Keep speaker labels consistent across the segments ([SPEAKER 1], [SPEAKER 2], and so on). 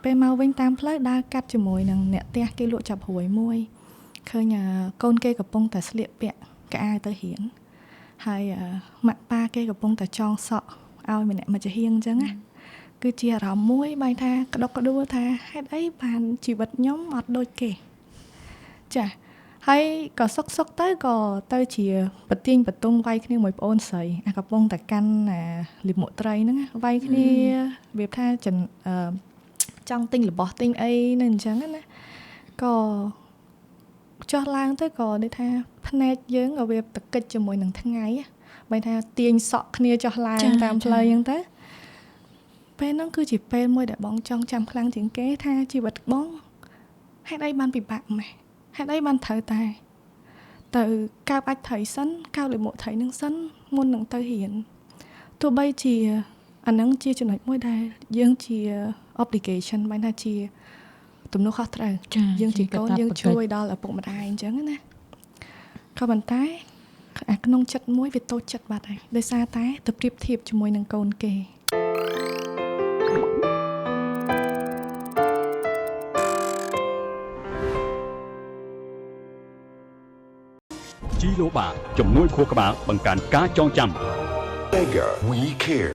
[SPEAKER 1] ពេលមកវិញតាមផ្លូវដើរកាត់ជាមួយនឹងអ្នកផ្ទះគេលក់ចាប់រួយមួយឃើញកូនគេកំពុងតែស្លៀកពាក់កៅអៅទៅរៀនហើយម៉ាក់ប៉ាគេកំពុងតែចងសក់ឲ្យម្នាក់មកចំហៀងអញ្ចឹងណាគឺជាអារម្មណ៍មួយបែរថាក្តុកក្តួលថាហេតុអីបានជីវិតខ្ញុំអត់ដូចគេចាហើយក៏សុកទៅក៏ទៅជាប្រទៀងបតុងវាយគ្នាមួយប្អូនស្រីអាកំពុងតែកាន់លិមុត្រីហ្នឹងវាយគ្នាវាថាចង់ទិញរបស់ទិញអីនៅអញ្ចឹងណាក៏ចុះឡើងទៅក៏ដូចថាភ្នែកយើងក៏វាតកិចជាមួយនឹងថ្ងៃបែរថាទាញសក់គ្នាចុះឡើងតាមផ្លូវអញ្ចឹងទៅពេលហ្នឹងគឺជាពេលមួយដែលបងចង់ចាំខ្លាំងជាងគេថាជីវិតបងហេតុអីបានពិបាកម៉េះហេតុអីបានត្រូវតែទៅកើបអាចត្រីសិនកើបលិមកត្រីនឹងសិនមុននឹងទៅរៀនទោះបីជាអាហ្នឹងជាចំណុចមួយដែលយើងជា obligation បែរថាជាទំនួលខុសត្រូវយើងជាកូនយើងជួយដល់ឪពុកម្ដាយអញ្ចឹងណាក៏ប៉ុន្តែអាក្នុងចិត្តមួយវាតូចចិត្តបាត់ហើយដោយសារតែទៅប្រៀបធៀបជាមួយនឹងកូនគេ
[SPEAKER 2] ជីឡូបាជំនួយខួរក្បាលបង្កើនការចងចាំ
[SPEAKER 3] Mega We Care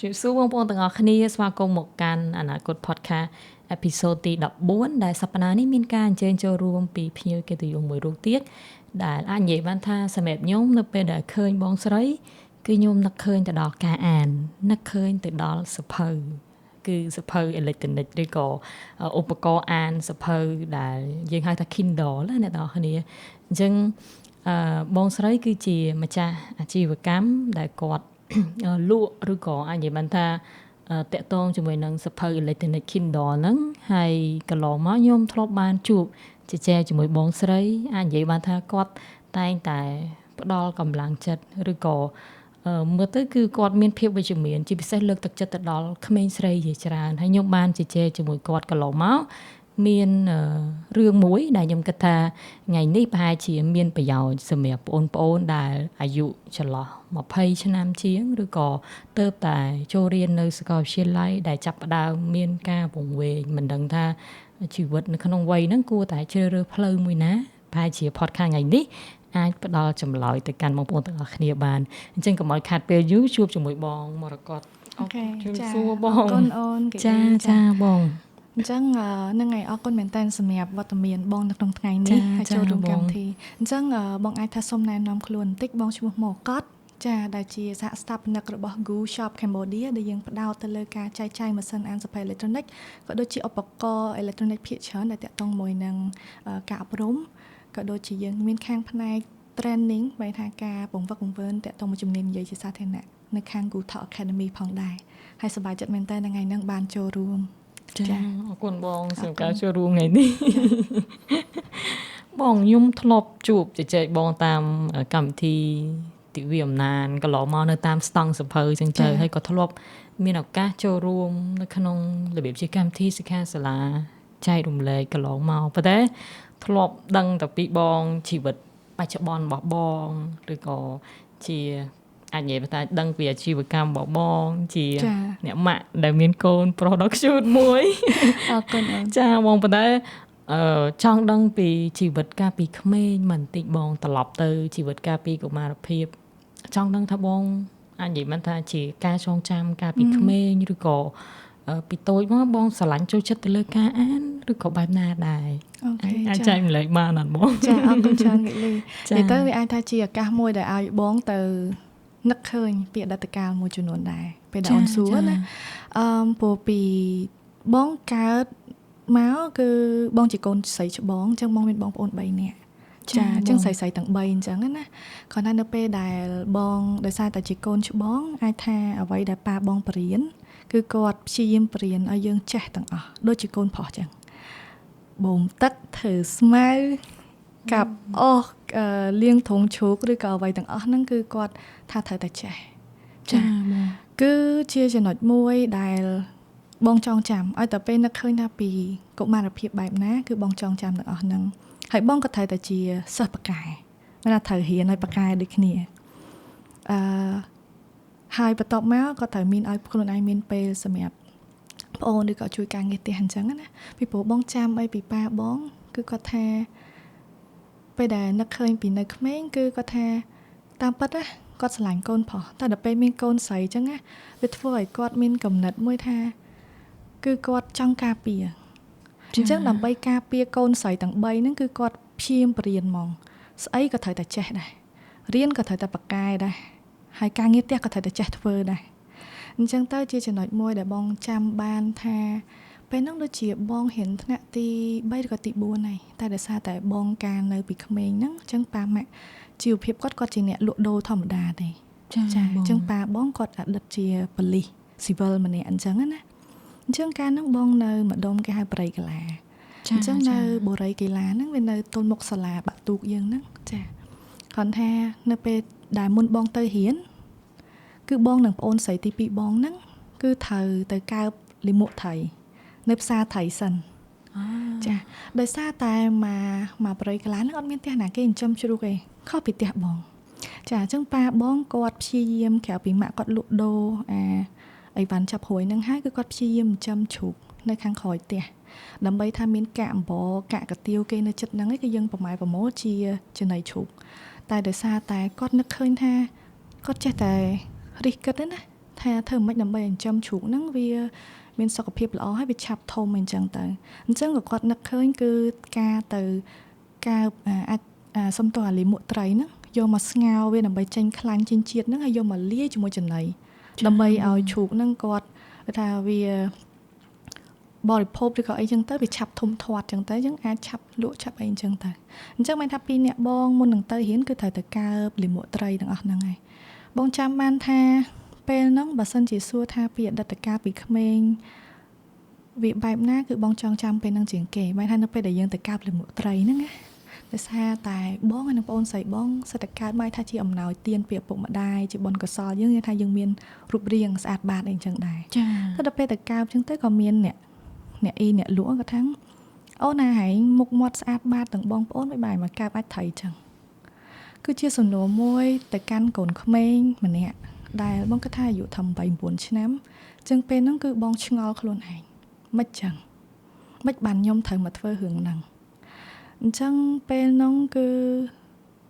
[SPEAKER 4] ជម្រាបសួរបងប្អូនទាំងអស់គ្នាស្វាគមន៍មកកាន់អនាគត podcast episode ទី14ដែលសប្តាហ៍នេះមានការអញ្ជើញចូលរួមពីភ្ញៀវកិត្តិយសមួយរូបទៀតដែលអាចនិយាយបានថាសម្រាប់ខ្ញុំនៅពេលដែលឃើញបងស្រីគឺខ្ញុំនឹកឃើញទៅដល់ការអាននឹកឃើញទៅដល់សភៅគឺសភៅអេឡិចត្រូនិកឬក៏ឧបករណ៍អានសភៅដែលយើងហៅថា Kindle ណាអ្នកទាំងអស់គ្នាអញ្ចឹងបងស្រីគឺជាម្ចាស់អាជីវកម្មដែលគាត់លក់ឬក៏អាចនិយាយបានថាតាក់ទងជាមួយនឹងសភៅ Electronic Kindle ហ្នឹងហើយកន្លងមកខ្ញុំធ្លាប់បានជួបជជែកជាមួយបងស្រីអាចនិយាយបានថាគាត់តែងតែផ្ដល់កម្លាំងចិត្តឬក៏មើលទៅគឺគាត់មានភាពវិជ្ជមានជាពិសេសលើកទឹកចិត្តទៅដល់ក្មេងស្រីជាច្រើនហើយខ្ញុំបានជជែកជាមួយគាត់កន្លងមកមានរឿងមួយដែលខ្ញុំគិតថាថ្ងៃនេះប្រហែលជាមានប្រយោជន៍សម្រាប់បងប្អូនដែលអាយុចន្លោះ20ឆ្នាំជាងឬក៏ទៅតែចូលរៀននៅសាកលវិទ្យាល័យដែលចាប់ផ្ដើមមានការវង្វេងមិនដឹងថាជីវិតនៅក្នុងវ័យហ្នឹងគួរតែជ្រើសរើសផ្លូវមួយណាប្រហែលជា podcast ថ្ងៃនេះអាចផ្ដល់ចម្លើយទៅកាន់បងប្អូនទាំងអស់គ្នាបានអញ្ចឹងកុំឲ្យខាត់ពេលយូរជួបជាមួយបងមរកត
[SPEAKER 1] អូខេ
[SPEAKER 4] ចាសួរបង
[SPEAKER 1] អរគុណអូន
[SPEAKER 4] ចាបង
[SPEAKER 1] អញ្ចឹងហ្នឹងហើយអរគុណមែនតើសម្រាប់វត្តមានបងនៅក្នុងថ្ងៃនេះហើយចូលរួមកម្មវិធីអញ្ចឹងបងអាចថាសូមណែនាំខ្លួនបន្តិចបងឈ្មោះមកកតចាដែលជាសហស្ថាបនិករបស់ Gu Shop Cambodia ដែលយើងផ្ដោតទៅលើការចែកចាយម៉ាស៊ីនអានសភៅអេឡិចត្រូនិកក៏ដូចជាឧបករណ៍អេឡិចត្រូនិកភាគច្រើនដែលតាក់ទងមួយនឹងការអប់រំក៏ដូចជាយើងមានខាងផ្នែក training បែរថាការបង្វឹកបង្វើតាក់ទងមួយជំនាញនិយាយជាសាធារណៈនៅខាង Gu Talk Academy ផងដែរហើយសប្បាយចិត្តមែនតើថ្ងៃហ្នឹងបានចូលរួម
[SPEAKER 4] ចាអរគុណបងសម្រាប់ការចូលរួមថ្ងៃនេះបងខ្ញុំធ្លាប់ជួបជជែកបងតាមកម្មវិធីទិវាអំណានកន្លងមកនៅតាមស្តង់សភៅចឹងទៅហើយក៏ធ្លាប់មានឱកាសចូលរួមនៅក្នុងរបៀបជាកម្មវិធីសិក្ខាសាលាចែករំលែកកន្លងមកប៉ុន្តែធ្លាប់ដឹងតែពីបងជីវិតបច្ចុប្បន្នរបស់បងឬក៏ជាអាចនិយាយថាដឹងពីអាជីវកម្មរបស់បងជាអ្នកម៉ាក់ដែលមានកូនប្រុសដល់ខ្ជូតមួយ
[SPEAKER 1] អរគុណអូន
[SPEAKER 4] ចាបងប៉ុន្តែចង់ដឹងពីជីវិតកាលពីក្មេងមិនតិចបងត្រឡប់ទៅជីវិតកាលពីកុមារភាពចង់ដឹងថាបងអាចនិយាយមិនថាជាការចងចាំកាលពីក្មេងឬក៏ពីតូចមកបងស្រឡាញ់ចូលចិត្តទៅលើការអានឬក៏បែបណាដែរ
[SPEAKER 1] អូខេ
[SPEAKER 4] អាចចែកម្លែកបានអត់បង
[SPEAKER 1] ចាអរគុណច្រើនគិតលីនិយាយទៅវាអាចថាជាឱកាសមួយដែលឲ្យបងទៅនឹកឃើញពីអតីតកាលមួយចំនួនដែរពេលដែលអូនសួរណាព្រោះពីបងកើតមកគឺបងជាកូនស្រីច្បងអញ្ចឹងបងមានបងប្អូន3នាក់ចាអញ្ចឹងស្រីទាំង3អញ្ចឹងណាគ្រាន់តែនៅពេលដែលបងដោយសារតែជាកូនច្បងអាចថាអ្វីដែលប៉ាបងបរៀនគឺគាត់ព្យាយាមបរៀនឲ្យយើងចេះទាំងអស់ដូចជាកូនប្រុសអញ្ចឹងបូមទឹកធ្វើស្មៅកាប់អស់លាងធុងឈូកឬក៏អ្វីទាំងអស់ហ្នឹងគឺគាត់ថាត្រូវតែចេះ
[SPEAKER 4] ចា
[SPEAKER 1] គឺជាចំណុចមួយដែលបងចងចាំឲ្យតែពេលនឹកឃើញថាពីកុមារភាពបែបណាគឺបងចងចាំទាំងអស់ហ្នឹងហើយបងក៏ត្រូវតែជាសិស្សប៉ាកែមិនថាត្រូវរៀនឲ្យប៉ាកែដូចគ្នាហើយបន្ទាប់មកក៏ត្រូវមានឲ្យខ្លួនឯងមានពេលសម្រាប់ ប្អូនឬក៏ជួយការងារផ្ទះអញ្ចឹងណាពីព្រោះបងចាំអីពីប៉ាបងគឺគាត់ថាពេលដែលនឹកឃើញពីនៅក្មេងគឺគាត់ថាតាមពិតណាគាត់ស្រឡាញ់កូនប្រុសតែដល់ពេលមានកូនស្រីអញ្ចឹងណាវាធ្វើឲ្យគាត់មានកំណត់មួយថាគឺគាត់ចង់ការពារអញ្ចឹងដើម្បីការពារកូនស្រីទាំង3ហ្នឹងគឺគាត់ព្យាយាមបរៀនហ្មងស្អីក៏ត្រូវតែចេះដែររៀនក៏ត្រូវតែបកកែដែរហើយការងារផ្ទះក៏ត្រូវតែចេះធ្វើដែរអញ្ចឹងទៅជាចំណុចមួយដែលបងចាំបានថាពេលហ្នឹងដូចជាបងរៀនថ្នាក់ទី3ឬក៏ទី4ហើយតែដោយសារតែបងកាលនៅពីក្មេងហ្នឹងអញ្ចឹងប៉ាម៉ាក់ជីវភាពគាត់ជាអ្នកលក់ដូរធម្មតាទេចាអញ្ចឹងប៉ាបងគាត់អតីតជាប៉ូលីសស៊ីវិលម្នាក់អញ្ចឹងណាអញ្ចឹងកាលហ្នឹងបងនៅម្ដុំគេហៅបរិយកីឡាអញ្ចឹងនៅបរិយកីឡាហ្នឹងវានៅទល់មុខសាលាបាក់ទូកយើងហ្នឹងចាគាត់ថានៅពេលដែលមុនបងទៅរៀនគឺបងនិងប្អូនស្រីទី2បងហ្នឹងគឺត្រូវទៅកើបលាមកថៃនៅផ្សារថៃសិនចាដោយសារតែមកបរិយកីឡាហ្នឹងអត់មានផ្ទះណាគេចិញ្ចឹមជ្រូកទេខុសពីផ្ទះបងចាអញ្ចឹងប៉ាបងគាត់ព្យាយាមក្រៅពីម៉ាក់គាត់លក់ដូរអីវ៉ាន់ចាប់រួយហ្នឹងហើយគឺគាត់ព្យាយាមចិញ្ចឹមជ្រូកនៅខាងក្រោយផ្ទះដើម្បីថាមានកាកអំបរកាកកាទៀវគេនៅចិត្តហ្នឹងឯងគឺយើងប្រមូលជាចំណីជ្រូកតែដោយសារតែគាត់នឹកឃើញថាគាត់ចេះតែរិះគិតណាថាធ្វើមិនដើម្បីចិញ្ចឹមជ្រូកហ្នឹងវាមានសុខភាពល្អហើយវាឆាប់ធំអីចឹងទៅអញ្ចឹងក៏គាត់នឹកឃើញគឺការទៅកើបអាចសុំតោះអាលីមួកត្រីហ្នឹងយកមកស្ងោរវាដើម្បីចេញខ្លាញ់ចេញជាតិហ្នឹងហើយយកមកលាយជាមួយចំណីដើម្បីឲ្យជ្រូកហ្នឹងគាត់ថាវាបរិភោគឬក៏អីចឹងទៅវាឆាប់ធំធាត់ចឹងទៅយើងអាចឆាប់លក់ឆាប់អីចឹងទៅអញ្ចឹងបានថា2អ្នកបងមុននឹងទៅរៀនគឺត្រូវទៅកើបលីមួកត្រីទាំងអស់ហ្នឹងហើយបងចាំបានថាពេលហ្នឹងបើសិនជាសួរថាពីអតីតកាលពីក្មេងវាបែបណាគឺបងចង់ចាំពេលហ្នឹងជាងគេបានថានៅពេលដែលយើងទៅកើបលីមួកត្រីហ្នឹងណាដោយសារតែបងហើយនឹងប្អូនស្រីបងសិតតែកើតមកថាជាអំណោយទានពីឪពុកម្ដាយជាបុណ្យកុសលយើងថាយើងមានរូបរាងស្អាតបាតអីចឹងដែរចាតែដល់ពេលទៅកើបចឹងទៅក៏មានអ្នកអ្នកលក់គាត់ថាអូនណាហែងមុខមាត់ស្អាតបាតទាំងបងប្អូនមិនបាយមកកើបអាចថៃចឹងគឺជាសំណួរមួយទៅកាន់កូនក្មេងម្នាក់ដែលបងគាត់ថាអាយុថា8 9ឆ្នាំចឹងពេលហ្នឹងគឺបងឆ្ងល់ខ្លួនឯងមិនចឹងមិនបានខ្ញុំត្រូវមកធ្វើរឿងហ្នឹងអញ្ចឹងពេលហ្នឹងគឺ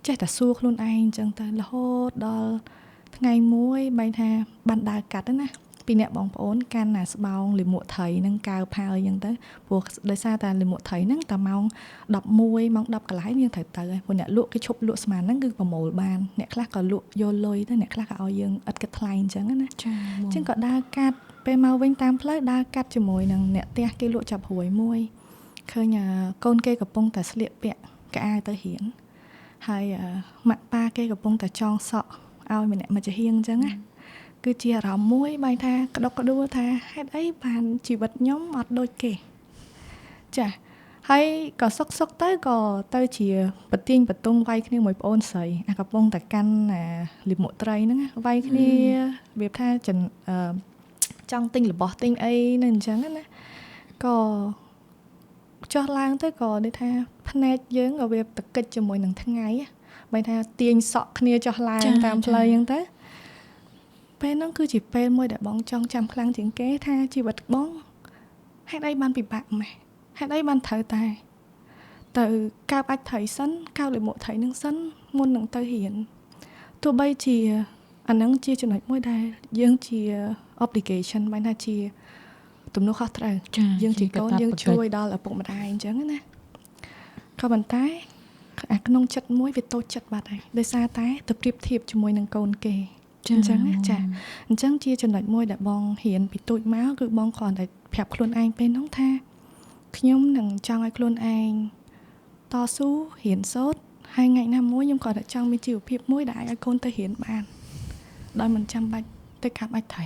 [SPEAKER 1] ចេះតែសួរខ្លួនឯងអញ្ចឹងទៅរហូតដល់ថ្ងៃមួយបែរថាបានដើរកាត់ណាពីអ្នកបងប្អូនកាន់ណាស្បោងលាមកថៃហ្នឹងកើបហើយអញ្ចឹងទៅព្រោះដោយសារតែលាមកថៃហ្នឹងតែម៉ោង11ម៉ោង10កន្លះយើងត្រូវទៅហើយព្រោះអ្នកលក់គេឈប់លក់ស្មានហ្នឹងគឺប្រមូលបានអ្នកខ្លះក៏លក់យកលុយទៅអ្នកខ្លះក៏ឲ្យយើងឥតគិតថ្លៃអញ្ចឹងណាចាអញ្ចឹងក៏ដើរកាត់ពេលមកវិញតាមផ្លូវដើរកាត់ជាមួយនឹងអ្នកផ្ទះគេលក់ចាប់រួយមួយឃើញកូនគេកំពុងតែស្លៀកពាក់កៅអៅទៅរៀនហើយម៉ាក់ប៉ាគេកំពុងតែចងសក់ឲ្យម្នាក់មកចំហៀងអញ្ចឹងណាគឺជាអារម្មណ៍មួយបែរថាក្តុកក្តួលថាហេតុអីបានជីវិតខ្ញុំអត់ដូចគេចាហើយក៏សុកទៅក៏ទៅជាបទាញបតុងវាយគ្នាមួយប្អូនស្រីអាកំពុងតែកាន់លីមួកត្រីហ្នឹងវាយគ្នាវាថាចង់ទិញរបស់ទិញអីនៅអញ្ចឹងណាក៏ចុះឡើងទៅក៏ដូចថាភ្នែកយើងក៏វាតកិចជាមួយនឹងថ្ងៃបែរថាទាញសក់គ្នាចុះឡើងតាមផ្លូវអញ្ចឹងទៅពេលហ្នឹងគឺជាពេលមួយដែលបងចង់ចាំខ្លាំងជាងគេថាជីវិតបងហេតុអីបានពិបាកម៉េះហេតុអីបានត្រូវតែទៅកើបអាចថៃសិនកើបលិមកថៃនឹងសិនមុននឹងទៅរៀនទោះបីជាអាហ្នឹងជាចំណុចមួយដែលយើងជា obligation បានថាជាទំនួលខុសត្រូវយើងជាកូនយើងជួយដល់ឪពុកម្ដាយអញ្ចឹងណាក៏ប៉ុន្តែអាក្នុងចិត្តមួយវាតូចចិត្តបាត់ហើយដោយសារតែទៅប្រៀបធៀបជាមួយនឹងកូនគេអញ្ចឹងណាចាអញ្ចឹងជាចំណុចមួយដែលបងរៀនពីទូចមកគឺបងគ្រាន់តែប្រាប់ខ្លួនឯងពេលហ្នឹងថាខ្ញុំនឹងចង់ឲ្យខ្លួនឯងតស៊ូរៀនសូត្រហើយថ្ងៃណាមួយខ្ញុំក៏ចង់មានជីវភាពមួយដែលឲ្យកូនទៅរៀនបានដោយមិនចាំបាច់ទៅកាប់អាចថៃ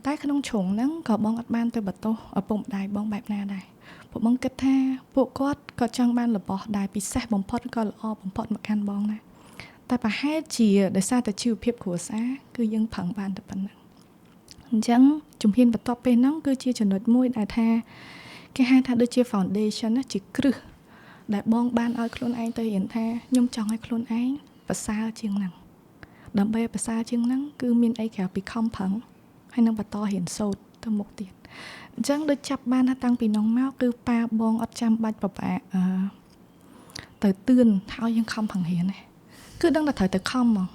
[SPEAKER 1] តែក្នុងជ្រុងហ្នឹងក៏បងអត់បានទៅបន្ទោសឪពុកម្ដាយបងបែបណាដែរពួកបងគិតថាពួកគាត់ក៏ចង់បានរបស់ដែលពិសេសបំផុតក៏ល្អបំផុតមកកាន់បងដែរតែប្រហែលជាដោយសារតែជីវភាពគ្រួសារគឺយើងប្រឹងបានតែប៉ុណ្ណឹងអញ្ចឹងជំហានបន្ទាប់ពេលហ្នឹងគឺជាចំណុចមួយដែលថាគេហៅថាដូចជា foundation ណាជាគ្រឹះដែលបងបានឲ្យខ្លួនឯងទៅរៀនថាខ្ញុំចង់ឲ្យខ្លួនឯងប្រសើរជាងហ្នឹងដើម្បីប្រសើរជាងហ្នឹងគឺមានអីក្រៅពីខំប្រឹងហើយនឹងបន្តរៀនសូត្រទៅមុខទៀត អញ្ចឹងដូចចាប់បានថាតាំងពីនងមកគឺប៉ាបងអត់ចាំបាច់ប្របាក់ទៅទឿនថាឲ្យយើងខំប្រឹងរៀនទេគឺដឹងតែត្រូវទៅខំហ្មង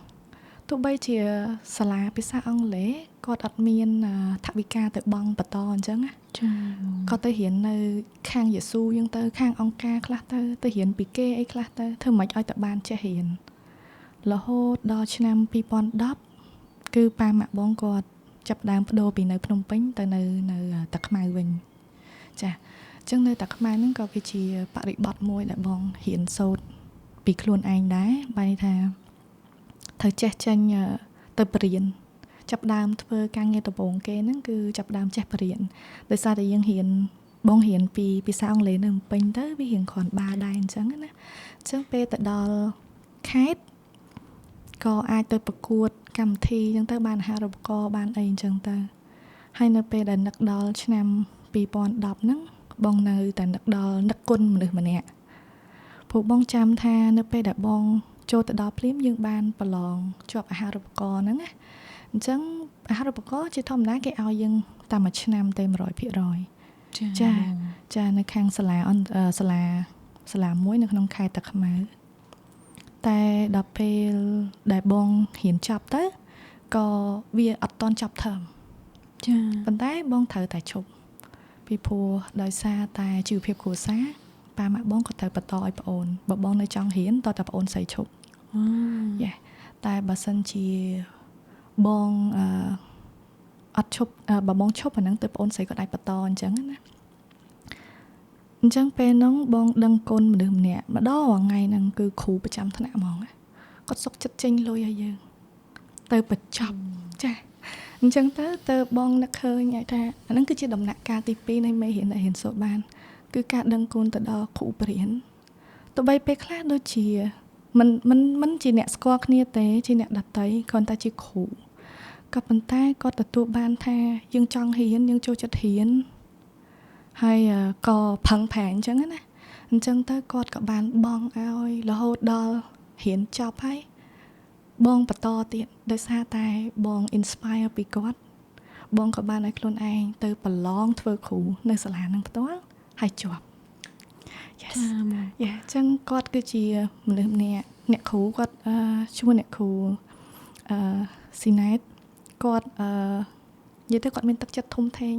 [SPEAKER 1] ទោះបីជាសាលាភាសាអង់គ្លេសគាត់អត់មានថវិកាទៅបង់បន្តអញ្ចឹងណា
[SPEAKER 4] ចា
[SPEAKER 1] គាត់ទៅរៀននៅខាងយេស៊ូយើងទៅខាងអង្គការខ្លះទៅរៀនពីគេអីខ្លះទៅធ្វើមិនឲ្យតែបានចេះរៀនរហូតដល់ឆ្នាំ2010គឺប៉ាម៉ាក់បងគាត់ចាប់ដើមបដូរពីនៅភ្នំពេញទៅនៅតាខ្មៅវិញចាអញ្ចឹងនៅតាខ្មៅហ្នឹងក៏វាជាបរិបទមួយដែលបងរៀនសូត្រពីខ្លួនឯងដែរបែរថាត្រូវចេះចាញ់ទៅបរៀនចាប់ដើមធ្វើការងារដំបូងគេហ្នឹងគឺចាប់ដើមចេះបរៀនដោយសារតែយើងបងរៀនពីភាសាអង់គ្លេសនៅភ្នំពេញទៅវារៀងគ្រាន់បាដែរអញ្ចឹងណាអញ្ចឹងពេលទៅដល់ខេត្តក៏អាចទៅប្រកួតកម្មវិធីអញ្ចឹងទៅបានអាហារូបករណ៍បានអីអញ្ចឹងទៅហើយនៅពេលដែលនឹកដល់ឆ្នាំ2010ហ្នឹងបងនៅតែនឹកដល់នឹកគុណមនុស្សម្នាក់ព្រោះបងចាំថានៅពេលដែលបងចូលទៅដល់ភ្លាមយើងបានប្រឡងជាប់អាហារូបករណ៍ហ្នឹងណាអញ្ចឹងអាហារូបករណ៍ជាធម្មតាគេឲ្យយើងតាមមួយឆ្នាំតែ 100% ចានៅខាងសាលាមួយនៅក្នុងខេត្តតាខ្មៅតែដល់ពេលដែលបងរៀនចប់ទៅក៏វាអត់តន់ចប់ធើមចាប៉ុន្តែបងត្រូវតែឈប់ពីព្រោះដោយសារតែជីវភាពគ្រួសារប៉ាម៉ាក់បងក៏ត្រូវបន្តឲ្យប្អូនបើបងនៅចង់រៀនតើប្អូនស្រីឈប់យ៉ាតែបើសិនជាបងអត់ឈប់បើបងឈប់អាហ្នឹងទៅប្អូនស្រីក៏អាចបន្តអញ្ចឹងណាអញ្ចឹងពេលហ្នឹងបងដឹងកូនមនុស្សម្នាក់ម្ដងថ្ងៃហ្នឹងគឺគ្រូប្រចាំថ្នាក់ហ្មងគាត់សុកចិត្តចេញលុយឲ្យយើងទៅបញ្ចប់ចាអញ្ចឹងទៅបងនឹកឃើញថាអាហ្នឹងគឺជាដំណាក់កាលទី2នៃមេរៀនដែលរៀនសូត្របានគឺការដឹងគុណទៅដល់គ្រូបរិញ្ញាទោះបីពេលខ្លះដូចជាមិនជាអ្នកស្គាល់គ្នាទេជាអ្នកដតីគ្រាន់តែជាគ្រូក៏ប៉ុន្តែគាត់ទទួលបានថាយើងចង់រៀនយើងចូលចិត្តរៀនហើយក៏ផឹងប្រែងអញ្ចឹងណាអញ្ចឹងទៅគាត់ក៏បានបងឲ្យរហូតដល់រៀនចប់ហើយបងបន្តទៀតដោយសារតែបង inspire ពីគាត់បងក៏បានឲ្យខ្លួនឯងទៅប្រឡងធ្វើគ្រូនៅសាលានឹងផ្ទាល់ហើយជាប់ Yes យ៉ាអញ្ចឹងគាត់គឺជាមនុស្សម្នាក់អ្នកគ្រូគាត់ឈ្មោះអ្នកគ្រូស៊ីណែតគាត់និយាយទៅគាត់មានទឹកចិត្តធំធេង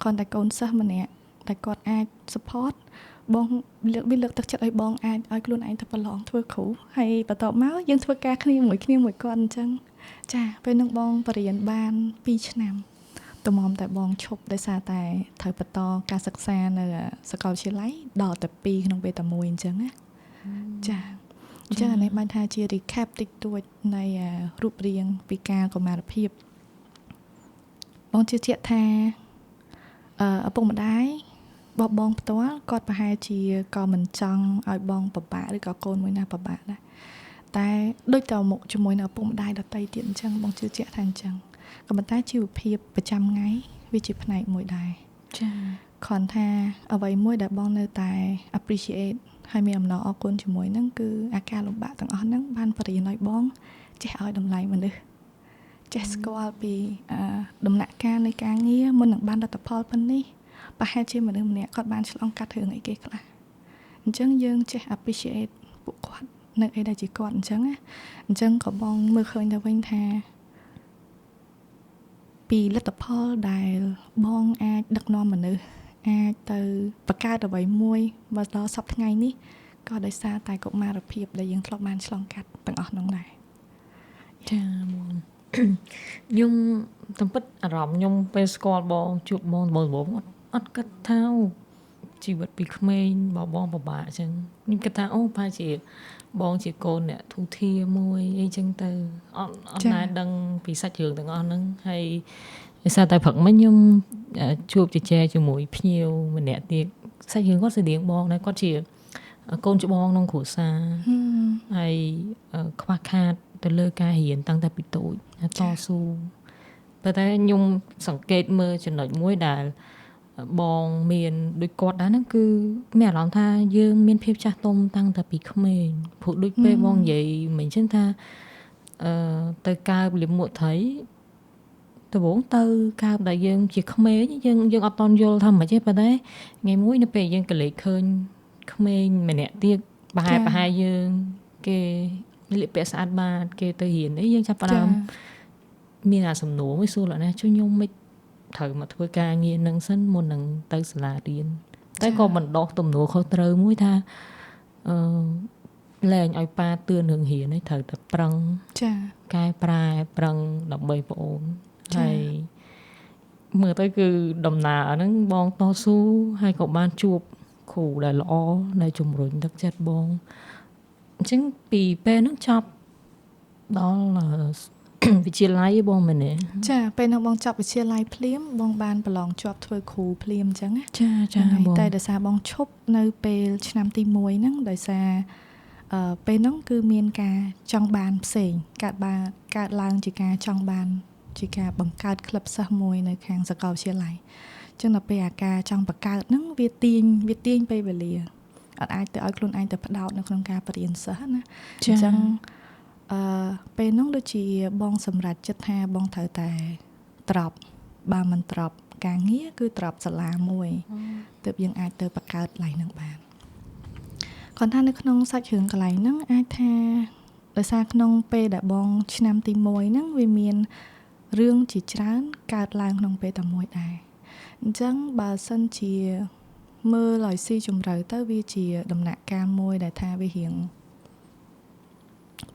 [SPEAKER 1] គ្រាន់តែកូនសិស្សម្នាក់តែគាត់អាច support បងលើកទឹកចិត្តឲ្យបងអាចឲ្យខ្លួនឯងទៅប្រឡងធ្វើគ្រូហើយបន្ទាប់មកយើងធ្វើការគ្នាមួយគាត់អញ្ចឹងចាពេលហ្នឹងបងបរៀនបាន2ឆ្នាំតម្រាំតែបងឈប់ដោយសារតែត្រូវបន្តការសិក្សានៅសាកលវិទ្យាល័យដល់តែ2ក្នុងពេលតែមួយអញ្ចឹងណាចាអញ្ចឹងអានេះបានថាជា recap តិចតួចនៃរូបរាងពីការកុមារភាពបងជឿជាក់ថាឪពុកម្ដាយបងផ្ទាល់គាត់ប្រហែលជាក៏មិនចង់ឲ្យបងពិបាកឬក៏កូនមួយណាពិបាកដែរតែដូចតមុខជាមួយនឹងឪពុកម្ដាយដទៃទៀតអញ្ចឹងបងជឿជាក់ថាអញ្ចឹងក៏ប៉ុន្តែជីវភាពប្រចាំថ្ងៃវាជាផ្នែកមួយដែរចាគ្រាន់ថាអ្វីមួយដែលបងនៅតែ appreciate ហើយមានអំណរអរគុណជាមួយនឹងគឺអាការលំបាកទាំងអស់ហ្នឹងបានបរៀនឲ្យបងចេះឲ្យតម្លៃមនុស្សចេះស្គាល់ពីដំណាក់កាលនៃការងារមុននឹងបានលទ្ធផលប៉ុណ្នេះប្រហែលជាមនុស្សម្នាក់គាត់បានឆ្លងកាត់រឿងអីគេខ្លះអញ្ចឹងយើងចេះ appreciate ពួកគាត់នៅអីដែលជាគាត់អញ្ចឹងណាអញ្ចឹងក៏បងមើលឃើញទៅវិញថាពីលទ្ធផលដែលបងអាចដឹកនាំមនុស្សអាចទៅបង្កើតអ្វីមួយមកដល់សប្តាហ៍ថ្ងៃនេះក៏ដោយសារតែកុមារភាពដែលយើងធ្លាប់បានឆ្លងកាត់ទាំងអស់នោះដែរ
[SPEAKER 4] ចាបងខ្ញុំតាមពិតអារម្មណ៍ខ្ញុំពេលស្គាល់បងជួបបងអត់គិតថាជីវិតពីក្មេងបងពិបាកអញ្ចឹងខ្ញុំគិតថាប្រហែលជាបងជាកូនអ្នកធូធាមួយអីចឹងទៅអត់ណែដឹងពីសាច់រឿងទាំងអស់ហ្នឹងហើយដោយសារតែព្រឹកមិញខ្ញុំជួបជជែកជាមួយភ្ញៀវម្នាក់ទៀតសាច់រឿងគាត់ស្តៀងបងដែរគាត់ជាកូនច្បងក្នុងគ្រួសារហើយខ្វះខាតទៅលើការរៀនតាំងតែពីតូចតស៊ូប៉ុន្តែខ្ញុំសង្កេតមើលចំណុចមួយដែលបងមានដូចគាត់ដែរហ្នឹងគឺមានអារម្មណ៍ថាយើងមានភាពចាស់ទុំតាំងតែពីក្មេងព្រោះដូចពេលបងនិយាយមិនចឹងថាទៅកើបលិមួកត្រី ដំបូងទៅកើបដែលយើងជាក្មេងយើងអត់តន់យល់ថាមិនទេប៉ុន្តែថ្ងៃមួយនៅពេលយើងក៏លេចឃើញក្មេងម្នាក់ទៀតប្រហែលយើងគេលាកពាក់ស្អាតបាតគេទៅរៀនអីយើងចាប់ផ្ដើមមានអាសំណួរមួយសួរលោកណាជួយខ្ញុំមិនត្រូវមកធ្វើការងារនឹងសិនមុននឹងទៅសាលារៀនតែក៏មិនដោះទំនួលខុសត្រូវមួយថាលែងឲ្យប៉ាទឿនរឿងរៀនឯងត្រូវតែប្រឹង
[SPEAKER 1] ចា
[SPEAKER 4] កែប្រែប្រឹងដើម្បីប្អូនហើយមើលទៅគឺដំណើរហ្នឹងបងតស៊ូហើយក៏បានជួបគ្រូដែលល្អដែលជំរុញទឹកចិត្តបងអញ្ចឹងពីពេលហ្នឹងចប់ដល់វិទ្យាល័យបងមែនទេ
[SPEAKER 1] ចាពេលហ្នឹងបងចប់វិទ្យាល័យភ្លាមបងបានប្រឡងជាប់ធ្វើគ្រូភ្លាមអញ្ចឹង
[SPEAKER 4] ចា
[SPEAKER 1] បងតែដោយសារបងឈប់នៅពេលឆ្នាំទី1ហ្នឹងដោយសារពេលហ្នឹងគឺមានការចង់បានផ្សេងកើតឡើងជាការចង់បានជាការបង្កើតក្លឹបសិស្សមួយនៅខាងសាកលវិទ្យាល័យអញ្ចឹងដល់ពេលអាការចង់បង្កើតហ្នឹងវាទាញពេលវេលាអត់អាចទៅឲ្យខ្លួនឯងទៅផ្ដោតនៅក្នុងការបរៀនសិស្សណាអញ្ចឹងពេលហ្នឹងដូចជាបងសម្រេចចិត្តថាបងត្រូវតែត្រប់បើមិនត្រប់ការងារគឺត្រប់សាលាមួយទើបយើងអាចទៅបង្កើតកន្លែងហ្នឹងបានគាត់ថានៅក្នុងសាច់រឿងកន្លែងហ្នឹងអាចថាដោយសារក្នុងពេលដែលបងឆ្នាំទី1ហ្នឹងវាមានរឿងជាច្រើនកើតឡើងក្នុងពេលតែមួយដែរអញ្ចឹងបើសិនជាមើលឲ្យស៊ីជម្រៅទៅវាជាដំណាក់កាលមួយដែលថាវារៀង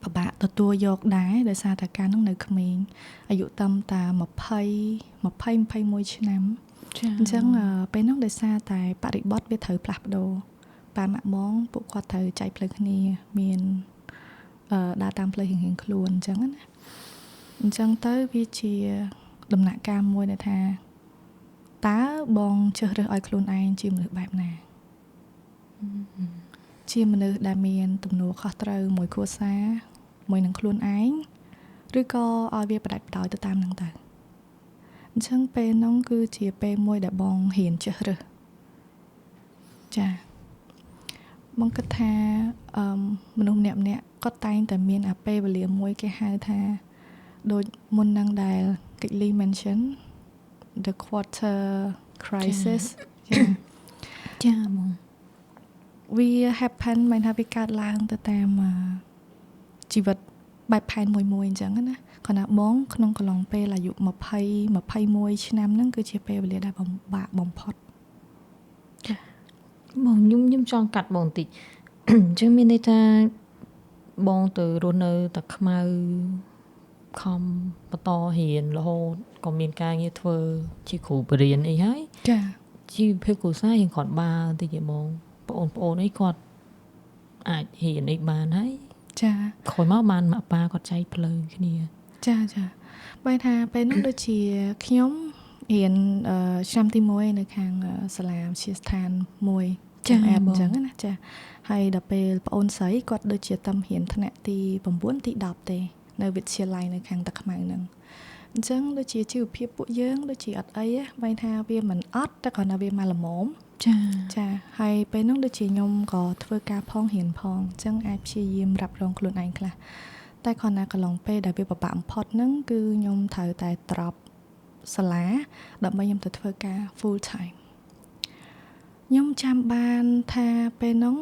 [SPEAKER 1] ពិបាកទទួលយកដែរដោយសារតែការនោះនៅក្មេងអាយុតាំតា21ឆ្នាំអញ្ចឹងពេលនោះដោយសារតែបរិបទវាត្រូវផ្លាស់ប្ដូរប៉ាម៉ាក់បងពួកគាត់ត្រូវចែកផ្លូវគ្នាមានដើរតាមផ្លូវរៀងៗខ្លួនអញ្ចឹងណាអញ្ចឹងទៅវាជាដំណាក់កាលមួយដែលថាតើបងជ្រើសរើសឲ្យខ្លួនឯងជាមនុស្សបែបណាជាមនុស្សដែលមានទំនួលខុសត្រូវមួយគ្រួសារមួយនឹងខ្លួនឯងឬក៏ឲ្យវាផ្ដាច់ផ្ដោយទៅតាមហ្នឹងទៅអញ្ចឹងពេលហ្នឹងគឺជាពេលមួយដែលបងហ៊ានជ្រើសរើសចាបងគិតថាមនុស្សម្នាក់គាត់តែងតែមានអាពេលវេលាមួយគេហៅថាដូចមុនហ្នឹងដែលកិច្ចលី mention the quarter crisis
[SPEAKER 4] ចាបង
[SPEAKER 1] វា happen មិនថាវាកើតឡើងទៅតាមជីវិតបែបផែនមួយអញ្ចឹងណាគាត់ថាបងក្នុងកន្លងពេលអាយុ21ឆ្នាំហ្នឹងគឺជាពេលវេលាដែលពិបាកបំផុត
[SPEAKER 4] ចាបងខ្ញុំចង់កាត់បងបន្តិចអញ្ចឹងមានន័យថាបងទៅរស់នៅតែខ្មៅខំបន្តរៀនរហូតក៏មានការងារធ្វើជាគ្រូបរិញ្ញាអីហើយ
[SPEAKER 1] ចា
[SPEAKER 4] ជីវភាពគ្រួសារយើងគាត់បានតិចហ្មងបងអីគាត់អាចរៀនអីបានហើយ
[SPEAKER 1] ចា
[SPEAKER 4] ក្រោយមកបានម៉ាក់ប៉ាគាត់ចែកផ្លូវគ្នា
[SPEAKER 1] ចាបើថាពេលនោះដូចជាខ្ញុំរៀនឆ្នាំទី1នៅខាងសាលាវិទ្យាស្ថានមួយ
[SPEAKER 4] ចាអ
[SPEAKER 1] ញ្ចឹងណាចាហើយដល់ពេលប្អូនស្រីគាត់ដូចជាតាមរៀនថ្នាក់ទី9ទី10ទេនៅវិទ្យាល័យនៅខាងតាខ្មៅហ្នឹងអញ្ចឹងដូចជាជីវភាពពួកយើងដូចជាអត់អីបែរថាវាមិនអត់តែគ្រាន់តែវាមកល្មមចាហើយពេលហ្នឹងដូចជាខ្ញុំក៏ធ្វើការផងរៀនផងអញ្ចឹងអាចព្យាយាមរ៉ាប់រងខ្លួនឯងខ្លះតែគ្រាន់តែកន្លងពេលដែលវាពិបាកបំផុតហ្នឹងគឺខ្ញុំត្រូវតែត្រប់សាលាដើម្បីខ្ញុំទៅធ្វើការ full time ខ្ញុំចាំបានថាពេលហ្នឹង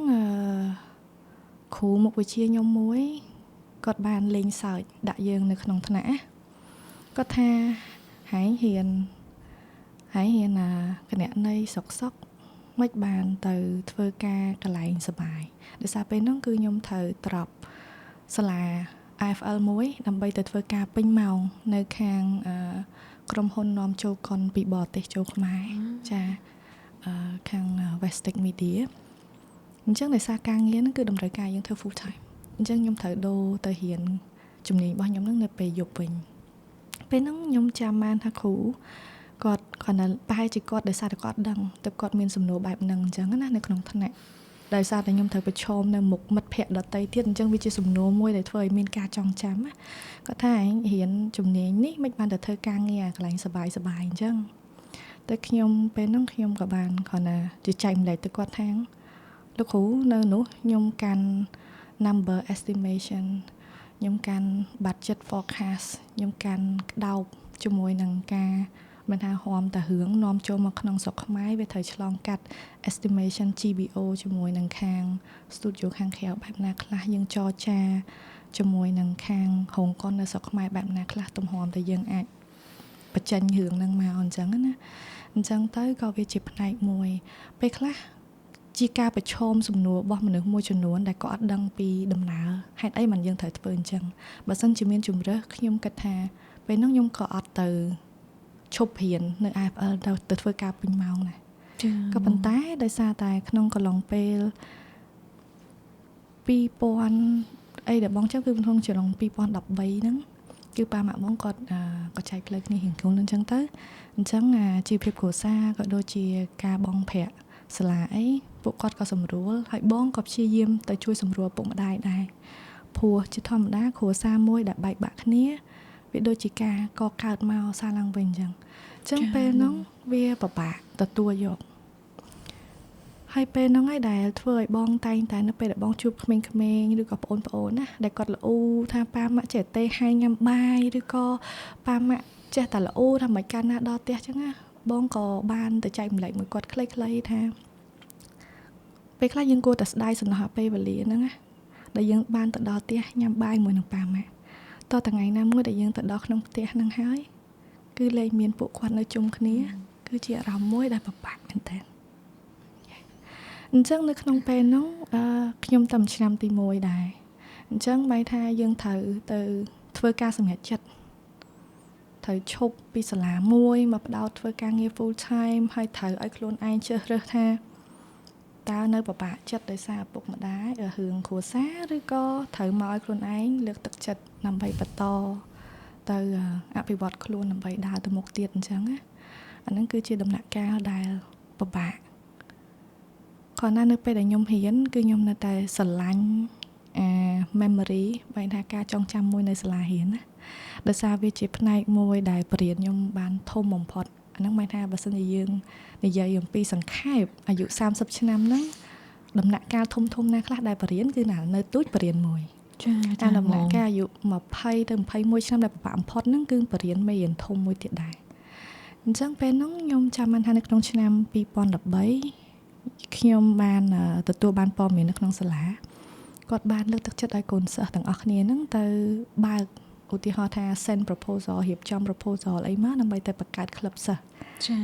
[SPEAKER 1] គ្រូមុខវិជ្ជាខ្ញុំមួយគាត់បានលេងសើចដាក់យើងនៅក្នុងថ្នាក់គាត់ថាហើយហ៊ានគណនេយ្យសុកមិនបានទៅធ្វើការកន្លែងសបាយដោយសារពេលហ្នឹងគឺខ្ញុំត្រូវត្រប់សាលា AFL មួយដើម្បីទៅធ្វើការពេញម៉ោងនៅខាងក្រុមហ៊ុននាំចូលកុនពីបរទេសចូលខ្មែរចាខាង Westic Media អញ្ចឹងដោយសារការងារហ្នឹងគឺតម្រូវការយើងធ្វើ full time អញ្ចឹងខ្ញុំត្រូវដូរទៅរៀនជំនាញរបស់ខ្ញុំហ្នឹងនៅពេលយប់វិញពេលហ្នឹងខ្ញុំចាំបានថាគ្រូគាត់គាត់ប្រហែលជាគាត់ដោយសារតែគាត់ដឹងតែគាត់មានសំណួរបែបហ្នឹងអញ្ចឹងណានៅក្នុងថ្នាក់ដោយសារតែខ្ញុំត្រូវប្រឈមនៅមុខមិត្តភ័ក្តិដទៃទៀតអញ្ចឹងវាជាសំណួរមួយដែលធ្វើឲ្យមានការចងចាំគាត់ថាឯងរៀនជំនាញនេះមិនបានទៅធ្វើការងារកន្លែងសบายអញ្ចឹងតែខ្ញុំពេលហ្នឹងខ្ញុំក៏បានគាត់ណាជាចែកម្លែកទៅគាត់ថាលោកគ្រូនៅនោះខ្ញុំកាន់ number estimation ខ្ញុំកាន់ budget forecast ខ្ញុំកាន់ក្តោប ជាមួយនឹងការមិនថាហមតារឿងនាំចូលមកក្នុងស្រុកខ្មែរវាត្រូវឆ្លងកាត់ estimation GBO ជាមួយនឹងខាង studio ខាងក្រៅបែបណាខ្លះយើងចរចាជាមួយនឹងខាងហុងកុននៅស្រុកខ្មែរបែបណាខ្លះទំហំតែយើងអាចបញ្ចេញរឿងហ្នឹងមកអញ្ចឹងណាអញ្ចឹងទៅក៏វាជាផ្នែកមួយពេលខ្លះជាការប្រឈមសំណួររបស់មនុស្សមួយចំនួនដែលគាត់អត់ដឹងពីដំណើរហេតុអីបានយើងត្រូវធ្វើអញ្ចឹងបើសិនជាមានជំរើសខ្ញុំគិតថាពេលហ្នឹងខ្ញុំក៏អត់ទៅឈប់រៀននៅ AFL ទៅធ្វើការពេញម៉ោងដែរក៏ប៉ុន្តែដោយសារតែក្នុងកន្លងពេល2000អីដែលបងចាំគឺក្នុងឆ្នាំ2013ហ្នឹងគឺប៉ាម៉ាក់បងគាត់ក៏ចែកផ្លូវគ្នារៀងខ្លួនអញ្ចឹងទៅអញ្ចឹងជីវភាពគ្រួសារក៏ដូចជាការបងប្រាក់សាលាអីពួកគាត់ក៏សម្រួលហើយបងក៏ព្យាយាមទៅជួយសម្រួលពុកម្ដាយដែរព្រោះជាធម្មតាគ្រួសារមួយដែលបែកបាក់គ្នាវាដូចជាការកកើតមកសារឡើងវិញអញ្ចឹងពេលហ្នឹងវាពិបាកទទួលយកហើយពេលហ្នឹងឯងដែលធ្វើឲ្យបងតែងតែនៅពេលដែលបងជួបក្មេងៗឬក៏ប្អូនៗណាដែលគាត់ល្អថាប៉ាម៉ាក់ចេះទេហាយញ៉ាំបាយឬក៏ប៉ាម៉ាក់ចេះតែល្អថាមិនកាលណាដល់ផ្ទះអញ្ចឹងណាបងក៏បានទៅចែកម្លែកមួយគាត់ខ្លីៗថាពេលខ្លះយើងគួរតែស្ដាយសំណោះពេលវេលាហ្នឹងណាដែលយើងបានទៅដល់ផ្ទះញ៉ាំបាយមួយនឹងប៉ាម៉ាក់តោះថ្ងៃណាមួយដែលយើងទៅដល់ក្នុងផ្ទះហ្នឹងហើយគឺលែងមានពួកគាត់នៅជុំគ្នាគឺជាអារម្មណ៍មួយដែលពិបាកមែនតើអញ្ចឹងនៅក្នុងពេលហ្នឹងខ្ញុំតាមឆ្នាំទី1ដែរអញ្ចឹងបែរថាយើងត្រូវទៅធ្វើការសម្រេចចិត្តត្រូវឈប់ពីសាលាមួយមកបដោតធ្វើការងារ full time ហើយត្រូវឲ្យខ្លួនឯងជ្រើសរើសថាតើនៅពិបាកចិត្តដោយសារឪពុកម្ដាយរឿងគ្រួសារឬក៏ត្រូវមកឲ្យខ្លួនឯងលើកទឹកចិត្តដើម្បីបន្តទៅអភិវឌ្ឍខ្លួនដើម្បីដើរទៅមុខទៀតអញ្ចឹងណាអាហ្នឹងគឺជាដំណាក់កាលដែលពិបាកគ្រាន់តែនៅពេលដែលខ្ញុំរៀនគឺខ្ញុំនៅតែស្រឡាញ់memory បែរថាការចងចាំមួយនៅសាលារៀនណាដោយសារវាជាផ្នែកមួយដែលបរិញ្ញាខ្ញុំបានធំបំផុតអាហ្នឹងបែរថាបើសិនជាយើងនិយាយអំពីសង្ខេបអាយុ30ឆ្នាំហ្នឹងដំណាក់កាលធំណាខ្លះដែលបរិញ្ញាគឺនៅទូចបរិញ្ញាមួយចាដំណាក់កាលអាយុ20ទៅ21ឆ្នាំដែលពិបាកបំផុតហ្នឹងគឺបរិញ្ញាមេរៀនធំមួយទៀតដែរអញ្ចឹងពេលហ្នឹងខ្ញុំចាំបានថានៅក្នុងឆ្នាំ2013ខ្ញុំបានទទួលបានព័ត៌មាននៅក្នុងសាលាគាត់បានលើកទឹកចិត្តឲ្យកូនសិស្សទាំងអស់គ្នាហ្នឹងទៅបើកឧទាហរណ៍ថា send proposal រៀបចំ proposal អីមកដើម្បីទៅបង្កើត club សិស្ស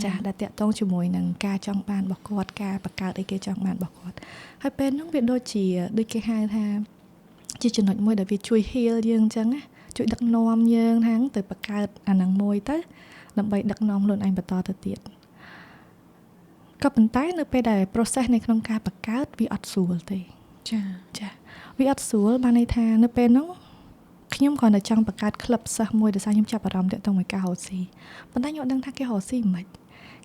[SPEAKER 1] ចាស់ដែលតាក់ទងជាមួយនឹងការចង់បានរបស់គាត់ការបង្កើតអីគេចង់បានរបស់គាត់ហើយពេលហ្នឹងវាដូចគេហៅថាជាចំណុចមួយដែលវាជួយ heal យើងអញ្ចឹងណាជួយដឹកនាំយើងហ្នឹងទៅបង្កើតអាហ្នឹងមួយទៅដើម្បីដឹកនាំខ្លួនឯងបន្តទៅទៀតក៏ប៉ុន្តែនៅពេលដែល process នៅក្នុងការបង្កើតវាអត់ស្រួលទេចាវាអត់ស្រួលបានន័យថានៅពេលហ្នឹងខ្ញុំគ្រាន់តែចង់បង្កើតក្លឹបសិស្សមួយដោយសារខ្ញុំចាប់អារម្មណ៍ទាក់ទងមួយការរកស៊ីប៉ុន្តែខ្ញុំអត់ដឹងថាគេរកស៊ីមិន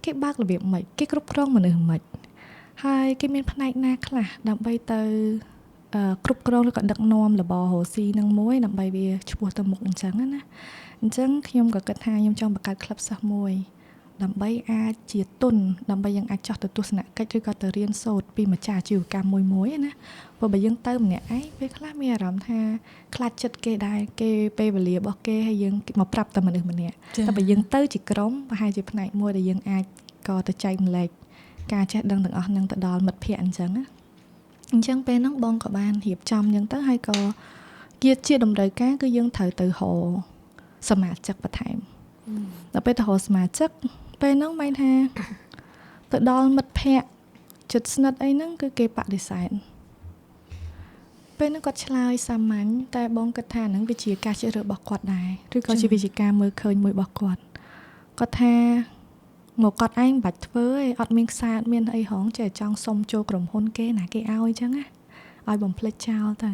[SPEAKER 1] គេបើករបៀបមិនគេគ្រប់គ្រងមនុស្សមិនហើយគេមានផ្នែកណាខ្លះដើម្បីទៅគ្រប់គ្រងឬក៏ដឹកនាំរបររកស៊ីនឹងមួយដើម្បីវាឈ្មោះទៅមុខអញ្ចឹងណាអញ្ចឹងខ្ញុំក៏គិតថាខ្ញុំចង់បង្កើតក្លឹបសិស្សមួយដើម្បីអាចជាទុនដើម្បីយើងអាចចោះទៅទស្សនកិច្ចឬក៏ទៅរៀនសូត្រពីម្ចាស់អាជីវកម្មមួយណាព្រោះបើយើងទៅម្នាក់ឯងពេលខ្លះមានអារម្មណ៍ថាខ្លាចចិត្តគេដែរគេពេលវេលារបស់គេហើយយើងមកប្រាប់តែមនុស្សម្នាក់តែបើយើងទៅជាក្រុមប្រហែលជាផ្នែកមួយដែលយើងអាចក៏ទៅចែកម្លែកការចេះដឹងទាំងអស់ហ្នឹងទៅដល់មិត្តភ័ក្តិអញ្ចឹងណាអញ្ចឹងពេលហ្នឹងបងក៏បានរៀបចំអញ្ចឹងទៅហើយក៏ជាតម្រូវការគឺយើងត្រូវទៅរកសមាជិកបន្ថែមដល់ពេលទៅរកសមាជិកពេលហ្នឹងមានថាទៅដល់មិត្តភ័ក្តិជិតស្និទ្ធអីហ្នឹងគឺគេបដិសេធពេលហ្នឹងគាត់ឆ្លើយសាមញ្ញតែបងគិតថាហ្នឹងវាជាការជ្រើសរើសរបស់គាត់ដែរឬក៏ជាវិជាការមើលឃើញមួយរបស់គាត់គាត់ថាមកគាត់ឯងមិនបាច់ធ្វើទេអត់មានខ្សែអត់មានអីហងចេះចង់សុំចូលក្រុមហ៊ុនគេណាគេឲ្យអញ្ចឹងណាឲ្យបំភ្លេចចោលទៅ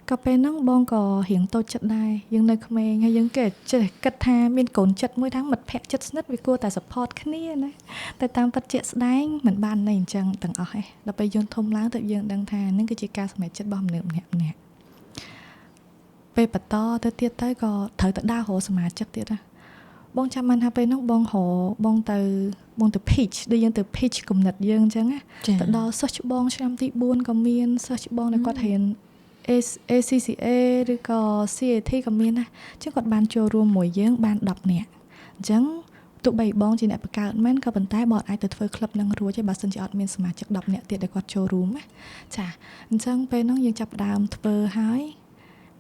[SPEAKER 1] ក៏ពេលហ្នឹងបងក៏រៀងតូចចិត្តដែរយើងនៅក្មេងហើយយើងគេចេះគិតថាមានកូនចិត្តមួយថាមិត្តភ័ក្តិចិត្តស្និទ្ធវាគួរតែ support គ្នាណាតែតាមពិតជាក់ស្ដែងមិនបានន័យអញ្ចឹងទាំងអស់ទេដល់ពេលយើងធំឡើងទៅយើងដឹងថានឹងគឺជាការសម្រេចចិត្តរបស់មនុស្សម្នាក់ពេលបន្តទៅទៀតទៅក៏ត្រូវទៅដើររកសមាជិកទៀតណាបងចាំបានថាពេលហ្នឹងបងទៅ pitch ដូចយើងទៅ pitch គំនិតយើងអញ្ចឹងណាទៅដល់សិស្សច្បងឆ្នាំទី4ក៏មានសិស្សច្បងដែលគាត់រៀន ACCA ឬក៏ CAT ក៏មានដែរអញ្ចឹងគាត់បានចូលរួមមួយយើងបាន10នាក់អញ្ចឹងទោះបីបងជាអ្នកបង្កើតមែនក៏ប៉ុន្តែបងអាចទៅធ្វើក្លឹបនឹងរួចទេបើសិនជាអត់មានសមាជិក10នាក់ទៀតដែលគាត់ចូលរួមណាចាអញ្ចឹងពេលហ្នឹងយើងចាប់ផ្ដើមធ្វើហើយ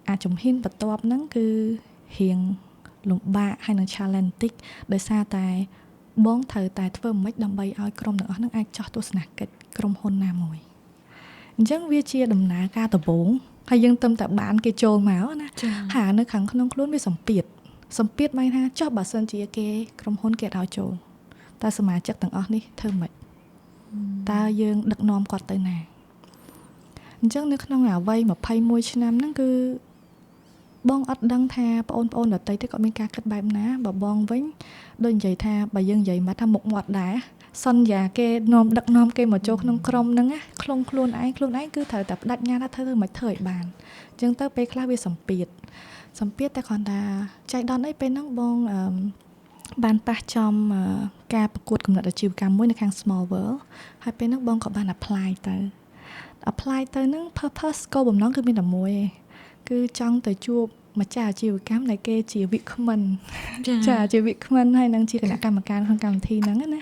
[SPEAKER 1] អាចជំហានបន្ទាប់ហ្នឹងគឺរៀងលំបាកហើយនឹង challenge តិចដោយសារតែបងត្រូវតែធ្វើមិនដើម្បីឲ្យក្រុមទាំងអស់ហ្នឹងអាចចោះទស្សនកិច្ចក្រុមហ៊ុនណាមួយអញ្ចឹងវាជាដំណើរការដំបូងហើយយើងទៅតែបានគេចូលមកណាហើយនៅខាងក្នុងខ្លួនវាសម្ពាធបែរថាចុះបើសិនជាគេក្រុមហ៊ុនគេឲ្យចូលតែសមាជិកទាំងអស់នេះធ្វើម៉េចតើយើងដឹកនាំគាត់ទៅណាអញ្ចឹងនៅក្នុងអាវ័យ21ឆ្នាំហ្នឹងគឺបងអត់ដឹងថាបងប្អូនដទៃទៀតគាត់មានការគិតបែបណាបើបងវិញដូចនិយាយថាបើយើងនិយាយមកថាមុខមាត់ដែរសន្យាគេនាំដឹកនាំគេមកចូលក្នុងក្រុមហ្នឹងណាខ្លួនឯងគឺត្រូវតែបដិញ្ញាថាធ្វើមិនធ្វើឲ្យបានអញ្ចឹងទៅពេលខ្លះវាសម្ពាធតែគ្រាន់តែចៃដន្យអីពេលហ្នឹងបងបានប៉ះចំការប្រកួតគំនិតអាជីវកម្មមួយនៅខាង Small World ហើយពេលហ្នឹងបងក៏បាន apply ទៅហ្នឹង purpose គោលបំណងគឺមានតែមួយឯងគឺចង់ទៅជួបម្ចាស់អាជីវកម្មដែលគេជាវិក្កាមិនចាជាវិក្កាមិនហើយនឹងជាគណៈកម្មការក្នុងកម្មវិធីហ្នឹងណា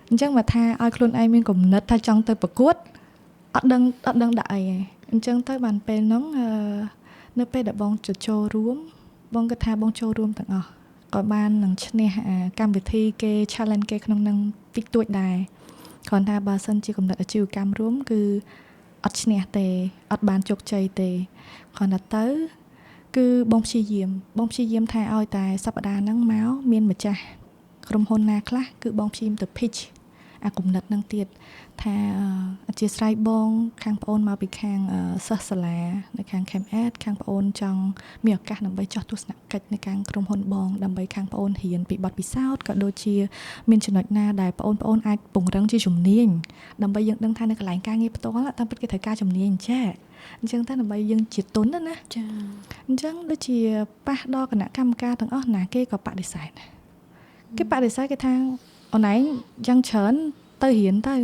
[SPEAKER 1] អញ្ចឹងមកថាឲ្យខ្លួនឯងមានគំនិតថាចង់ទៅប្រកួតអត់ដឹងដាក់អីឯងអញ្ចឹងទៅបានពេលហ្នឹងនៅពេលដែលបងចូលរួមបងគិតថាបងចូលរួមទាំងអស់ក៏បាននឹងឈ្នះកម្មវិធីគេ challenge គេក្នុងនឹងតិចតួចដែរគ្រាន់តែបើសិនជាគំនិតអាជីវកម្មរួមគឺអត់ឈ្នះទេអត់បានជោគជ័យទេគ្រាន់តែទៅគឺបងព្យាយាមថាឲ្យតែសប្តាហ៍ហ្នឹងមកមានម្ចាស់ក្រុមហ៊ុនណាខ្លះគឺបងព្យាយាមទៅ pitch អាគំនិតហ្នឹងទៀតថាអធិស្ឋានបងខាងប្អូនមកពីខាងសិស្សសាលានៅខាង ChemEd ខាងប្អូនចង់មានឱកាសដើម្បីចោះទស្សនកិច្ចនៅខាងក្រុមហ៊ុនបងដើម្បីខាងប្អូនរៀនពីបទពិសោធន៍ក៏ដូចជាមានចំណុចណាដែលប្អូនអាចពង្រឹងជាជំនាញដើម្បីយើងដឹងថានៅកន្លែងការងារផ្ទាល់តាមពិតគេត្រូវការជំនាញចាអញ្ចឹងតែដើម្បីយើងជាទុនណាចាអញ្ចឹងដូចជាប៉ះដល់គណៈកម្មការទាំងអស់ណាគេក៏បដិសេធគេថាអូនឯងយ៉ាងច្រើនទៅរៀនទៅ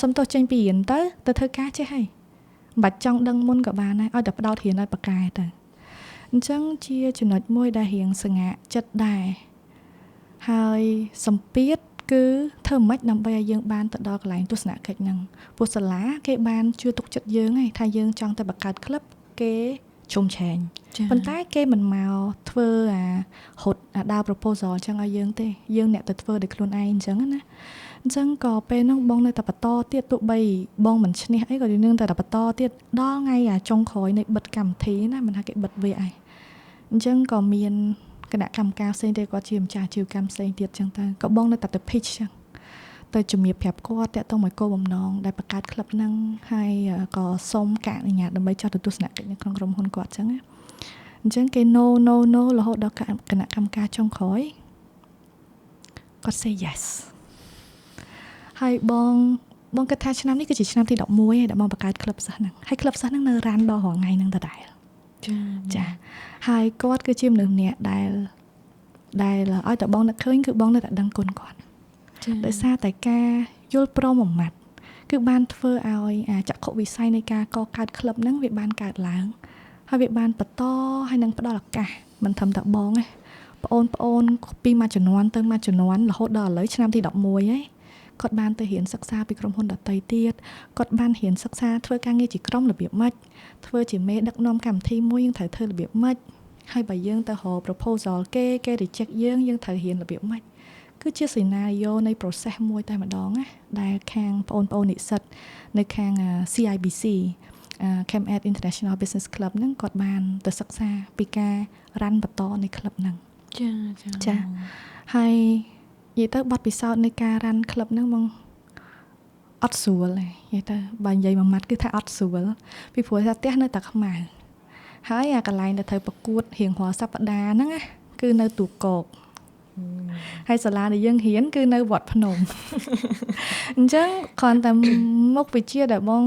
[SPEAKER 1] សុំទោសចេញពីរៀនទៅធ្វើការចេះហើយមិនបាច់ចង់ដឹងមុនក៏បានដែរឲ្យតែផ្ដោតរៀនឲ្យប៉ាកែទៅអញ្ចឹងជាចំណុចមួយដែលរៀងសង្ហាចិត្តដែរហើយសម្ពាធគឺធ្វើម៉េចដើម្បីឲ្យយើងបានទៅដល់កន្លែងទស្សនកិច្ចហ្នឹងពួកសាលាគេបានជឿទុកចិត្តយើងហើយថាយើងចង់ទៅបង្កើតក្លឹបគេជុំឆែងប៉ុន្តែគេមិនមកធ្វើហត់ដើរ proposal អញ្ចឹងឲ្យយើងទេយើងអ្នកទៅធ្វើដោយខ្លួនឯងអញ្ចឹងណាអញ្ចឹងក៏ពេលហ្នឹងបងនៅតែបន្តទៀតទោះបីបងមិនឈ្នះអីក៏យើងតែបន្តទៀតដល់ថ្ងៃចុងក្រោយនៃបិទកម្មវិធីណាមិនថាគេបិទវាអីអញ្ចឹងក៏មានគណៈកម្មការផ្សេងទៀតគាត់ជាម្ចាស់អាជីវកម្មផ្សេងទៀតអញ្ចឹងទៅក៏បងនៅតែទៅ pitch អញ្ចឹងទៅជំរាបប្រាប់គាត់តាក់ទងមកគោលបំណងដែលបង្កើតក្លឹបហ្នឹងហើយក៏សូមការអនុញ្ញាតដើម្បីចោះទៅទស្សនកិច្ចនៅក្នុងក្រុមហ៊ុនគាត់អញ្ចឹងណាអញ្ចឹងគេ no រហូតដល់គណៈកម្មការចុងក្រោយគាត់ say yes ហើយបងគិតថាឆ្នាំនេះគឺជាឆ្នាំទី11ហើយដែលបងបង្កើតក្លឹបសិស្សហ្នឹងហើយក្លឹបសិស្សហ្នឹងនៅរ៉ានដល់រាល់ថ្ងៃហ្នឹងដដែលចាហើយគាត់គឺជាមនុស្សម្នាក់ដែលឲ្យតែបងនឹកឃើញគឺបងនៅតែដឹងគុណគាត់ដោយសារតែការយល់ព្រមមួយម៉ាត់គឺបានធ្វើឲ្យចក្ខុវិស័យនៃការកកើតក្លឹបហ្នឹងវាបានកើតឡើងហើយវាបានបន្តហើយនឹងផ្ដល់ឱកាសមិនត្រឹមតែបងទេបងប្អូនពីមួយជំនាន់ទៅមួយជំនាន់រហូតដល់ឥឡូវឆ្នាំទី11ហើយគាត់បានទៅរៀនសិក្សាពីក្រុមហ៊ុនដទៃទៀតគាត់បានរៀនសិក្សាធ្វើការងារជាក្រុមរបៀបម៉េចធ្វើជាមេដឹកនាំកម្មវិធីមួយយើងត្រូវធ្វើរបៀបម៉េចហើយបើយើងទៅរក proposal គេ reject យើងត្រូវរៀនរបៀបម៉េចគឺជា scenario នៃ process មួយតែម្ដងណាដែលខាងបងប្អូននិស្សិតនៅខាង CIBC ChemEd International Business Club ហ្នឹងគាត់បានទៅសិក្សាពីការរ៉ាន់បន្តនៃក្លឹបហ្នឹងចាហើយនិយាយទៅបទពិសោធន៍នៃការរ៉ាន់ក្លឹបហ្នឹងមកអត់ស្រួលទេនិយាយទៅបើនិយាយមួយម៉ាត់គឺថាអត់ស្រួលពីព្រោះថាផ្ទះនៅតែខ្មៅហើយកន្លែងដែលត្រូវប្រកួតរៀងរាល់សប្តាហ៍ហ្នឹងណាគឺនៅទូកកហើយសាលាដែលយើងរៀនគឺនៅវត្តភ្នំអញ្ចឹងគ្រាន់តែមុខវិជ្ជាដែលបង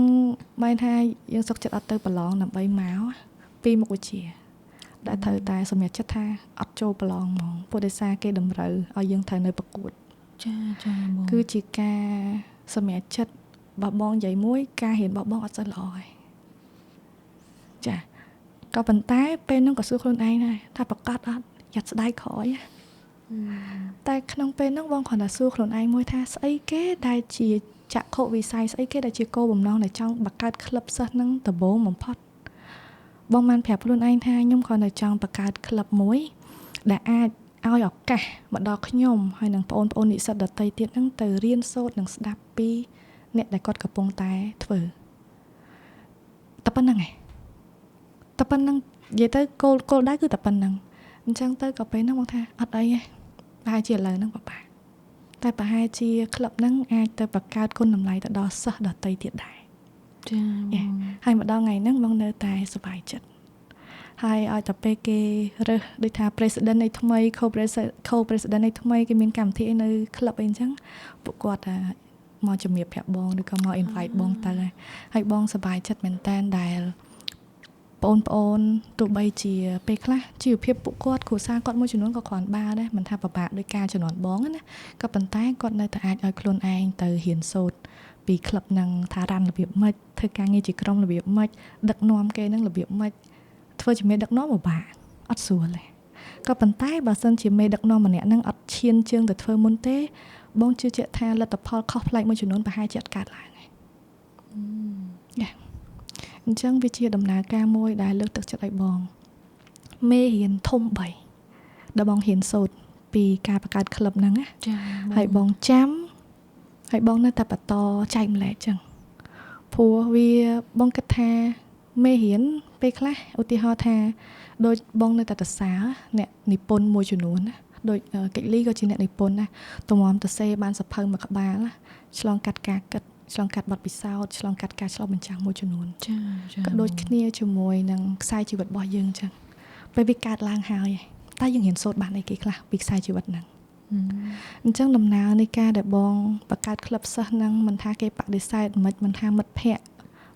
[SPEAKER 1] បែរថាយើងសុខចិត្តអត់ទៅប្រឡងដើម្បីមកពីមុខវិជ្ជាដែលត្រូវតែសម្រេចចិត្តថាអត់ចូលប្រឡងហ្មងព្រោះដោយសារគេតម្រូវឲ្យយើងត្រូវនៅប្រកួតចាបងគឺជាការសម្រេចចិត្តរបស់បងនិយាយមួយការរៀនរបស់បងអត់សូវល្អទេ ចាក៏ប៉ុន្តែពេលហ្នឹងក៏សួរខ្លួនឯងដែរថាប្រកាសអត់យ៉ាត់ស្ដាយក្រោយតែក្នុងពេលហ្នឹងបងគ្រាន់តែសួរខ្លួនឯងមួយថាស្អីគេដែលជាចក្ខុវិស័យស្អីគេដែលជាគោលបំណងដែលចង់បង្កើតក្លឹបសិស្សហ្នឹងដំបូងបំផុតបងបានប្រាប់ខ្លួនឯងថាខ្ញុំគ្រាន់តែចង់បង្កើតក្លឹបមួយដែលអាចឲ្យឱកាសមកដល់ខ្ញុំហើយនឹងបងប្អូននិស្សិតដទៃទៀតហ្នឹងទៅរៀនសូត្រនិងស្ដាប់ពីអ្នកដែលគាត់កំពុងតែធ្វើតែប៉ុណ្្នឹងឯងតែប៉ុណ្្នឹងនិយាយទៅគោលដៅគឺតែប៉ុណ្្នឹងអញ្ចឹងទៅក៏ពេលហ្នឹងបងថាអត់អីទេប្រហែលជាឥឡូវហ្នឹងបបាតែប្រហែលជាក្លឹបហ្នឹងអាចទៅបង្កើតគុណតម្លៃទៅដល់សិស្សដទៃទៀតដែរ
[SPEAKER 4] ចា
[SPEAKER 1] ហើយមកដល់ថ្ងៃហ្នឹងបងនៅតែសប្បាយចិត្តហើយឲ្យតែពេលគេរើសដូចថា president នៃថ្មី co-president នៃថ្មីគេមានកម្មវិធីអីនៅក្លឹបអីអញ្ចឹងពួកគាត់មកជំរាបប្រាប់បងឬក៏មក invite បងទៅហើយបងសប្បាយចិត្តមែនតើដែលបងប្អូនទោះបីជាពេលខ្លះជីវភាពពួកគាត់គ្រួសារគាត់មួយចំនួនក៏គ្រាន់បានដែរមិនថាពិបាកដោយការជំនាន់បងណាក៏ប៉ុន្តែគាត់នៅតែអាចឲ្យខ្លួនឯងទៅរៀនសូត្រពីក្លឹបហ្នឹងថារ៉ាន់របៀបម៉េចធ្វើការងារជាក្រុមរបៀបម៉េចដឹកនាំគេហ្នឹងរបៀបម៉េចធ្វើជាមេដឹកនាំពិបាកអត់ស្រួលទេក៏ប៉ុន្តែបើសិនជាមេដឹកនាំម្នាក់ហ្នឹងអត់ឈានជើងទៅធ្វើមុនទេបងជឿជាក់ថាលទ្ធផលខុសប្លែកមួយចំនួនប្រហែលជាអត់កើតឡើងទេអញ្ចឹងវាជាដំណើរការមួយដែលលើកទឹកចិត្តឲ្យបងមេរៀនធំ3ដែលបងរៀនសូត្រពីការបង្កើតក្លឹបហ្នឹងណាហើយបងចាំហើយបងនៅតែបន្តចែកម្លែកចឹងព្រោះវាបងគិតថាមេរៀនពេលខ្លះឧទាហរណ៍ថាដូចបងនៅតែសរសើរអ្នកនិពន្ធមួយចំនួនណាដូចកិច្ចលីក៏ជាអ្នកនិពន្ធដែរតម្រាំទៅសេបានសភៅមួយក្បាលឆ្លងកាត់ការគិតឆ្លងកាត់បទពិសោធន៍ឆ្លងកាត់ការឆ្លុះបញ្ចាំងមួយចំនួន
[SPEAKER 4] ចា
[SPEAKER 1] ក៏ដូចគ្នាជាមួយនឹងខ្សែជីវិតរបស់យើងអញ្ចឹងពេលវាកើតឡើងហើយតែយើងរៀនសូត្របានអីគេខ្លះពីខ្សែជីវិតហ្នឹងអញ្ចឹងដំណើរនៃការដែលបងបង្កើតក្លឹបសិស្សហ្នឹងមិនថាគេបដិសេធមិនថាមិត្តភ័ក្តិ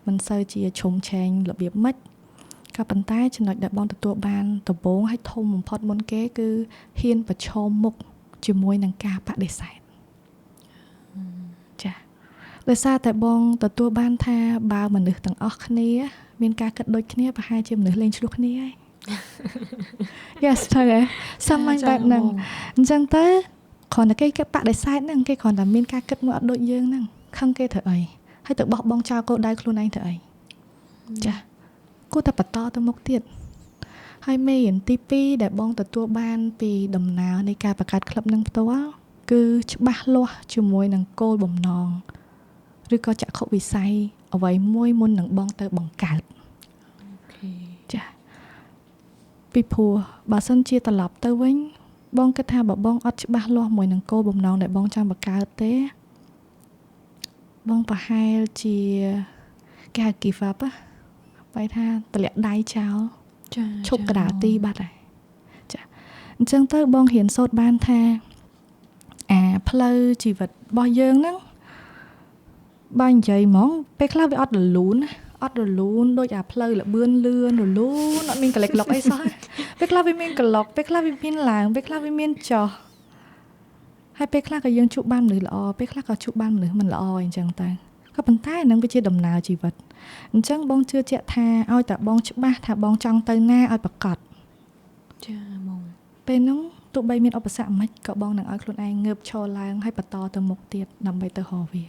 [SPEAKER 1] មិនសូវជាជ្រុំឆេងរបៀបម៉េចក៏ប៉ុន្តែចំណុចដែលបងទទួលបានដំបូងហើយធំបំផុតមុនគេគឺហ៊ានប្រឈមមុខជាមួយនឹងការបដិសេធចាដោយសារតែបងទទួលបានថាបើមនុស្សទាំងអស់គ្នាមានការគិតដូចគ្នាប្រហែលជាមនុស្សលេងឆ្លោះគ្នាហើយ Yes ទៅសាមញ្ញបែបហ្នឹងអញ្ចឹងទៅគ្រាន់តែគេបដិសេធហ្នឹងគេគ្រាន់តែមានការគិតមួយអត់ដូចយើងហ្នឹងខឹងគេធ្វើអីហើយទៅបោះបង់ចោលគោលដៅខ្លួនឯងធ្វើអីចាគួរតែបន្តទៅមុខទៀតហើយមេរៀនទី2ដែលបងទទួលបានពីដំណើរនៃការបង្កើតក្លឹបនឹងផ្ទាល់គឺច្បាស់លាស់ជាមួយនឹងគោលបំណងឬក៏ចក្ខុវិស័យអ្វីមួយមុននឹងបងទៅបង្កើតចាពីព្រោះបើសិនជាត្រឡប់ទៅវិញបងគិតថាបើបងអត់ច្បាស់លាស់មួយនឹងគោលបំណងដែលបងចង់បង្កើតទេបងប្រហែលជាគេ give up បែរថាតម្លាក់ដៃចោលឈប់កដាលទីបាត់ហើយចាអញ្ចឹងទៅបងរៀនសូត្របានថាផ្លូវជីវិតរបស់យើងហ្នឹងបើនិយាយហ្មងពេលខ្លះវាអត់រលូនដូចផ្លូវលបឿនលឿនរលូនអត់មានកលិចលុកអីសោះពេលខ្លះវាមានកលុកពេលខ្លះវាមានឡើងពេលខ្លះវាមានចុះហើយពេលខ្លះក៏យើងជួបបានមនុស្សល្អពេលខ្លះក៏ជួបបានមនុស្សមិនល្អអញ្ចឹងទៅក៏ប៉ុន្តែនឹងវាជាដំណើរជីវិតអញ្ចឹងបងជឿជាក់ថាឲ្យតែបងច្បាស់ថាបងចង់ទៅណាឲ្យប្រកប
[SPEAKER 4] ចាបង
[SPEAKER 1] ពេលហ្នឹងទោះបីមានឧបសគ្គមិនក៏បងនឹងឲ្យខ្លួនឯងងើបឈរឡើងហើយបន្តទៅមុខទៀតដើម្បីទៅរកវា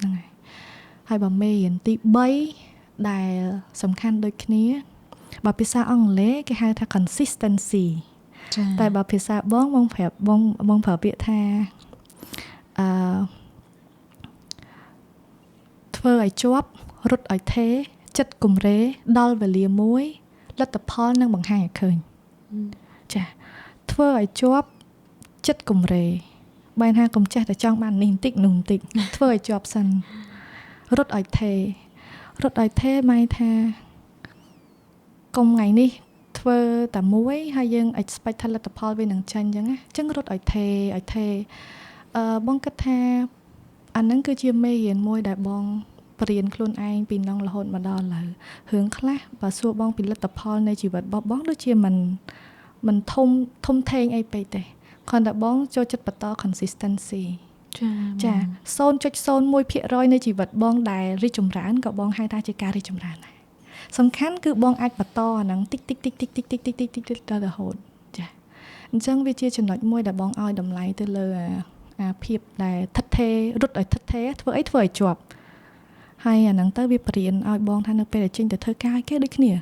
[SPEAKER 1] ហ្នឹងហើយបើមេរៀនទី3ដែលសំខាន់ដូចគ្នាបើភាសាអង់គ្លេសគេហៅថា consistency តែបើភាសាបងប្រាប់បងប្រើពាក្យថាធ្វើឲ្យជាប់រត់ឲ្យថេរចិត្តគំរេដល់វេលាមួយលទ្ធផលនឹងបង្ហាញឲ្យឃើញចាធ្វើឲ្យជាប់ចិត្តគំរេបែរថាកុំចេះតែចង់បាននេះបន្តិចនោះបន្តិចធ្វើឲ្យជាប់សិនរត់ឲ្យថេរหมายថាកុំថ្ងៃនេះធ្វើតែមួយហើយយើង expect ថាលទ្ធផលវានឹងចាញ់អញ្ចឹងណាអញ្ចឹងរត់ឲ្យថេរបងគិតថាអាហ្នឹងគឺជាមេរៀនមួយដែលបងបរៀនខ្លួនឯងពីនងរហូតមកដល់ឥឡូវរឿងខ្លះបើសួរបងពីលទ្ធផលនៃជីវិតរបស់បងដូចជាមិនធំធេងអីពេកទេគ្រាន់តែបងចូលចិត្តបន្ត consistency ចា 0.01% នៃជីវិតបងដែលរីកចម្រើនក៏បងហៅថាជាការរីកចម្រើនដែរ សំខាន់គឺបងអាចបន្តអាហ្នឹងតិចដល់រហូតចាអញ្ចឹងវាជាចំណុចមួយដែលបងឲ្យតម្លៃទៅលើអាភាពដែលថិតថេររត់ឲ្យថិតថេរធ្វើអីធ្វើឲ្យជាប់ហើយអាហ្នឹងទៅវាបរៀនឲ្យបងថានៅពេលដែលចេញទៅធ្វើការឲ្យគេដូចគ្នា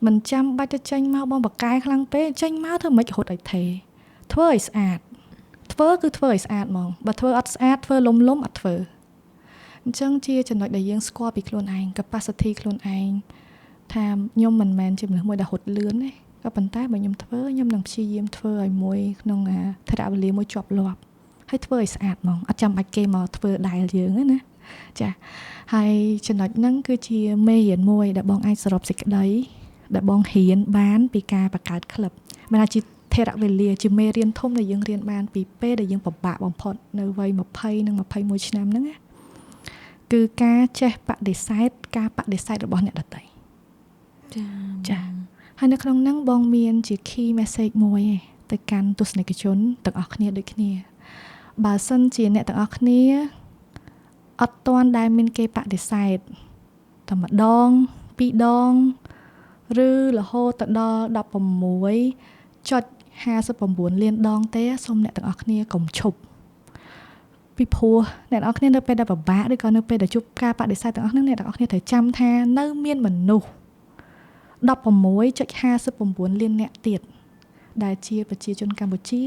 [SPEAKER 1] មិនចាំបាច់ទៅចេញមកបងបកកែខ្លាំងពេកចេញមកធ្វើមិនរត់ឲ្យថេរធ្វើឲ្យស្អាតធ្វើគឺធ្វើឲ្យស្អាតហ្មងបើធ្វើអត់ស្អាតធ្វើលំអត់ធ្វើអញ្ចឹងជាចំណុចដែលយើងស្គាល់ពីខ្លួនឯង capacity ខ្លួនឯងថាខ្ញុំមិនមែនជាមនុស្សមួយដែលរត់លឿនទេក៏ប៉ុន្តែបើខ្ញុំធ្វើខ្ញុំនឹងព្យាយាមធ្វើឲ្យមួយក្នុងថេរវេលាមួយជាប់លាប់ហើយធ្វើឲ្យស្អាតហ្មងអត់ចាំបាច់គេមកធ្វើដែលយើងណាចាហើយចំណុចហ្នឹងគឺជាមេរៀនមួយដែលបងអាចសរុបសេចក្តីដែលបងរៀនបានពីការបង្កើតក្លឹបមិនថាជាថេរវេលាជាមេរៀនធំដែលយើងរៀនបានពីពេលដែលយើងពិបាកបំផុតនៅវ័យ20និង21ឆ្នាំហ្នឹងណាគឺការចេះបដិសេធការបដិសេធរបស់អ្នកដទៃចាហើយនៅក្នុងហ្នឹងបងមានជា key message មួយទៅកាន់ទស្សនិកជនទាំងអស់គ្នាដូចគ្នាបើសិនជាអ្នកទាំងអស់គ្នាអត់ទាន់ដែលមានគេបដិសេធតែម្ដងពីរដងឬរហូតទៅដល់16.59 លានដងទេសូមអ្នកទាំងអស់គ្នាកុំឈប់ពីព្រោះអ្នកទាំងអស់គ្នានៅពេលដែលពិបាកឬក៏នៅពេលដែលជួបការបដិសេធទាំងអស់ហ្នឹងអ្នកទាំងអស់គ្នាត្រូវចាំថានៅមានមនុស្ស16.59 លានអ្នកទៀតដែលជាប្រជាជនកម្ពុជា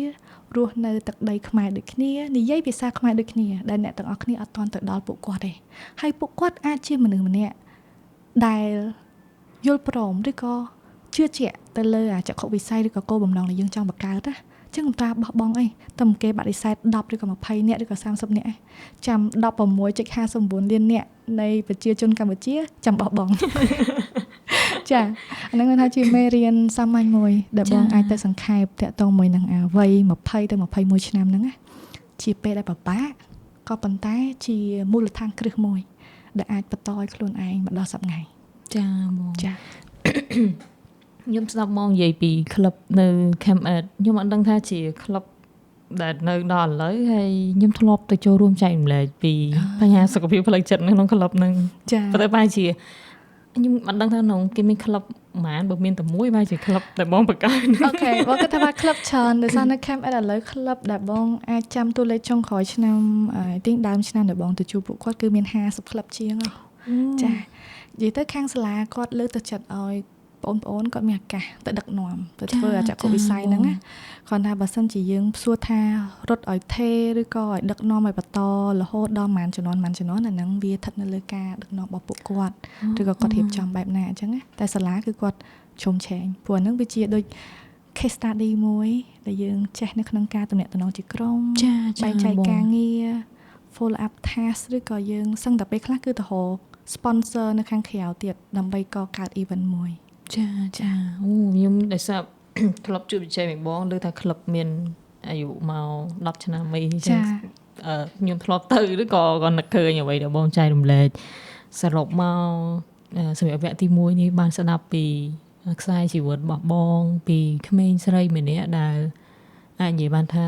[SPEAKER 1] រស់នៅទឹកដីខ្មែរដូចគ្នានិយាយភាសាខ្មែរដូចគ្នាដែលអ្នកទាំងអស់គ្នាអត់ទាន់ទៅដល់ពួកគាត់ទេហើយពួកគាត់អាចជាមនុស្សម្នាក់ដែលយល់ព្រមឬក៏ជឿជាក់ទៅលើចក្ខុវិស័យឬក៏គោលបំណងដែលយើងចង់បង្កើតណាចឹងមិនតាបោះបង់អីតែមកគេបដិសេធ10ឬក៏20នាក់ឬក៏30នាក់ចាំ 16.59 លាននាក់នៃប្រជាជនកម្ពុជាចាំបោះបង់ចាអាហ្នឹងគាត់ថាជាមេរៀនសាមញ្ញមួយដែលបងអាចទៅសង្ខេបតាក់ទងមួយនឹងវ័យ20ទៅ21ឆ្នាំហ្នឹងណាជាពេលដែលពិបាកក៏ប៉ុន្តែជាមូលដ្ឋានគ្រឹះមួយដែលអាចបន្តឲ្យខ្លួនឯងមកដល់សប្តាហ៍
[SPEAKER 4] ចាបង
[SPEAKER 1] ចា
[SPEAKER 4] ខ្ញុំស្ដាប់មកនិយាយពីក្លឹបនៅ Camp Ed ខ្ញុំអត់ដឹងថាជាក្លឹបដែលនៅដល់ឥឡូវហើយខ្ញុំធ្លាប់ទៅចូលរួមចែករំលែកពីបញ្ហាសុខភាពផ្លូវចិត្តនៅក្នុងក្លឹបហ្នឹង
[SPEAKER 1] ចា
[SPEAKER 4] ប៉ុន្តែបែរជាខ្ញុំអត់ដឹងថាក្នុងគេមានក្លឹបប៉ុន្មានបើមានតែមួយបែរជាក្លឹបដែលបងបង្កើត
[SPEAKER 1] អូខេបងគិតថាក្លឹបច្រើនដោយសារនៅ Camp Ed ឥឡូវក្លឹបដែលបងអាចចាំតួលេខចុងក្រោយឆ្នាំទីដើមឆ្នាំដែលបងទៅជួបពួកគាត់គឺមាន50ក្លឹបជាងចានិយាយទៅខាងសាលាគាត់លើកទឹកចិត្តឲ្យបងប្អូនគាត់មានឱកាសទៅដឹកនាំទៅធ្វើចក្ខុវិស័យហ្នឹងណាគាត់ថាបើសិនជាយើងសួរថារត់ឲ្យថេរឬក៏ឲ្យដឹកនាំឲ្យបន្តរហូតដល់ប៉ុន្មានជំនាន់អាហ្នឹងវាស្ថិតនៅលើការដឹកនាំរបស់ពួកគាត់ឬក៏គាត់រៀបចំបែបណាអញ្ចឹងណាតែសាលាគឺគាត់ជុំឆែងព្រោះហ្នឹងវាជាដូច case study មួយដែលយើងចេះនៅក្នុងការទំនាក់ទំនងជាក្រុមបែងចែកការងារ follow up task ឬក៏យើងសឹងតែពេលខ្លះគឺទៅរក sponsor នៅខាងក្រៅទៀតដើម្បីកកើត event មួយ
[SPEAKER 4] ចាអូខ្ញុំដែលសាប់ក្លឹបជួយវិជ័យមួយបងលើថាក្លឹបមានអាយុមក10ឆ្នាំអីចឹងខ្ញុំធ្លាប់ទៅឬក៏នឹកឃើញអ្វីដែលបងចែករំលែកសរុបមកសម្រាប់វគ្គទី1នេះបានស្ដាប់ពីខ្សែជីវិតរបស់បងពីក្មេងស្រីម្នាក់ដែលអាចនិយាយបានថា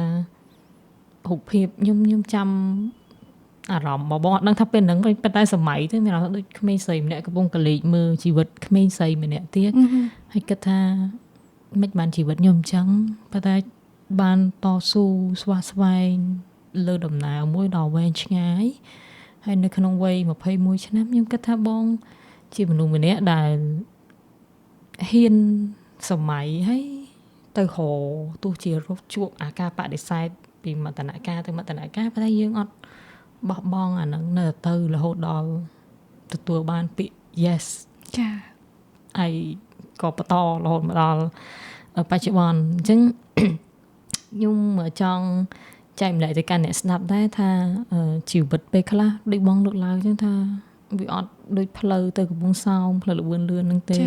[SPEAKER 4] រូបភាពខ្ញុំចាំអារម្មណ៍របស់បងអត់ដឹងថាពេលហ្នឹងប៉ុន្តែសម័យទៅមានអារម្មណ៍ដូចក្មេងស្រីម្នាក់កំពុងកលេចមើលជីវិតក្មេងស្រីម្នាក់ទៀតហើយគិតថាមិនបានជីវិតខ្ញុំអញ្ចឹងប៉ុន្តែបានតស៊ូស្វះស្វែងលើដំណើរមួយដ៏វែងឆ្ងាយហើយនៅក្នុងវ័យ21ឆ្នាំខ្ញុំគិតថាបងជាមនុស្សម្នាក់ដែលហ៊ានសម័យហើយទៅរកទោះជារកជួបអាការបដិសេធពីមតនការទៅមតនការប៉ុន្តែយើងអត់បោះបង់អាហ្នឹងនៅទៅរហូតដល់ទទួលបានពាក្យ yes
[SPEAKER 1] ចា
[SPEAKER 4] ហើយក៏បន្តរហូតមកដល់បច្ចុប្បន្នអញ្ចឹងខ្ញុំចង់ចែកម្លែកទៅកាន់អ្នកស្ដាប់ដែរថាជីវិតពេលខ្លះដូចបងលើកឡើងអញ្ចឹងថាវាអត់ដូចផ្លូវទៅកំពង់សោមផ្លូវលឿនហ្នឹងទេ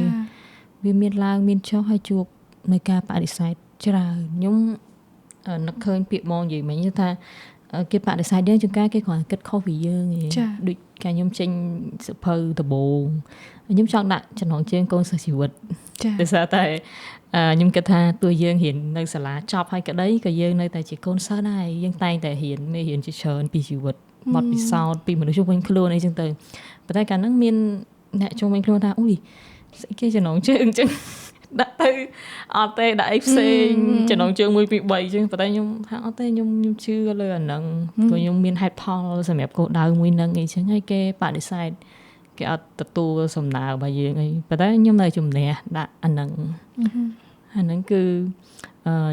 [SPEAKER 4] វាមានឡើងមានចុះហើយជួបនៅការបដិសេធច្រើនខ្ញុំនឹកឃើញពាក្យបងនិយាយមិញថាគេបដិសេធយើងជាងការគេគ្រាន់គិតខុសពីយើងឯងដូចកាលខ្ញុំចេញសភៅដំបូងខ្ញុំចង់ដាក់ចំណងជើងកូនសិស្សជីវិតដោយសារតែខ្ញុំគិតថាតួយើងរៀននៅសាលាចប់ហើយក្តីក៏យើងនៅតែជាកូនសិស្សដែរយើងតែងតែរៀនមេរៀនជាច្រើនពីជីវិតបទពិសោធន៍ពីមនុស្សជុំវិញខ្លួនអីចឹងទៅប៉ុន្តែកាលហ្នឹងមាន អ្នកជុំវិញខ្លួនថាអូយស្អីគេចំណងជើងអញ្ចឹងដាក់ទៅអត់ទេដាក់អីផ្សេងចំណងជើង1 2 3អញ្ចឹងប៉ុន្តែខ្ញុំថាអត់ទេខ្ញុំជឿលើអាហ្នឹងព្រោះខ្ញុំមានហេតុផលសម្រាប់គោលដៅមួយហ្នឹងអីចឹងហើយគេបដិសេធគេអត់ទទួលសំណើរបស់យើងអីប៉ុន្តែខ្ញុំនៅជំនះដាក់អាហ្នឹងគឺ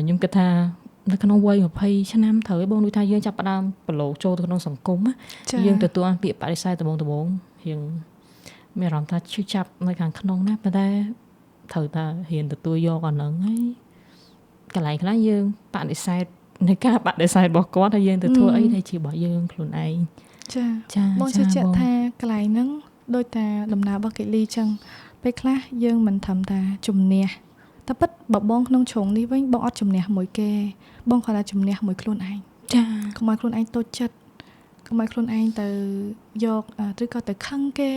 [SPEAKER 4] ខ្ញុំគិតថានៅក្នុងវ័យ20ឆ្នាំត្រូវឯងបងដូចថាយើងចាប់ផ្ដើមប្រឡូកចូលទៅក្នុងសង្គមយើងទទួលពាក្យបដិសេធដំបូងរៀងមានអារម្មណ៍ថាឈឺចាប់នៅខាងក្នុងណាប៉ុន្តែត្រូវតែរៀនទទួលយកអាហ្នឹងហើយកន្លែងខ្លះយើងបដិសេធនៃការបដិសេធរបស់គាត់ហើយយើងទៅធ្វើអីដែលជារបស់យើងខ្លួនឯង
[SPEAKER 1] ចាបងជឿជាក់ថាកន្លែងហ្នឹងដូចតែដំណើររបស់កេលីចឹងពេលខ្លះយើងមិនធំតាជំនះតែពិតបើបងក្នុងជ្រុងនេះវិញបងអត់ជំនះមួយគេបងគ្រាន់តែជំនះមួយខ្លួនឯង
[SPEAKER 4] ចា
[SPEAKER 1] កុំឲ្យខ្លួនឯងតូចចិត្តកុំឲ្យខ្លួនឯងទៅយកឬក៏ទៅខឹងគេ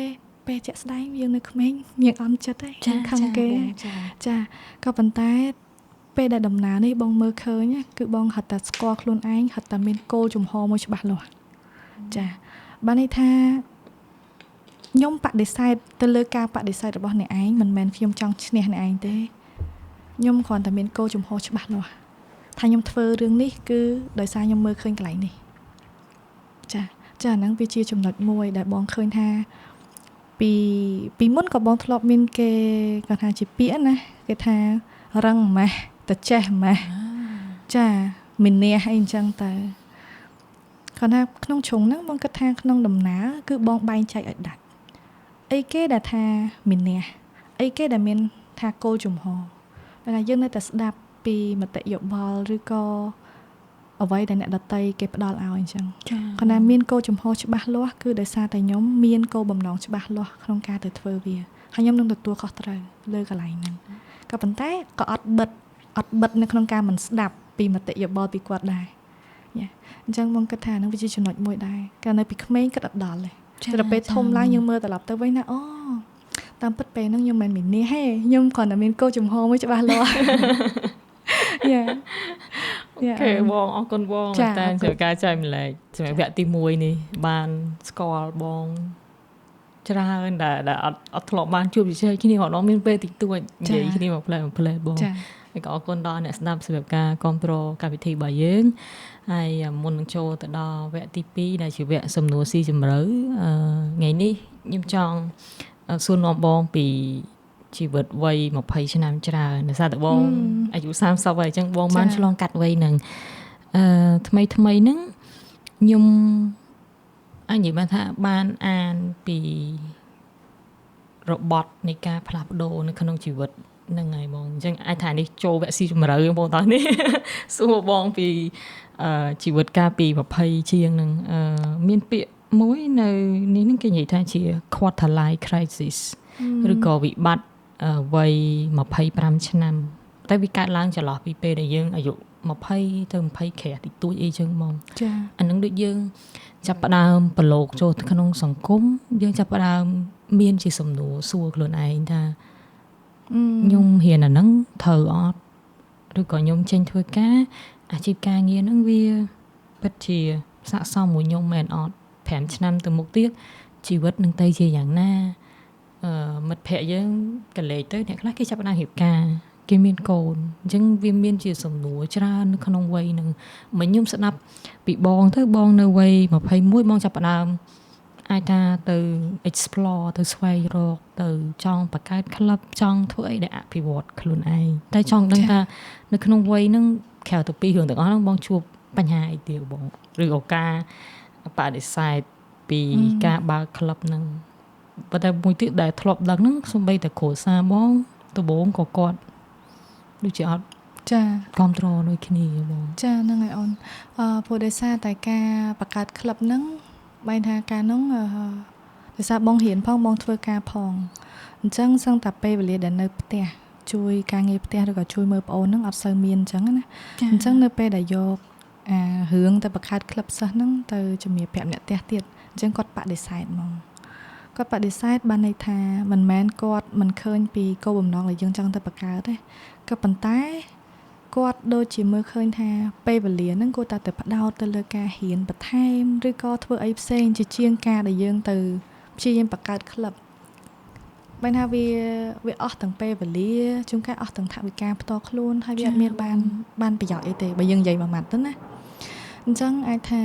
[SPEAKER 1] ពេលជាក់ស្ដែងយើងនៅក្មេងយើងអន់ចិត្តហ្នឹងខឹងគេចាក៏ប៉ុន្តែពេលដែលដំណើរនេះបងមើលឃើញគឺបងហត់តែស្គាល់ខ្លួនឯងហត់តែមានគោលជំហរមួយច្បាស់លាស់ចាបានន័យថាខ្ញុំបដិសេធទៅលើការបដិសេធរបស់អ្នកឯងមិនមែនខ្ញុំចង់ឈ្នះអ្នកឯងទេខ្ញុំគ្រាន់តែមានគោលជំហរច្បាស់លាស់ថាខ្ញុំធ្វើរឿងនេះគឺដោយសារខ្ញុំមើលឃើញកន្លែងនេះចាហ្នឹងវាជាចំណុចមួយដែលបងឃើញថាពីមុនក៏បងធ្លាប់មានគេគាត់ថាជាពាក្យណាគេថារឹងម៉េះតែចេះម៉េះចាមានះអីអញ្ចឹងទៅគាត់ថាក្នុងជ្រុងហ្នឹងបងគិតថាក្នុងដំណើរគឺបងបែងចែកឲ្យដាច់អីគេដែលថាមានះអីគេដែលមានថាគោលជំហរតែយើងនៅតែស្ដាប់ពីមតិយោបល់ឬក៏អ្វីដែលអ្នកដតីគេផ្ដល់ឲ្យអញ្ចឹងគាត់ថាមានគោលជំហរច្បាស់លាស់គឺដោយសារតែខ្ញុំមានគោលបំណងច្បាស់លាស់ក្នុងការទៅធ្វើវាហើយខ្ញុំនឹងទទួលខុសត្រូវលើកន្លែងហ្នឹងក៏ប៉ុន្តែក៏អត់បិទនៅក្នុងការមិនស្ដាប់ពីមតិយោបល់ពីគាត់ដែរអញ្ចឹងបងគិតថាហ្នឹងវាជាចំណុចមួយដែរកាលនៅពីក្មេងគិតអត់ដល់ទេតែពេលធំឡើងយើងមើលត្រឡប់ទៅវិញណាអូតាមពិតពេលហ្នឹងខ្ញុំមិនមាននេះទេខ្ញុំគ្រាន់តែមានគោលជំហរមួយច្បាស់លាស់
[SPEAKER 4] អូខេបងអរគុណបងតែសម្រាប់ការចែកម្លែកសម្រាប់វគ្គទី1នេះបានស្គាល់បងច្រើនដែលអត់ធ្លាប់បានជួបជជែកគ្នាគាត់មានពេលតិចតួចនិយាយគ្នាមកផ្លែបងហើយក៏អរគុណដល់អ្នកស្ដាប់សម្រាប់ការគាំទ្រកម្មវិធីរបស់យើងហើយមុននឹងចូលទៅដល់វគ្គទី2ដែលជាវគ្គសំណួរស៊ីជម្រៅថ្ងៃនេះខ្ញុំចង់សួរនាំបងពីជីវិតវ័យ20ឆ្នាំច្រើនដោយសារតែបងអាយុ30ហើយអញ្ចឹងបងបានឆ្លងកាត់វ័យហ្នឹងថ្មីហ្នឹងខ្ញុំនិយាយបានថាបានអានពីរបត់នៃការផ្លាស់ប្ដូរនៅក្នុងជីវិតហ្នឹងហើយបងអញ្ចឹងអាចថានេះចូលវគ្គស៊ីជម្រៅបងតោះនេះសួរបងពីជីវិតកាលពី20ជាងហ្នឹងមានពាក្យមួយនៅនេះហ្នឹងគេនិយាយថាជា quarter life crisis ឬក៏វិបត្តិវ័យ25ឆ្នាំតែវាកើតឡើងចន្លោះពីពេលដែលយើងអាយុ20ទៅ20ក្រាស់តិចតួចអីចឹងហ្មង
[SPEAKER 1] ចា
[SPEAKER 4] អានឹងដូចយើងចាប់ផ្ដើមប្រឡូកចូលក្នុងសង្គមយើងចាប់ផ្ដើមមានជាសំណួរសួរខ្លួនឯងថាខ្ញុំហ៊ានអាហ្នឹងត្រូវអត់ឬក៏ខ្ញុំចេញធ្វើការអាជីពការងារហ្នឹងវាពិតជាស័ក្តិសមមួយខ្ញុំមែនអត់5ឆ្នាំទៅមុខទៀតជីវិតនឹងទៅជាយ៉ាងណាមិត្តភ័ក្តិយើងកលេចទៅអ្នកខ្លះគេចាប់ផ្ដើមរៀបការគេមានកូនអញ្ចឹងវាមានជាសំណួរច្រើននៅក្នុងវ័យហ្នឹងមិនខ្ញុំស្ដាប់ពីបងទៅបងនៅវ័យ21បងចាប់ផ្ដើមអាចថាទៅ explore ទៅស្វែងរកទៅចង់បង្កើត club ចង់ធ្វើអីដែលអភិវឌ្ឍខ្លួនឯងតែចង់ដឹងថានៅក្នុងវ័យហ្នឹងក្រៅទៅពីរឿងទាំងអស់ហ្នឹងបងជួបបញ្ហាអីទៀតបងឬក៏ការបដិសេធពីការបើក club ហ្នឹងប៉ុន្តែមួយទៀតដែលធ្លាប់ដឹងហ្នឹងសូម្បីតែគ្រួសារបងដំបូងក៏គាត់ដូចជាអត់
[SPEAKER 1] ចា
[SPEAKER 4] គ្រប់គ្រងដូចគ្នាបង
[SPEAKER 1] ចាហ្នឹងហើយអូនព្រោះដោយសារតែការបង្កើតក្លឹបហ្នឹងបែរថាការហ្នឹងដោយសារបងរៀនផងបងធ្វើការផងអញ្ចឹងសឹងតែពេលវេលាដែលនៅផ្ទះជួយការងារផ្ទះឬក៏ជួយមើលប្អូនហ្នឹងអត់សូវមានអញ្ចឹងណាអញ្ចឹងនៅពេលដែលយករឿងទៅបង្កើតក្លឹបសិស្សហ្នឹងទៅជំរាបប្រាប់អ្នកផ្ទះទៀតអញ្ចឹងគាត់បដិសេធហ្មងគាត់បដិសេធបានន័យថាមិនមែនគាត់មិនឃើញពីគោលបំណងដែលយើងចង់ទៅបង្កើតទេក៏ប៉ុន្តែគាត់ដូចជាមើលឃើញថាពេលវេលាហ្នឹងគាត់តែផ្ដោតទៅលើការហ៊ានបន្ថែមឬក៏ធ្វើអីផ្សេងជាជាងការដែលយើងទៅព្យាយាមបង្កើតក្លឹប បានថាវាអស់ទាំងពេលវេលាជួនកាលអស់ទាំងថវិកាផ្ទាល់ខ្លួនហើយវាអត់មានបានប្រយោជន៍អីទេបើយើងនិយាយមួយម៉ាត់ទៅណាអញ្ចឹងអាចថា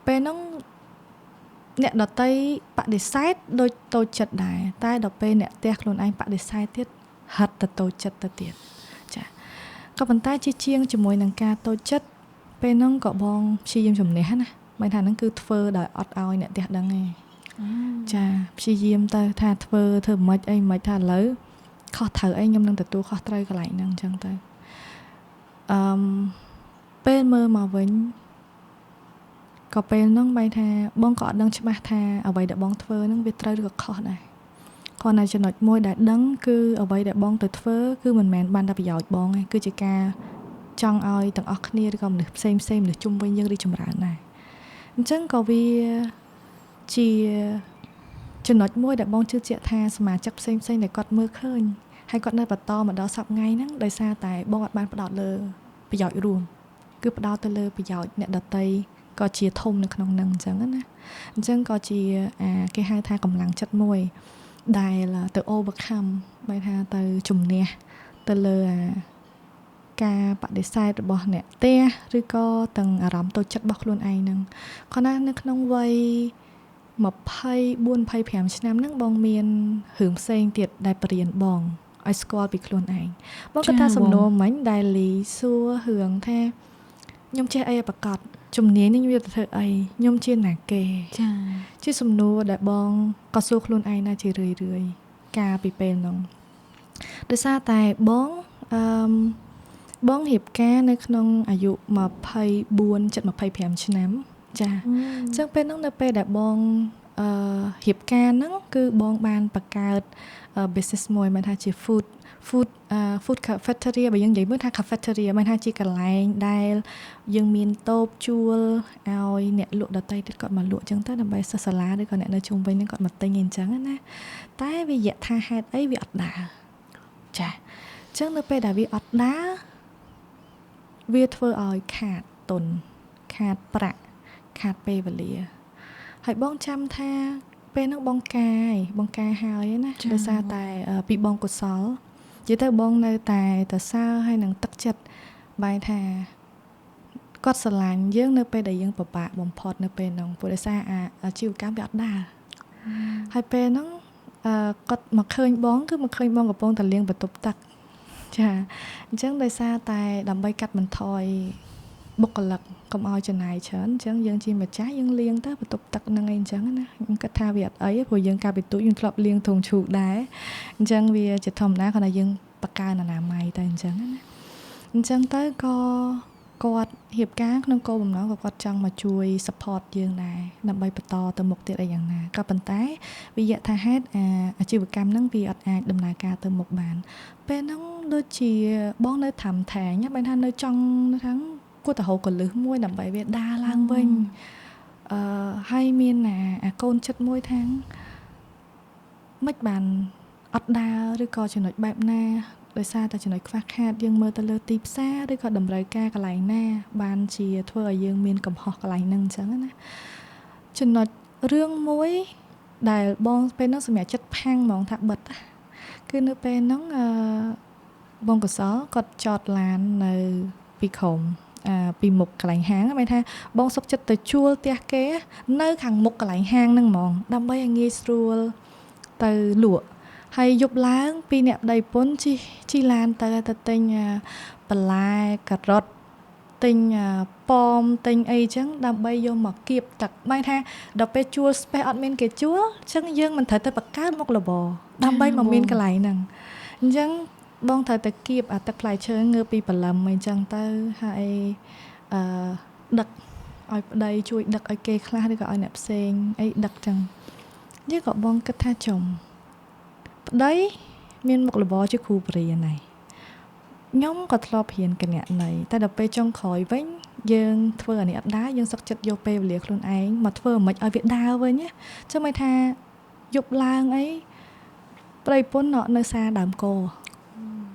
[SPEAKER 1] ពេលហ្នឹងអ្នកដតីបដិសេធដូចតូចចិត្តដែរតែដល់ពេលអ្នកផ្ទះខ្លួនឯងបដិសេធទៀតហិតទៅតូចចិត្តទៅទៀតចាក៏ប៉ុន្តែជាជាងជាមួយនឹងការតូចចិត្តពេលហ្នឹងក៏បងព្យាយាមជំនះណាមិនថាហ្នឹងគឺធ្វើដោយអត់ឲ្យអ្នកផ្ទះដឹងទេចាព្យាយាមទៅថាធ្វើមិនអីមិនថាឥឡូវខុសត្រូវអីខ្ញុំនឹងទទួលខុសត្រូវកន្លែងហ្នឹងអញ្ចឹងទៅពេលមើលមកវិញក៏ពេលហ្នឹងបែរថាបងក៏អត់ដឹងច្បាស់ថាអ្វីដែលបងធ្វើហ្នឹងវាត្រូវឬក៏ខុសដែរគ្រាន់តែចំណុចមួយដែលដឹងគឺអ្វីដែលបងទៅធ្វើគឺមិនមែនបានតែប្រយោជន៍បងទេគឺជាការចង់ឲ្យទាំងអស់គ្នាឬក៏មនុស្សផ្សេងមនុស្សជុំវិញយើងរីកចម្រើនដែរអញ្ចឹងក៏វាជាចំណុចមួយដែលបងជឿជាក់ថាសមាជិកផ្សេងដែលគាត់មើលឃើញហើយគាត់នៅបន្តមកដល់សប្តាហ៍ថ្ងៃហ្នឹងដោយសារតែបងអត់បានផ្ដោតលើប្រយោជន៍រួមគឺផ្ដោតទៅលើប្រយោជន៍អ្នកដទៃក៏ជាធំនៅក្នុងហ្នឹងអញ្ចឹងណាអញ្ចឹងក៏ជាគេហៅថាកម្លាំងចិត្តមួយដែលទៅ overcome បែរថាទៅជំនះទៅលើការបដិសេធរបស់អ្នកផ្ទះឬក៏ទាំងអារម្មណ៍តូចចិត្តរបស់ខ្លួនឯងហ្នឹងខណៈនៅក្នុងវ័យ24-25ឆ្នាំហ្នឹងបងមានរឿងផ្សេងទៀតដែលបរៀនបងឲ្យស្គាល់ពីខ្លួនឯងបងគាត់ថាសំណួរមិញដែលលីសួររឿងថាខ្ញុំចេះអីប្រកាសជំនាញនេះខ្ញុំយកទៅធ្វើអីខ្ញុំជាណាគេចាជាសំណួរដែលបងក៏សួរខ្លួនឯងដែរជារឿយកាលពីពេលហ្នឹងដោយសារតែបងរៀបការនៅក្នុងអាយុ24 ជិត25ឆ្នាំចាអញ្ចឹងពេលហ្នឹងនៅពេលដែលបងរៀបការហ្នឹងគឺបងបានបង្កើត business មួយមិនថាជា food cafeteria បើយើងនិយាយមើលថា cafeteria មិនថាជាកន្លែងដែលយើងមានតូបជួលឲ្យអ្នកលក់ដតីទៀតគាត់មកលក់អញ្ចឹងទៅដើម្បីសិស្សសាលាឬក៏អ្នកនៅជុំវិញហ្នឹងគាត់មកទិញអញ្ចឹងណាតែវាយថាហេតុអីវាអត់ដើរចាអញ្ចឹងនៅពេលដែលវាអត់ដើរវាធ្វើឲ្យខាតទុនខាតប្រាក់ខាតពេលវេលាហើយបងចាំថាពេលហ្នឹងបងកាយហើយណាដោយសារតែពីបងកុសលនិយាយទៅបងនៅតែសើហើយនឹងទឹកចិត្តបែរថាគាត់ស្រឡាញ់យើងនៅពេលដែលយើងពិបាកបំផុតនៅពេលហ្នឹងព្រោះដោយសារអាជីវកម្មវាអត់ដើរហើយពេលហ្នឹងគាត់មកឃើញបងគឺមកឃើញបងកំពុងតែលាងបន្ទប់ទឹកចាអញ្ចឹងដោយសារតែដើម្បីកាត់បន្ថយបុគ្គលិកកុំឲ្យចំណាយច្រើនអញ្ចឹងយើងជាម្ចាស់យើងលាងទៅបន្ទប់ទឹកហ្នឹងអីអញ្ចឹងណាខ្ញុំគិតថាវាអត់អីព្រោះយើងកាលពីទូចយើងធ្លាប់លាងធុងឈូកដែរអញ្ចឹងវាជាធម្មតាគាត់ថាយើងបកកើអនាម័យទៅអញ្ចឹងណាអញ្ចឹងទៅក៏គាត់រៀបការក្នុងគោលបំណងក៏គាត់ចង់មកជួយ support យើងដែរដើម្បីបន្តទៅមុខទៀតអីយ៉ាងណាក៏ប៉ុន្តែវាយថាហេតុអាជីវកម្មហ្នឹងវាអត់អាចដំណើរការទៅមុខបានពេលហ្នឹងដូចជាបងនៅត្រាំថែងបែរថានៅចង់ថាគួរតែរកកលឹះមួយដើម្បីវាដើរឡើងវិញហើយមានអាកូនចិត្តមួយថាមិនបានអត់ដើរឬក៏ចំណុចបែបណាដោយសារតែចំណុចខ្វះខាតយើងមើលទៅលើទីផ្សារឬក៏តម្រូវការកន្លែងណាបានជាធ្វើឲ្យយើងមានកំហុសកន្លែងហ្នឹងអញ្ចឹងណាចំណុចរឿងមួយដែលបងពេលហ្នឹងសម្រាប់ចិត្តផាំងហ្មងថាបិទគឺនៅពេលហ្នឹងបងកសលគាត់ចតឡាននៅពីក្រុមពីមុខកន្លែងហាងបែរថាបងសុកចិត្តទៅជួលផ្ទះគេនៅខាងមុខកន្លែងហាងហ្នឹងហ្មងដើម្បីឲ្យងាយស្រួលទៅលក់ហើយយប់ឡើងពីអ្នកប្តីពុនជីឡានទៅទិញបន្លែការ៉ុតទិញប៉មទិញអីចឹងដើម្បីយកមកគៀបទឹកបែរថាដល់ពេលជួល space អត់មានគេជួលចឹងយើងមិនត្រូវទៅបង្កើតមុខរបរដើម្បីមកមានកន្លែងហ្នឹងអញ្ចឹងបងត្រូវតែគៀបទឹកផ្លែឈើងើពីបលឹមអីចឹងទៅហើយដឹកឲ្យប្តីជួយដឹកឲ្យគេខ្លះឬក៏ឲ្យអ្នកផ្សេងអីដឹកចឹងយើងក៏បងគិតថាចំប្តីមានមុខរបរជាគ្រូបរិញ្ញាណហើយខ្ញុំក៏ធ្លាប់រៀនគណនេយ្យតែដល់ពេលចុងក្រោយវិញយើងធ្វើអានេះអត់ដែរយើងសឹកចិត្តយកពេលវេលាខ្លួនឯងមកធ្វើមិនឲ្យវាដើរវិញណាចឹងមិនថាយប់ឡើងអីប្តីពុននៅសារដើមគោ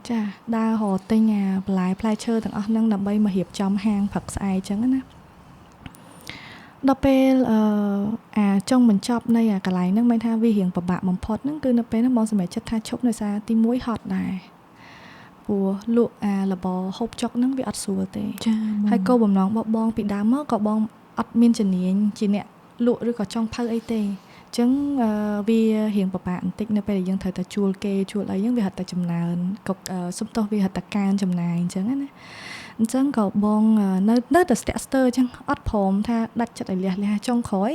[SPEAKER 1] ចាដើររកទិញបន្លែផ្លែឈើទាំងអស់ហ្នឹងដើម្បីមករៀបចំហាងព្រឹកស្អែកចឹងណា ដល់ពេលចុងបញ្ចប់នៃកន្លែងហ្នឹងមិនថាវារៀងពិបាកបំផុតហ្នឹងគឺនៅពេលហ្នឹងបងសម្រេចចិត្តថាឈប់ដោយសារទី1ហត់ដែរព្រោះលក់របរហូបចុកហ្នឹងវាអត់ស្រួលទេ
[SPEAKER 4] ចា
[SPEAKER 1] ហើយគោលបំណងរបស់បងពីដើមមកក៏បងអត់មានជំនាញជាអ្នកលក់ឬក៏ចង់ផៅអីទេអញ្ចឹងវារៀងពិបាកបន្តិចនៅពេលដែលយើងត្រូវតែជួលគេជួលអីហ្នឹងវាហត់តែចំណានក៏សុំទោសវាហត់តែកើនចំណាយអញ្ចឹងណាអញ្ចឹងក៏បងនៅតែស្ទាក់ស្ទើរអញ្ចឹងអត់ព្រមថាដាច់ចិត្តឲ្យលះចុងក្រោយ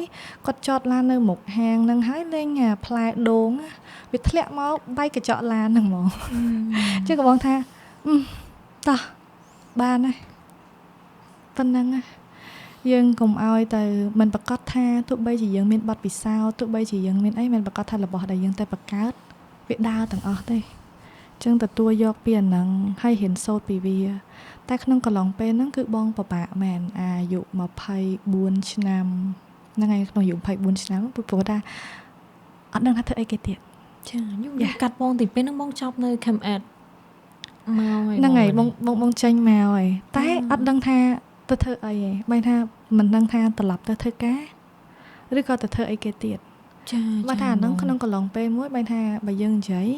[SPEAKER 1] គាត់ចតឡាននៅមុខហាងហ្នឹងហើយលេងផ្លែដូងវាធ្លាក់មកបែកកញ្ចក់ឡានហ្នឹងហ្មងអញ្ចឹងក៏បងថាតោះបានហើយប៉ុណ្ណឹងយើងកុំឲ្យទៅមិនប្រកាសថាទោះបីជាយើងមានបទពិសោធន៍ទោះបីជាយើងមានអីមិនប្រកាសថារបស់ដែលយើងតែបង្កើតវាដើរទាំងអស់ទេអញ្ចឹងទទួលយកពីអាហ្នឹងហើយរៀនសូត្រពីវាតែក្នុងកន្លងពេលហ្នឹងគឺបងពិបាកមែនអាយុ24ឆ្នាំហ្នឹងហើយក្នុងអាយុ24ឆ្នាំព្រោះថាអត់ដឹងថាធ្វើអីគេទៀត
[SPEAKER 4] ចាខ្ញុំកាត់បងទីពេលហ្នឹងបងចប់នៅ Camp Ed មក
[SPEAKER 1] ហ្នឹងហើយបងចេញមកហើយតែអត់ដឹងថាទៅធ្វើអីហ៎បែរថាមិនដឹងថាត្រឡប់ទៅធ្វើការឬក៏ទៅធ្វើអីគេទៀត
[SPEAKER 4] ចា
[SPEAKER 1] បើថាអាហ្នឹងក្នុងកន្លងពេលមួយបែរថាបើយើងនិយាយ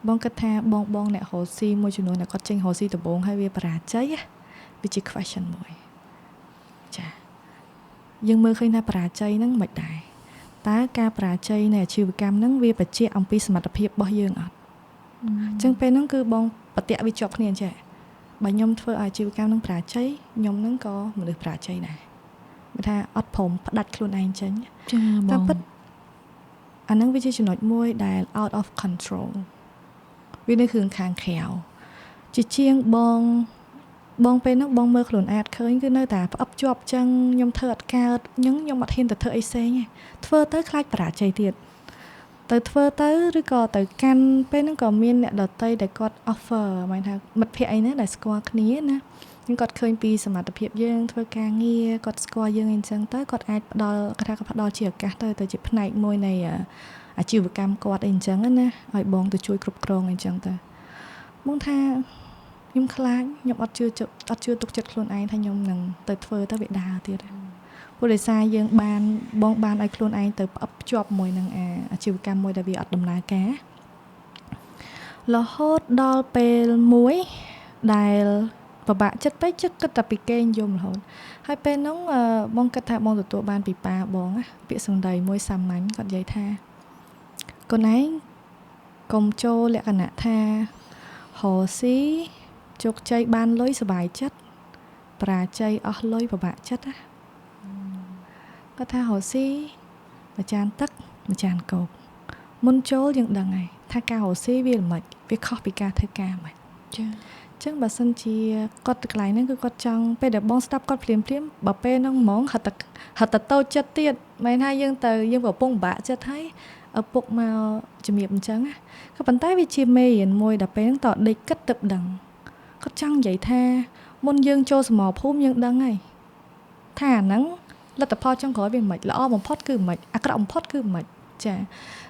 [SPEAKER 1] បងគិតថាបងអ្នករស់ស៊ីមួយចំនួនដែលគាត់ចេញរស់ស៊ីដំបូងហើយវាបរាជ័យវាជា question មួយចាយើងមើលឃើញថាបរាជ័យហ្នឹងមិនដែរតើការបរាជ័យនៃអាជីវកម្មហ្នឹងវាបញ្ជាក់អំពីសមត្ថភាពរបស់យើងអត់អញ្ចឹងពេលហ្នឹងគឺបងបតិវាជាប់គ្នាអញ្ចឹងបើខ្ញុំធ្វើអាជីវកម្មនឹងប្រាជ័យខ្ញុំនឹងក៏មនុស្សប្រាជ័យដែរបើថាអត់ព្រមផ្ដាច់ខ្លួនឯងចេញ
[SPEAKER 4] ចា
[SPEAKER 1] តែពិតអាហ្នឹងវាជាចំណុចមួយដែល out of control វានៅខាងក្រៅជាជាងបងពេលហ្នឹងបងមើលខ្លួនអាចឃើញគឺនៅតែផ្អឹបជាប់ចឹងខ្ញុំធ្វើអត់កើតខ្ញុំអត់ហ៊ានទៅធ្វើអីផ្សេងទេធ្វើទៅខ្លាចប្រាជ័យទៀតទៅធ្វើទៅឬក៏ទៅកាន់ពេលហ្នឹងក៏មានអ្នកដតីដែលគាត់ offer หมายថាមិត្តភ័ក្តិអីណាដែលស្គាល់គ្នាណាខ្ញុំគាត់ឃើញពីសមត្ថភាពយើងធ្វើការងារគាត់ស្គាល់យើងអីចឹងទៅគាត់អាចផ្ដល់ជាឱកាសទៅជាផ្នែកមួយនៃអាជីវកម្មគាត់អីចឹងណាឲ្យបងទៅជួយគ្រប់គ្រងអីចឹងទៅបងថាខ្ញុំខ្លាចខ្ញុំអត់ជឿទុកចិត្តខ្លួនឯងថាខ្ញុំនឹងទៅធ្វើទៅវាដើរទៀតព្រោះដោយសារយើងបងបានឲ្យខ្លួនឯងទៅផ្អឹបភ្ជាប់មួយនឹងអាជីវកម្មមួយដែលវាអត់ដំណើរការរហូតដល់ពេលមួយដែលពិបាកចិត្តពេកគិតតែពីគេយំរហូតហើយពេលហ្នឹងបងគិតថាបងទទួលបានពីប៉ាបងពាក្យសម្ដីមួយសាមញ្ញគាត់និយាយថាកូនឯងកុំចូលលក្ខណៈថារស់ស៊ីជោគជ័យបានលុយសុបាយចិត្តបរាជ័យអស់លុយពិបាកចិត្តណាគាត់ថារស់ស៊ីមួយចានទឹកម្ចានកោកមុនចូលយើងដឹងហើយថាការរស់ស៊ីវាល្មិចវាខុសពីការធ្វើការហ្មង
[SPEAKER 4] ចា
[SPEAKER 1] អញ្ចឹងបើសិនជាគាត់ទៅកន្លែងហ្នឹងគឺគាត់ចង់ពេលដែលបងស្ដាប់គាត់ភ្លាមបើពេលហ្នឹងហ្មងហត់ទៅតូចចិត្តទៀតមិនថាយើងកំពុងពិបាកចិត្តហើយឪពុកមកជំរាបអញ្ចឹងណាក៏ប៉ុន្តែវាជាមេរៀនមួយដល់ពេលហ្នឹងតដេកគិតទៅដឹងគាត់ចង់និយាយថាមុនយើងចូលសមរភូមិយើងដឹងហើយថាអាហ្នឹងលទ្ធផលចុងក្រោយវាមិនល្អបំផុតគឺមិនអាក្រក់បំផុតគឺមិនចា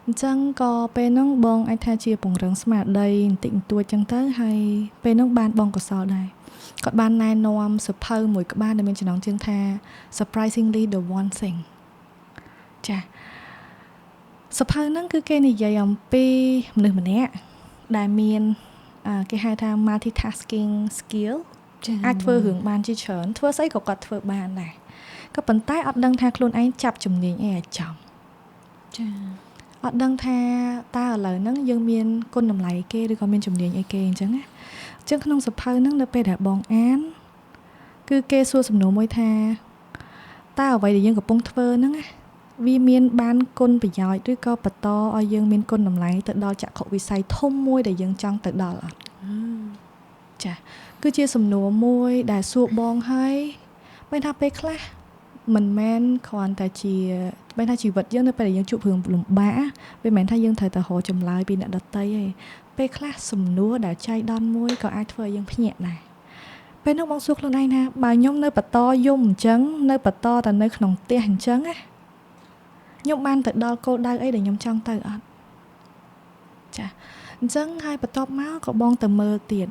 [SPEAKER 1] អញ្ចឹងក៏ពេលហ្នឹងបងអាចថាជាពង្រឹងស្មារតីបន្តិចបន្តួចចឹងទៅហើយពេលហ្នឹងបានបងកសលដែរគាត់បានណែនាំសភៅមួយក្បាលដែលមានចំណងជើងថា surprisingly the one thing ចាសភៅហ្នឹងគឺគេនិយាយអំពីមនុស្សម្នាក់ដែលមានគេហៅថា multitasking skill អាចធ្វើរឿងបានជាច្រើនធ្វើស្អីក៏គាត់ធ្វើបានដែរក៏ប៉ុន្តែអត់ដឹងថាខ្លួនឯងចាប់ជំនាញអីឲ្យចំ
[SPEAKER 4] ចា
[SPEAKER 1] អត់ដឹងថាតើឥឡូវហ្នឹងយើងមានគុណតម្លៃគេឬក៏មានជំនាញអីគេអញ្ចឹងណាអញ្ចឹងក្នុងសភៅហ្នឹងនៅពេលដែលបងអានគឺគេសួរសំណួរមួយថាតើអ្វីដែលយើងកំពុងធ្វើហ្នឹងវាមានបានគុណប្រយោជន៍ឬក៏បន្តឲ្យយើងមានគុណតម្លៃទៅដល់ចក្ខុវិស័យធំមួយដែលយើងចង់ទៅដល់អត់ចាគឺជាសំណួរមួយដែលសួរបងហើយមិនថាពេលខ្លះមិនមែនគ្រាន់តែជាបែរថាជីវិតយើងនៅពេលដែលយើងជួបរឿងលំបាកវាមិនមែនថាយើងត្រូវតែរកចម្លើយពីអ្នកដទៃទេពេលខ្លះសំណួរដែលចៃដន្យមួយក៏អាចធ្វើឲ្យយើងភ្ញាក់ដែរពេលនោះបងសួរខ្លួនឯងថាបើខ្ញុំនៅបន្តយំអញ្ចឹងនៅបន្តតែនៅក្នុងផ្ទះអញ្ចឹងណាខ្ញុំបានទៅដល់គោលដៅអីដែលខ្ញុំចង់ទៅអត់ចាអញ្ចឹងហើយបន្ទាប់មកក៏បងទៅមើលទៀត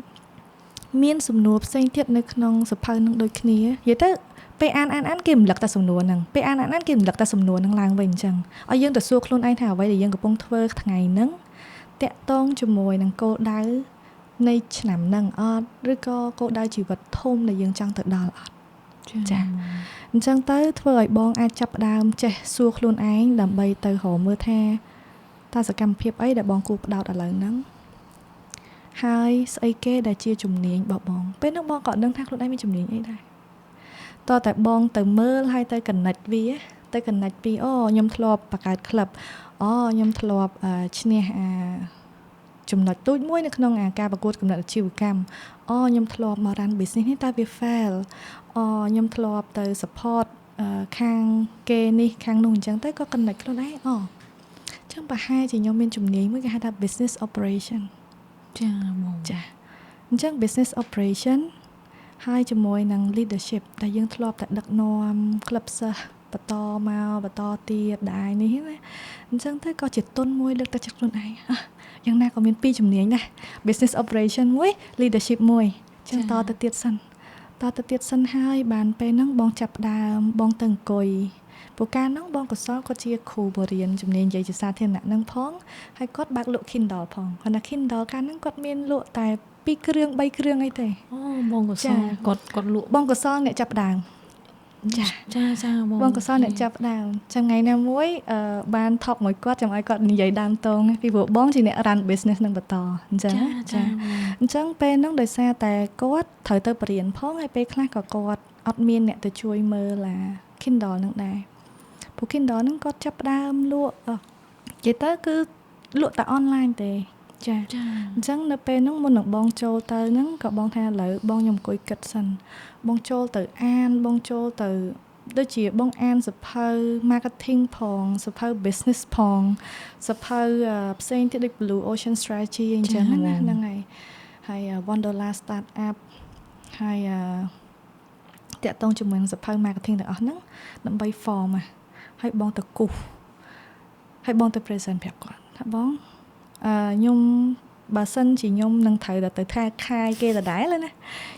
[SPEAKER 1] មានសំណួរផ្សេងទៀតនៅក្នុងសភៅនឹងដូចគ្នានិយាយទៅ ពេលអានគេរំលឹកតែសំណួរហ្នឹងពេលអានគេរំលឹកតែសំណួរហ្នឹងឡើងវិញអញ្ចឹងឲ្យយើងទៅសួរខ្លួនឯងថាអ្វីដែលយើងកំពុងធ្វើថ្ងៃហ្នឹងតាក់ទងជាមួយនឹងគោលដៅនៃឆ្នាំហ្នឹងអត់ឬក៏គោលដៅជីវិតធំដែលយើងចង់ទៅដល់អត់ចាអញ្ចឹងទៅធ្វើឲ្យបងអាចចាប់ផ្ដើមចេះសួរខ្លួនឯងដើម្បីទៅរកមើលថាតើសកម្មភាពអីដែលបងគួរផ្ដោតឥឡូវហ្នឹងហើយស្អីគេដែលជាជំនាញរបស់បងពេលហ្នឹងបងក៏ដឹងថាខ្លួនឯងមានជំនាញអីដែរតើតែបងទៅមើលហើយទៅ connect វាទៅ connect ពីខ្ញុំធ្លាប់បង្កើត club ខ្ញុំធ្លាប់ឈ្នះចំណុចទូចមួយនៅក្នុងការប្រកួតគំនិតអាជីវកម្មខ្ញុំធ្លាប់មក run business នេះតែវា fail ខ្ញុំធ្លាប់ទៅ support ខាងគេនេះខាងនោះអញ្ចឹងទៅក៏ connect ខ្លួនឯងអញ្ចឹងប្រហែលជាខ្ញុំមានជំនាញមួយគេហៅថា business operation
[SPEAKER 4] ចាបង
[SPEAKER 1] ចាអញ្ចឹង business operation ហើយជាមួយនឹង leadership ដែលយើងធ្លាប់តែដឹកនាំក្លឹបសិស្សបន្តទៀតដែរនេះណាអញ្ចឹងទៅក៏ជាទុនមួយលើកទឹកចិត្តខ្លួនឯងយ៉ាងណាក៏មាន2ជំនាញដែរ business operation មួយ leadership មួយអញ្ចឹងតទៅទៀតសិនហើយបានពេលហ្នឹងបងចាប់ដើមបងទៅអង្គុយព្រោះកាលហ្នឹងបងកសលគាត់ជាគ្រូបរៀនជំនាញនិយាយជាសាធារណៈហ្នឹងផងហើយគាត់បើកលក់ Kindle ផងគាត់ថា Kindle កាលហ្នឹងគាត់មានលក់តែ2គ្រឿង3គ្រឿងអីទេ
[SPEAKER 4] បងកសលគាត់លក់
[SPEAKER 1] បងកសលអ្នកចាប់ដើមចាបងកសលអ្នកចាប់ដើមចាំថ្ងៃណាមួយបានថប់មួយគាត់ចាំឲ្យគាត់និយាយដើមតងពីព្រោះបងជាអ្នក run business នឹងបន្តអញ្ចឹងអញ្ចឹងពេលហ្នឹងដោយសារតែគាត់ត្រូវទៅបរៀនផងហើយពេលខ្លះក៏គាត់អត់មានអ្នកទៅជួយមើលKindle ហ្នឹងដែរព្រោះ Kindle ហ្នឹងគាត់ចាប់ដើមលក់និយាយទៅគឺលក់តែ online ទេចាអញ្ចឹងនៅពេលហ្នឹងមុននឹងបងចូលទៅហ្នឹងក៏បងថាឥឡូវបងខ្ញុំអង្គុយគិតសិនបងចូលទៅអានបងចូលទៅដូចជាបងអានសភៅ marketing ផងសភៅ business ផងសភៅផ្សេងទៀតដូច Blue Ocean Strategy អញ្ចឹងណាហ្នឹងហើយ Wonderla Startup ហើយតាក់ទងជាមួយនឹងសភៅ marketing ទាំងអស់ហ្នឹងដើម្បី form ហើយបងទៅគូសហើយបងទៅ present ប្រាប់គាត់ថាបងខ្ញុំបើសិនជាខ្ញុំនឹងត្រូវទៅថាខាយគេដដែលណា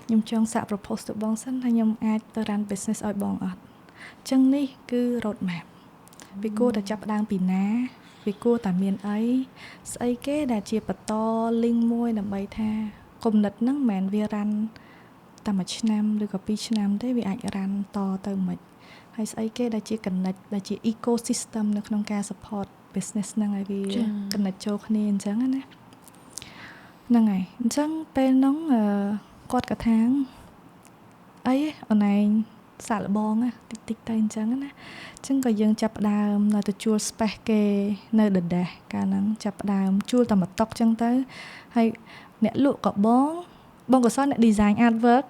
[SPEAKER 1] ខ្ញុំចង់សាក propose ទៅបងសិនថាខ្ញុំអាចទៅ run business ឲ្យបងអត់អញ្ចឹងនេះគឺ road map វាគួរតែចាប់ផ្ដើមពីណាវាគួរតែមានអីស្អីគេដែលជាបន្ត link មួយដើម្បីថាគំនិតហ្នឹងមិនមែនវា run តែមួយឆ្នាំឬក៏2ឆ្នាំទេវាអាច run តទៅមិនហើយស្អីគេដែលជា connect ដែលជា ecosystem នៅក្នុងការ support business ហ្នឹងឲ្យវា connect ចូលគ្នាអញ្ចឹងណាហ្នឹងហើយអញ្ចឹងពេលហ្នឹងគាត់ក៏ថាអីអូនឯងសាក់លបងតិចតិចទៅអញ្ចឹងណាអញ្ចឹងក៏យើងចាប់ផ្ដើមនៅទៅជួល space គេនៅដដែលកាលហ្នឹងចាប់ផ្ដើមជួលតែមួយតុកអញ្ចឹងទៅហើយអ្នកលក់ក៏បងក៏សល់អ្នក design artwork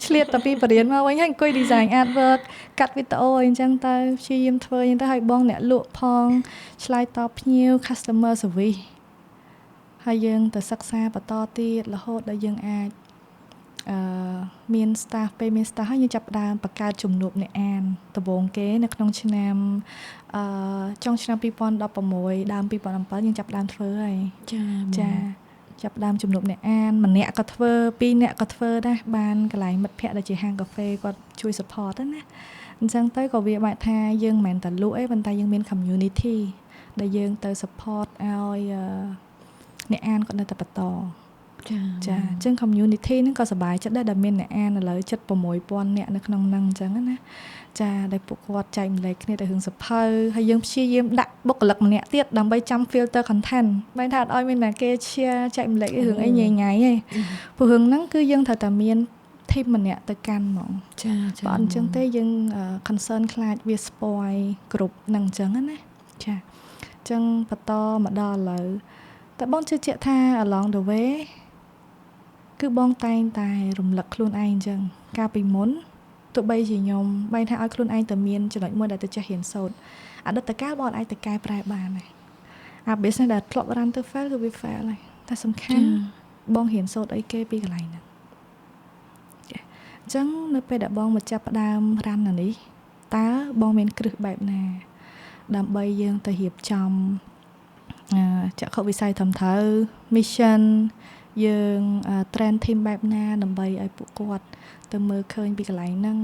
[SPEAKER 1] ឆ្លៀតតែពីបរិញ្ញាមកវិញហើយអង្គុយ design artwork កាត់វីដេអូអីចឹងទៅព្យាយាមធ្វើអញ្ចឹងទៅឲ្យបងអ្នកលក់ផងឆ្លើយតបភ្ញៀវ customer service ហើយយើងទៅសិក្សាបន្តទៀតរហូតដល់យើងអាចមាន staff ពេលមាន staff ហើយយើងចាប់ផ្ដើមបង្កើតជំនួបអ្នកអានដំបូងគេនៅក្នុងឆ្នាំចុងឆ្នាំ2016ដើម2017យើងចាប់ផ្ដើមធ្វើហើយចាចាប់ដើមជំនួបអ្នកអានម្នាក់ក៏ធ្វើ2នាក់ក៏ធ្វើដែរបានកន្លែងមិត្តភ័ក្តិដែលជាហាងកាហ្វេគាត់ជួយ support ណាអញ្ចឹងទៅក៏វាបែបថាយើងមិនមែនតែលក់ទេប៉ុន្តែយើងមាន community ដែលយើងទៅ support ឲ្យអ្នកអានគាត់នៅតែបន្តចាអញ្ចឹង community ហ្នឹងក៏សប្បាយចិត្តដែរដែលមានអ្នកអានឥឡូវ76,000នាក់នៅក្នុងហ្នឹងអញ្ចឹងណាចាដែលពួកគាត់ចែកម្លែកគ្នាទៅរឿងសភៅហើយយើងព្យាយាមដាក់បុគ្គលិកម្នាក់ទៀតដើម្បីចាំ filter content បែរថាអត់ឲ្យមានអ្នកគេ share ចែកម្លែករឿងអីញ៉ៃញ៉ៃទេព្រោះរឿងហ្នឹងគឺយើងត្រូវតែមាន team ម្នាក់ទៅកាន់ហ្មងចាបើអញ្ចឹងទេយើង concern ខ្លាចវា spoil គ្រប់ហ្នឹងអញ្ចឹងណាចាអញ្ចឹងបន្តមកដល់ឥឡូវតែបងជឿជាក់ថា along the way គឺបងតែងតែរំលឹកខ្លួនឯងអញ្ចឹងកាលពីមុនទោះបីជាខ្ញុំបែរថាឲ្យខ្លួនឯងទៅមានចំណុចមួយដែលទៅចេះរៀនសូត្រអតីតកាលបងអាចទៅកែប្រែបានហើយអា business ដែលធ្លាប់ run ទៅ fail គឺវា fail ហើយតែសំខាន់បងរៀនសូត្រអីគេពីកន្លែងហ្នឹងអញ្ចឹងនៅពេលដែលបងមកចាប់ផ្ដើម run អានេះតើបងមានគ្រឹះបែបណាដើម្បីយើងទៅរៀបចំចក្ខុវិស័យត្រឹមត្រូវ mission យើង train team បែបណាដើម្បីឲ្យពួកគាត់ទៅមើលឃើញពីកន្លែងហ្នឹង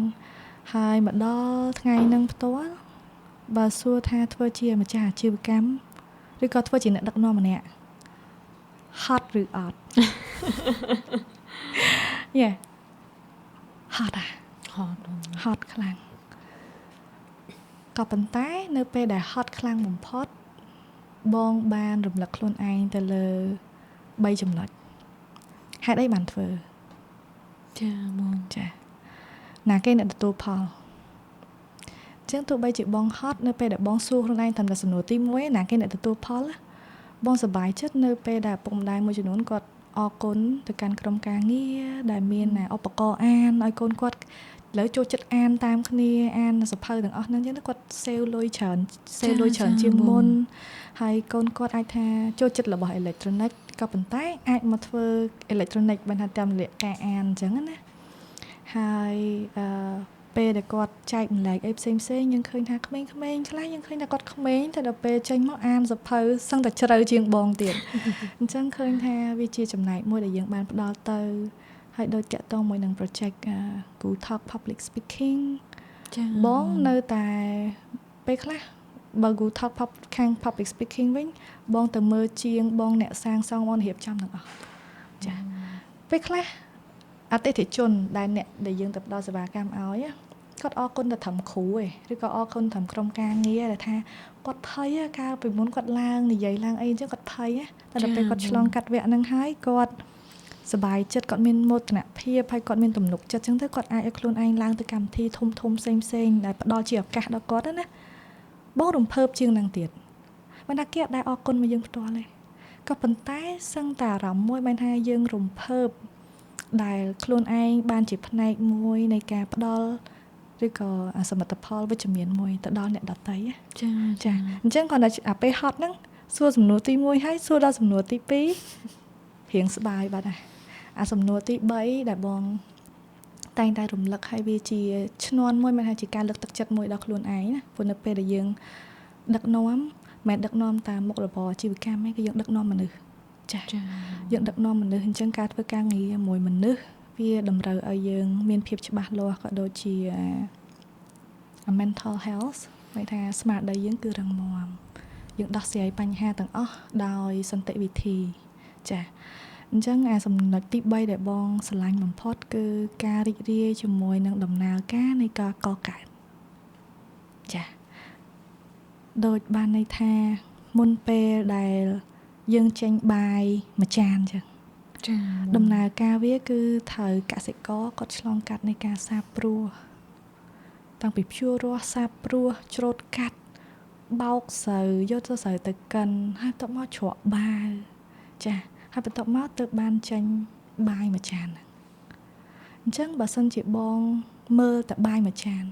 [SPEAKER 1] ហ ហើយមកដល់ថ្ងៃហ្នឹងផ្ទាល់បើសួរថាធ្វើជាម្ចាស់អាជីវកម្មឬក៏ធ្វើជាអ្នកដឹកនាំម្នាក់ហត់ឬអត់ Yeah ហត់ខ្លាំងក៏ប៉ុន្តែនៅពេលដែលហត់ខ្លាំងបំផុតបងបានរំលឹកខ្លួនឯងទៅលើ3ចំណុចហេតុអីបានធ្វើចាបងចាណាគេអ្នកទទួលផលចឹងទោះបីជាបងហត់នៅពេលដែលបងសួរខ្លួនឯងតាមសំណួរទី1ណាគេអ្នកទទួលផលបងសប្បាយចិត្តនៅពេលដែលពុកម្ដាយមួយចំនួនគាត់អរគុណទៅកាន់ក្រុមការងារដែលមានឧបករណ៍អានឲ្យកូនគាត់ឥឡូវចូលចិត្តអានតាមគ្នាអានសភៅទាំងអស់ហ្នឹងចឹងគាត់សេវលុយច្រើនជាងមុនហើយកូនគាត់អាចថាចូលចិត្តរបស់អេឡិចត្រូនិកក៏ប៉ុន្តែអាចមកធ្វើអេឡិចត្រូនិកបានថាតាមរយៈការអានអញ្ចឹងណាហើយពេលដែលគាត់ចែកម្លែកអីផ្សេងយើងឃើញថាក្មេងៗខ្លះយើងឃើញថាគាត់ក្មេងតែដល់ពេលចេញមកអានសភៅសឹងតែជ្រៅជាងបងទៀតអញ្ចឹងឃើញថាវាជាចំណែកមួយដែលយើងបានផ្ដល់ទៅហើយដូចតាក់ទងមួយនឹង project Good Talk Public Speaking ចា៎បងនៅតែពេលខ្លះបើ Good Talk ខាង Public Speaking វិញបងទៅមើលជាងបងអ្នកសាងសង់បងរៀបចំទាំងអស់ចា៎ពេលខ្លះអតិថិជនដែលអ្នកដែលយើងទៅផ្ដល់សេវាកម្មឲ្យគាត់អរគុណទៅត្រឹមគ្រូឯងឬក៏អរគុណត្រឹមក្រុមការងារដែលថាគាត់ភ័យកាលពីមុនគាត់ឡើងនិយាយឡើងអីអញ្ចឹងគាត់ភ័យតែដល់ពេលគាត់ឆ្លងកាត់វគ្គហ្នឹងហើយគាត់សប្បាយចិត្តគាត់មានមោទនភាពហើយគាត់មានទំនុកចិត្តអញ្ចឹងទៅគាត់អាចឲ្យខ្លួនឯងឡើងទៅកម្មវិធីធំផ្សេងដែលផ្ដល់ជាឱកាសដល់គាត់ណាបងរំភើបជាងហ្នឹងទៀតមិនថាគេអត់ដែលអរគុណមកយើងផ្ទាល់ទេក៏ប៉ុន្តែសឹងតែអារម្មណ៍មួយបានថាយើងរំភើបដែលខ្លួនឯងបានជាផ្នែកមួយនៃការផ្ដល់ឬក៏សមិទ្ធផលវិជ្ជមានមួយទៅដល់អ្នកដទៃចាអញ្ចឹងគាត់តែពេលហត់ហ្នឹងសួរសំណួរទី1ហើយសួរដល់សំណួរទី2រៀងស្បាយបាត់ហើយអាសំណួរទី3ដែលបងតែងតែរំលឹកឲ្យវាជាឈ្នាន់មួយមិនថាជាការលើកទឹកចិត្តមួយដល់ខ្លួនឯងណាព្រោះនៅពេលដែលយើងដឹកនាំមិនដឹកនាំតាមមុខរបរអាជីវកម្មទេគឺយើងដឹកនាំមនុស្សចាយើងដឹកនាំមនុស្សអញ្ចឹងការធ្វើការងារមួយមនុស្សវាតម្រូវឲ្យយើងមានភាពច្បាស់លាស់ក៏ដូចជា mental health ហៅថាស្មារតីយើងគឺរឹងមាំយើងដោះស្រាយបញ្ហាទាំងអស់ដោយសន្តិវិធីចាអញ្ចឹងអាចំណុចទី3ដែលបងស្រឡាញ់បំផុតគឺការរីករាយជាមួយនឹងដំណើរការនៃការកកើតចាដូចបានន័យថាមុនពេលដែលយើងចេញបាយមួយចានចឹងចាដំណើរការវាគឺត្រូវកសិករគាត់ឆ្លងកាត់នៃការសាបព្រោះតាំងពីភ្ជួររាស់សាបព្រោះច្រូតកាត់បោកស្រូវយកទៅស្រូវទៅកិនហើយទៅមកជ្រក់បាវចាហើយបន្ទាប់មកទើបបានចេញបាយមួយចានអញ្ចឹងបើសិនជាបងមើលតែបាយមួយចាន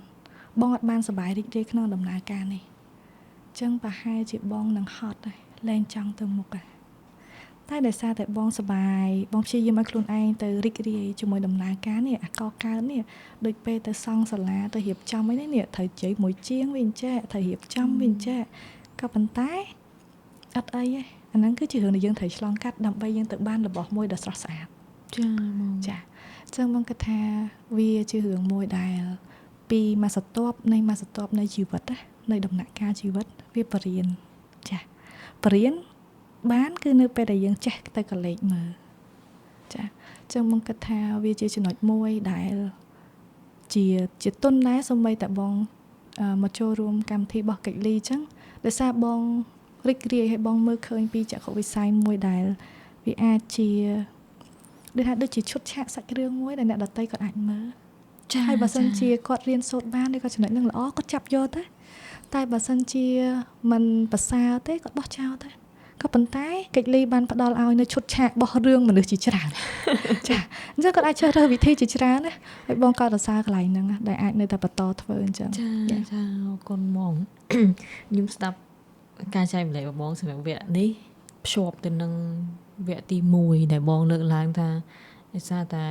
[SPEAKER 1] បងអត់បានសប្បាយរីករាយក្នុងដំណើរការនេះអញ្ចឹងប្រហែលជាបងនឹងហត់ហើយលែងចង់ទៅមុខហើយតែដោយសារតែបងសប្បាយបងព្យាយាមឲ្យខ្លួនឯងទៅរីករាយជាមួយដំណើរការនេះអាកកើតនេះដូចពេលទៅសង់សាលាទៅរៀបចំអីនេះត្រូវជ័យមួយជាងវិញចេះត្រូវរៀបចំវិញចេះក៏ប៉ុន្តែអត់អីទេអាហ្នឹងគឺជារឿងដែលយើងត្រូវឆ្លងកាត់ដើម្បីយើងទៅបានរបស់មួយដ៏ស្រស់ស្អាតចាបងចាអញ្ចឹងបងគិតថាវាជារឿងមួយដែលពីមួយសតវនៃមួយសតវនៃជីវិតណានៃដំណាក់កាលជីវិតវាបរៀនចាបរៀនបានគឺនៅពេលដែលយើងចេះទៅកលេចមើលចាអញ្ចឹងបងគិតថាវាជាចំណុចមួយដែលជាទុនដែរសូម្បីតែបងមកចូលរួមកម្មវិធីរបស់កិច្ចលីអញ្ចឹងដោយសារបងរីករាយឲ្យបងមើលឃើញពីចក្ខុវិស័យមួយដែលវាអាចជាដូចជាឈុតឆាកសាច់រឿងមួយដែលអ្នកដទៃគាត់អាចមើលចាហើយបើសិនជាគាត់រៀនសូត្របានឬក៏ចំណុចហ្នឹងល្អគាត់ចាប់យកទៅតែបើសិនជាមិនប្រសើរទេគាត់បោះចោលទៅក៏ប៉ុន្តែកិច្ចលីបានផ្ដល់ឲ្យនៅឈុតឆាករបស់រឿងមនុស្សជាច្រើនចាអញ្ចឹងគាត់អាចជ្រើសរើសវិធីជាច្រើនណាហើយបងក៏សរសើរកន្លែងហ្នឹងដែលអាចនៅតែបន្តធ្វើអញ្ចឹង
[SPEAKER 4] ចាអរគុណហ្មងខ្ញុំស្ដាប់ការចែកម្លែករបស់បងសម្រាប់វគ្គនេះភ្ជាប់ទៅនឹងវគ្គទី1ដែលបងលើកឡើងថាដោយសារតែ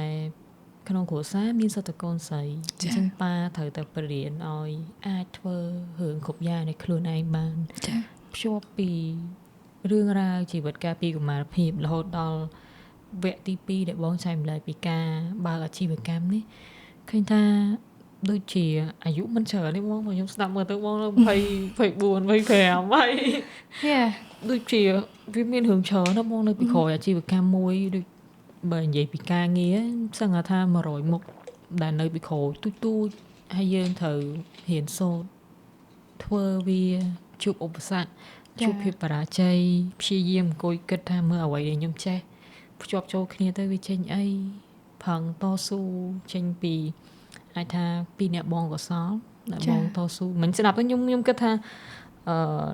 [SPEAKER 4] ក្នុងគ្រួសារមានសតកូនស្រីអញ្ចឹងប៉ាត្រូវតែបរៀនឲ្យអាចធ្វើរឿងគ្រប់យ៉ាងនៃខ្លួនឯងបានភ្ជាប់ពីរឿងរ៉ាវជីវិតកាលពីកុមារភាពរហូតដល់វគ្គទី2ដែលបងចែកម្លែកពីការបើកអាជីវកម្មនេះឃើញថា ដូចជាអាយុមិនច្រើនទេបងខ្ញុំស្ដាប់មើលទៅបង24 25ហើយដូចជាវាមានរឿងច្រើនណាបងនៅពីក្រោយអាជីវកម្មមួយដូចបើនិយាយពីការងារសឹងថា100មុខដែលនៅពីក្រោយទូចហើយយើងត្រូវរៀនសូត្រធ្វើវាជួបឧបសគ្គជួបភាពបរាជ័យព្យាយាមអង្គុយគិតថាមើលអ្វីដែលខ្ញុំចេះភ្ជាប់ចូលគ្នាទៅវាចេញអីផឹងតស៊ូចេញពីអាចថាពីអ្នកបងកសលអ្នកបងតស៊ូមិនស្ដាប់ទៅខ្ញុំគិតថា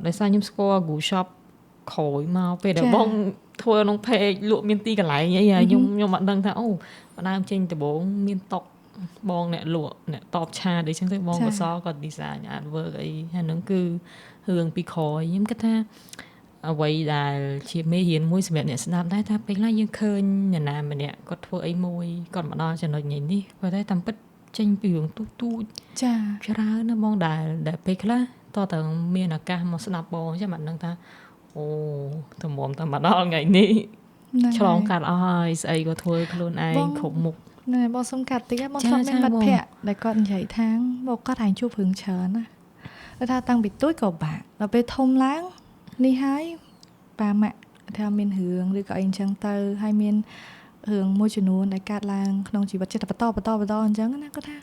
[SPEAKER 4] ដោយសារខ្ញុំស្គាល់ Google Shop ក្រោយមកពេលដែលបងធ្វើក្នុង page លក់មានទីកន្លែងអីខ្ញុំអត់ដឹងថាអូបណ្ដើមចេញដំបូងមានតុកបងអ្នកលក់អ្នកតបឆាអីចឹងទៅបងកសលគាត់ design artwork អីហើយហ្នឹងគឺរឿងពីក្រោយខ្ញុំគិតថាអ្វីដែលជាមេរៀនមួយសម្រាប់អ្នកស្ដាប់ដែរថាពេលខ្លះយើងឃើញអ្នកណាម្នាក់គាត់ធ្វើអីមួយគាត់មកដល់ចំណុចនេះប៉ុន្តែតាមពិតចេញពីរឿងទូចចាច្រើនណាបងដែលពេលខ្លះតើមានឱកាសមកស្ដាប់បងចឹងមិនដឹងថាអូទំមតែមកដល់ថ្ងៃនេះឆ្លងកាត់អស់ហើយស្អីក៏ធ្វើខ្លួនឯងគ្រប់មុខ
[SPEAKER 1] ណែបងសុំកាត់តិចបងស្ដាប់មានមិត្តភ័ក្តិដែលគាត់និយាយថាបងគាត់ហាញជួបរឿងច្រើនណាគាត់ថាតាំងពីទូចក៏បាក់ដល់ពេលធំឡើងនេះហើយប៉ាម៉ាក់ថាមានរឿងឬក៏អីអញ្ចឹងទៅហើយមានរឿងមួយចំនួនដែលកើតឡើងក្នុងជីវិតចិត្តបន្តអញ្ចឹងណាគាត់ថា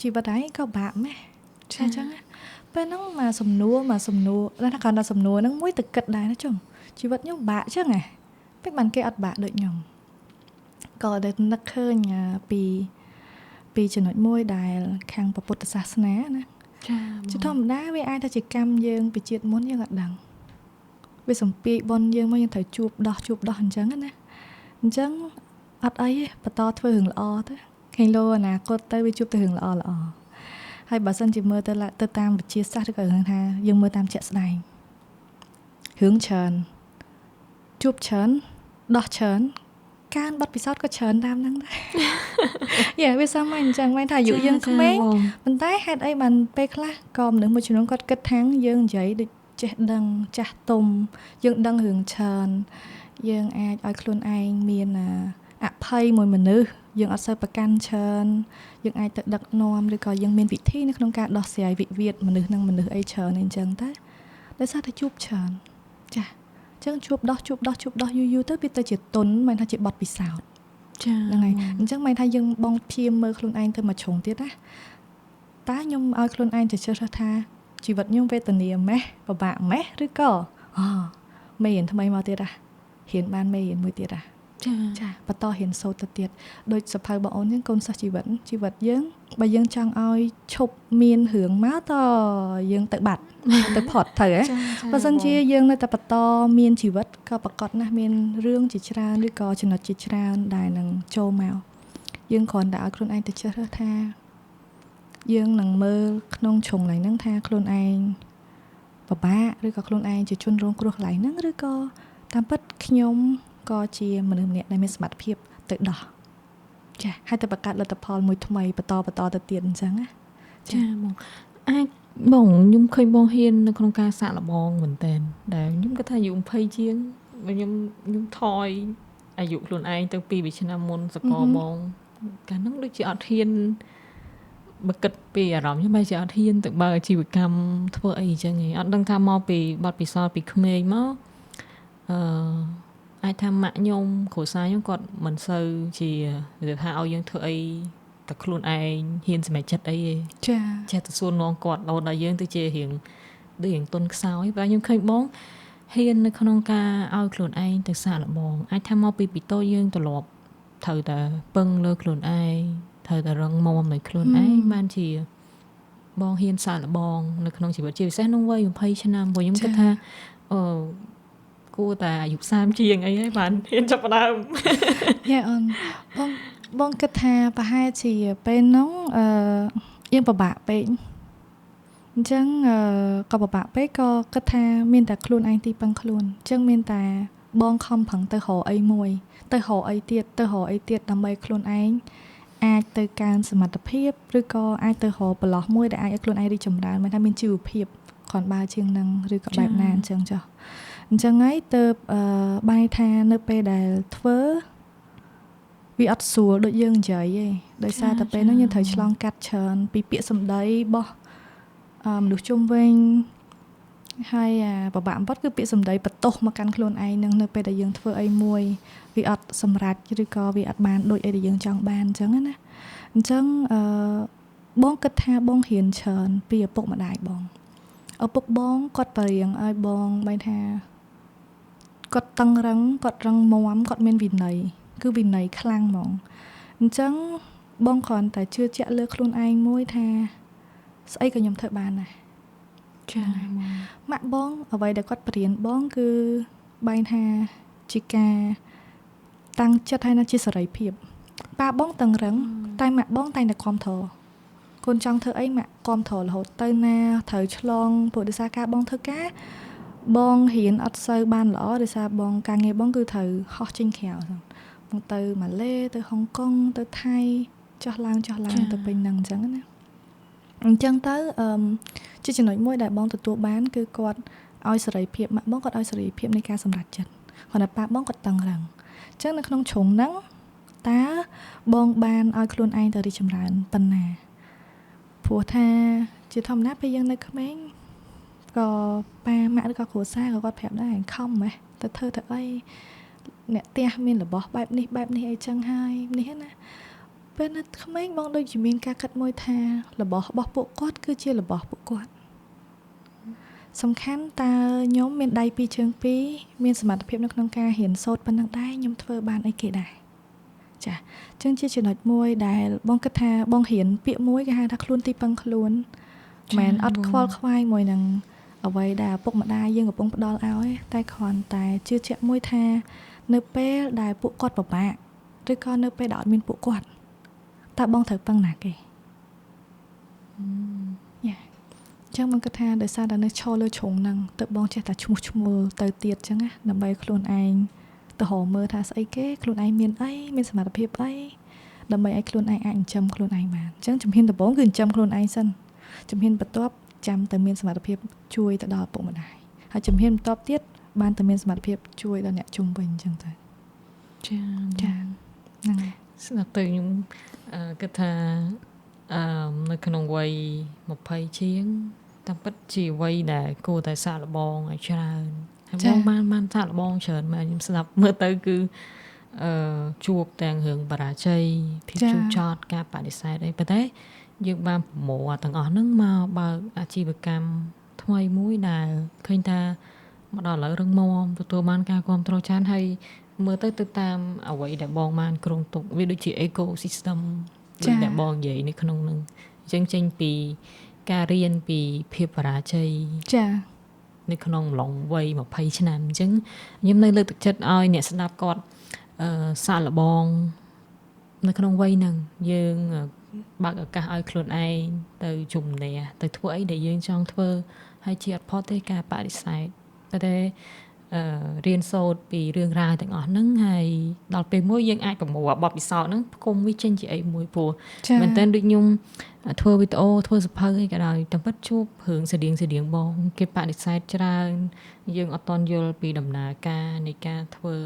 [SPEAKER 1] ជីវិតឯងក៏បាក់ម៉េះអញ្ចឹងពេលហ្នឹងមកសំណួរណាថាគាត់ថាសំណួរហ្នឹងមួយទៅគិតដែរណាចុងជីវិតខ្ញុំបាក់អញ្ចឹងហ៎ពេលបានគេអត់បាក់ដូចខ្ញុំក៏ដែលនឹកឃើញពីចំណុចមួយដែលខាងពុទ្ធសាសនាណាចាធម្មតាវាអាចថាជាកម្មយើងពីជាតិមុនយើងអត់ដឹងវាសំពីបនយើងមកយើងត្រូវជួបដោះអញ្ចឹងណាអញ្ចឹងអត់អីទេបន្តធ្វើរឿងល្អទៅឃើញលោអនាគតទៅវាជួបតែរឿងល្អហើយបើសិនជាមើលទៅតាមវិទ្យាសាស្ត្រឬក៏រឿងថាយើងមើលតាមជាក់ស្ដែងរឿងច្រើនជួបច្រើនដោះច្រើនការបាត់ពិសោធន៍ក៏ច្រើនតាមហ្នឹងដែរយ៉ាវាសាមញ្ញអញ្ចឹងមិនថាអាយុយើងក្មេងប៉ុន្តែហេតុអីបានពេលខ្លះក៏មនុស្សមួយចំនួនគាត់គិតថាយើងនិយាយដូចចេះដឹងចាស់ទុំយើងដឹងរឿងច្រើនយើងអាចឲ្យខ្លួនឯងមានអភ័យមួយមនុស្សយើងអត់សូវប្រកាន់ច្រើនយើងអាចទៅដឹកនាំឬក៏យើងមានវិធីនៅក្នុងការដោះស្រាយវិវាទមនុស្សនឹងមនុស្សអីច្រើនអញ្ចឹងតែដោយសារតែជួបច្រើនចាចឹងជួបដោះយូរទៅវាទៅជាទុនមិនថាជាបទពិសោធន៍ចាហ្នឹងហើយអញ្ចឹងមិនថាយើងបងព្យាមើលខ្លួនឯងទៅមួយជ្រុងទៀតណាតើខ្ញុំឲ្យខ្លួនឯងទៅជ្រើសរើសថាជីវិតខ្ញុំវេទនាម៉េះពិបាកម៉េះឬក៏មេរៀនថ្មីមកទៀតរៀនបានមេរៀនមួយទៀតចាបន្តរៀនសូត្រទៅទៀតដូចសភៅបងអូនហ្នឹងកូនសិស្សជីវិតយើងបើយើងចង់ឲ្យឈប់មានរឿងមកតយើងទៅបាត់ទៅផុតទៅបើសិនជាយើងនៅតែបន្តមានជីវិតក៏ប្រកបណាស់មានរឿងជាច្រើនឬក៏ចំណុចជាច្រើនដែលនឹងចូលមកយើងគ្រាន់តែឲ្យខ្លួនឯងទៅជ្រើសរើសថាយើងនឹងមើលក្នុងជ្រុងកន្លែងហ្នឹងថាខ្លួនឯងពិបាកឬក៏ខ្លួនឯងជាជនរងគ្រោះកន្លែងហ្នឹងឬក៏តាមពិតខ្ញុំក៏ជាមនុស្សម្នាក់ដែលមានសមត្ថភាពទៅដោះចាហើយទៅបង្កើតលទ្ធផលមួយថ្មីបន្តទៅទៀតអញ្ចឹងណា
[SPEAKER 4] ចាបងអាចបងខ្ញុំឃើញបងហ៊ាននៅក្នុងការសាកល្បងមែនតើដែលខ្ញុំគាត់ថាអាយុ20ជាងខ្ញុំថយអាយុខ្លួនឯងទៅពីឆ្នាំមុនសកលបងកាលហ្នឹងដូចជាអត់ហ៊ានបើគិតពីអារម្មណ៍ខ្ញុំបែរជាអត់ហ៊ានទៅបើអាជីវកម្មធ្វើអីអញ្ចឹងឯងអត់ដឹងថាមកពីបទពិសោធន៍ពីក្មេងមកអាចថាម៉ាក់ខ្ញុំគ្រួសារខ្ញុំគាត់មិនសូវជានិយាយថាឲ្យយើងធ្វើអីតែខ្លួនឯងហ៊ានសម្រេចចិត្តអីទេចាចេះទៅសួរនាំគាត់ដល់យើងទៅជារៀងដូចរៀងទុនខ្សោយបើខ្ញុំឃើញបងហ៊ាននៅក្នុងការឲ្យខ្លួនឯងទៅសាកល្បងអាចថាមកពីតូចយើងទ្រលាប់ត្រូវតែពឹងលើខ្លួនឯងត្រូវតែរឹងមាំនៅខ្លួនឯងបានជាបងហ៊ានសាកល្បងនៅក្នុងជីវិតជាពិសេសក្នុងវ័យ20ឆ្នាំព្រោះខ្ញុំគិតថាគួរតែអាយុ30ជាងអីហើយបានហ៊ានចាប់ផ្ដើម
[SPEAKER 1] យ៉ាអូនបងគិតថាប្រហែលជាពេលហ្នឹងយើងពិបាកពេកអញ្ចឹងក៏ពិបាកពេកក៏គិតថាមានតែខ្លួនឯងទីពឹងខ្លួនអញ្ចឹងមានតែបងខំប្រឹងទៅរកអីមួយទៅរកអីទៀតដើម្បីខ្លួនឯងអាចទៅកើនសមត្ថភាពឬក៏អាចទៅរកប្រឡោះមួយដែលអាចឲ្យខ្លួនឯងរីកចម្រើនមិនថាមានជីវភាពគ្រាន់បើជាងហ្នឹងឬក៏បែបណាអញ្ចឹងចុះអញ្ចឹងហើយទៅបានថានៅពេលដែលធ្វើ វាអត់ស្រួលដូចយើងនិយាយទេដោយសារតែពេលហ្នឹងយើងត្រូវឆ្លងកាត់ច្រើនពីពាក្យសម្ដីរបស់មនុស្សជុំវិញហើយពិបាកបំផុតគឺពាក្យសម្ដីបន្ទោសមកកាន់ខ្លួនឯងនឹងនៅពេលដែលយើងធ្វើអីមួយវាអត់សម្រេចឬក៏វាអត់បានដូចអីដែលយើងចង់បានអញ្ចឹងណាអញ្ចឹងបងគិតថាបងរៀនច្រើនពីឪពុកម្ដាយបងឪពុកបងគាត់បរៀងឲ្យបងបែរថាគាត់តឹងរឹងគាត់រឹងមាំគាត់មានវិន័យគឺវិន័យខ្លាំងហ្មងអញ្ចឹងបងគ្រាន់តែជឿជាក់លើខ្លួនឯងមួយថាស្អីក៏ខ្ញុំធ្វើបានដែរចា៎ម៉ាក់បងអ្វីដែលគាត់បរៀនបងគឺបែរថាជាការតាំងចិត្តហើយណាជាសេរីភាពប៉ាបងតឹងរឹងតែម៉ាក់បងតែងតែគាំទ្រកូនចង់ធ្វើអីម៉ាក់គាំទ្ររហូតទៅណាត្រូវឆ្លងព្រោះដោយសារការបងធ្វើការបងរៀនអត់សូវបានល្អដោយសារបងការងារបងគឺត្រូវហោះចេញក្រៅបងទៅម៉ាឡេទៅហុងកុងទៅថៃចុះឡើងទៅពេញហ្នឹងអញ្ចឹងណាអញ្ចឹងទៅជាចំណុចមួយដែលបងទទួលបានគឺគាត់ឲ្យសេរីភាពម៉ាក់បងគាត់ឲ្យសេរីភាពនៃការសម្រេចចិត្តគាត់តែប៉ាបងគាត់តឹងរឹងអញ្ចឹងនៅក្នុងជ្រុងហ្នឹងតើបងបានឲ្យខ្លួនឯងទៅរីកចម្រើនប៉ុណ្ណាព្រោះថាជាធម្មតាពេលយើងនៅក្មេងក៏ប៉ាម៉ាក់ឬក៏គ្រួសារក៏គាត់ប្រាប់ដែរខំហ៎ទៅធ្វើទៅអីអ្នកផ្ទះមានរបស់បែបនេះអីចឹងហើយនេះណាពេលនៅក្មេងបងដូចជាមានការគិតមួយថារបស់ពួកគាត់គឺជារបស់ពួកគាត់សំខាន់តើខ្ញុំមានដៃពីរជើងពីរមានសមត្ថភាពនៅក្នុងការរៀនសូត្រប៉ុណ្ណឹងដែរខ្ញុំធ្វើបានអីគេដែរចាអញ្ចឹងជាចំណុចមួយដែលបងគិតថាបងរៀនពាក្យមួយគេហៅថាខ្លួនទីពឹងខ្លួនមិនអត់ខ្វល់ខ្វាយមួយនឹងអ្វីដែលឪពុកម្ដាយយើងកំពុងផ្ដល់ឲ្យតែគ្រាន់តែជឿជាក់មួយថានៅពេលដែលពួកគាត់ពិបាកឬក៏នៅពេលដែលអត់មានពួកគាត់តើបងត្រូវពឹងណាគេយ៉ាអញ្ចឹងបងគិតថាដោយសារតែនៅឈរលើជ្រុងហ្នឹងទៅបងចេះតែឈ្មោះទៅទៀតអញ្ចឹងណាដើម្បីខ្លួនឯងទៅរកមើលថាស្អីគេខ្លួនឯងមានអីមានសមត្ថភាពអីដើម្បីឲ្យខ្លួនឯងអាចចិញ្ចឹមខ្លួនឯងបានអញ្ចឹងជំហានដំបូងគឺចិញ្ចឹមខ្លួនឯងសិនជំហានបន្ទាប់ចាំតែមានសមត្ថភាពជួយទៅដល់ឪពុកម្ដាយហើយជំហានបន្ទាប់ទៀតបានតែមានសមត្ថភាពជួយដល់អ្នកជុំវិញអញ្ចឹងទៅចាហ្នឹងហើយ
[SPEAKER 4] ស្ដាប់ទៅខ្ញុំគិតថានៅក្នុងវ័យ20ជាងតាមពិតជាវ័យដែលគួរតែសាកល្បងឲ្យច្រើនហើយបងបានសាកល្បងច្រើនមែនខ្ញុំស្ដាប់មើលទៅគឺជួបទាំងរឿងបរាជ័យភាពជូរចត់ការបដិសេធអីប៉ុន្តែយើងបានប្រមូលទាំងអស់ហ្នឹងមកបើកអាជីវកម្មថ្មីមួយដែលឃើញថាមកដល់ឥឡូវរឹងមាំទទួលបានការគាំទ្រច្រើនហើយមើលទៅតាមអ្វីដែលបងបានគ្រោងទុកវាដូចជា ecosystem ដែលបងនិយាយនៅក្នុងហ្នឹងអញ្ចឹងចេញពីការរៀនពីភាពបរាជ័យ
[SPEAKER 1] ចា
[SPEAKER 4] នៅក្នុងអំឡុងវ័យ20ឆ្នាំអញ្ចឹងខ្ញុំនៅលើកទឹកចិត្តឲ្យអ្នកស្ដាប់គាត់សាកល្បងនៅក្នុងវ័យហ្នឹងយើងបើកឱកាសឲ្យខ្លួនឯងទៅជំនះទៅធ្វើអីដែលយើងចង់ធ្វើហើយជាអត់ផុតទេការបដិសេធតែរៀនសូត្រពីរឿងរ៉ាវទាំងអស់ហ្នឹងហើយដល់ពេលមួយយើងអាចប្រមូលបទពិសោធន៍ហ្នឹងផ្គុំវាចេញជាអីមួយព្រោះមែនតើដូចខ្ញុំធ្វើវីដេអូធ្វើសភៅអីក៏ដោយតែពិតជួបរឿងស្តៀងបងគេបដិសេធច្រើនយើងអត់តន់យល់ពីដំណើរការនៃការធ្វើ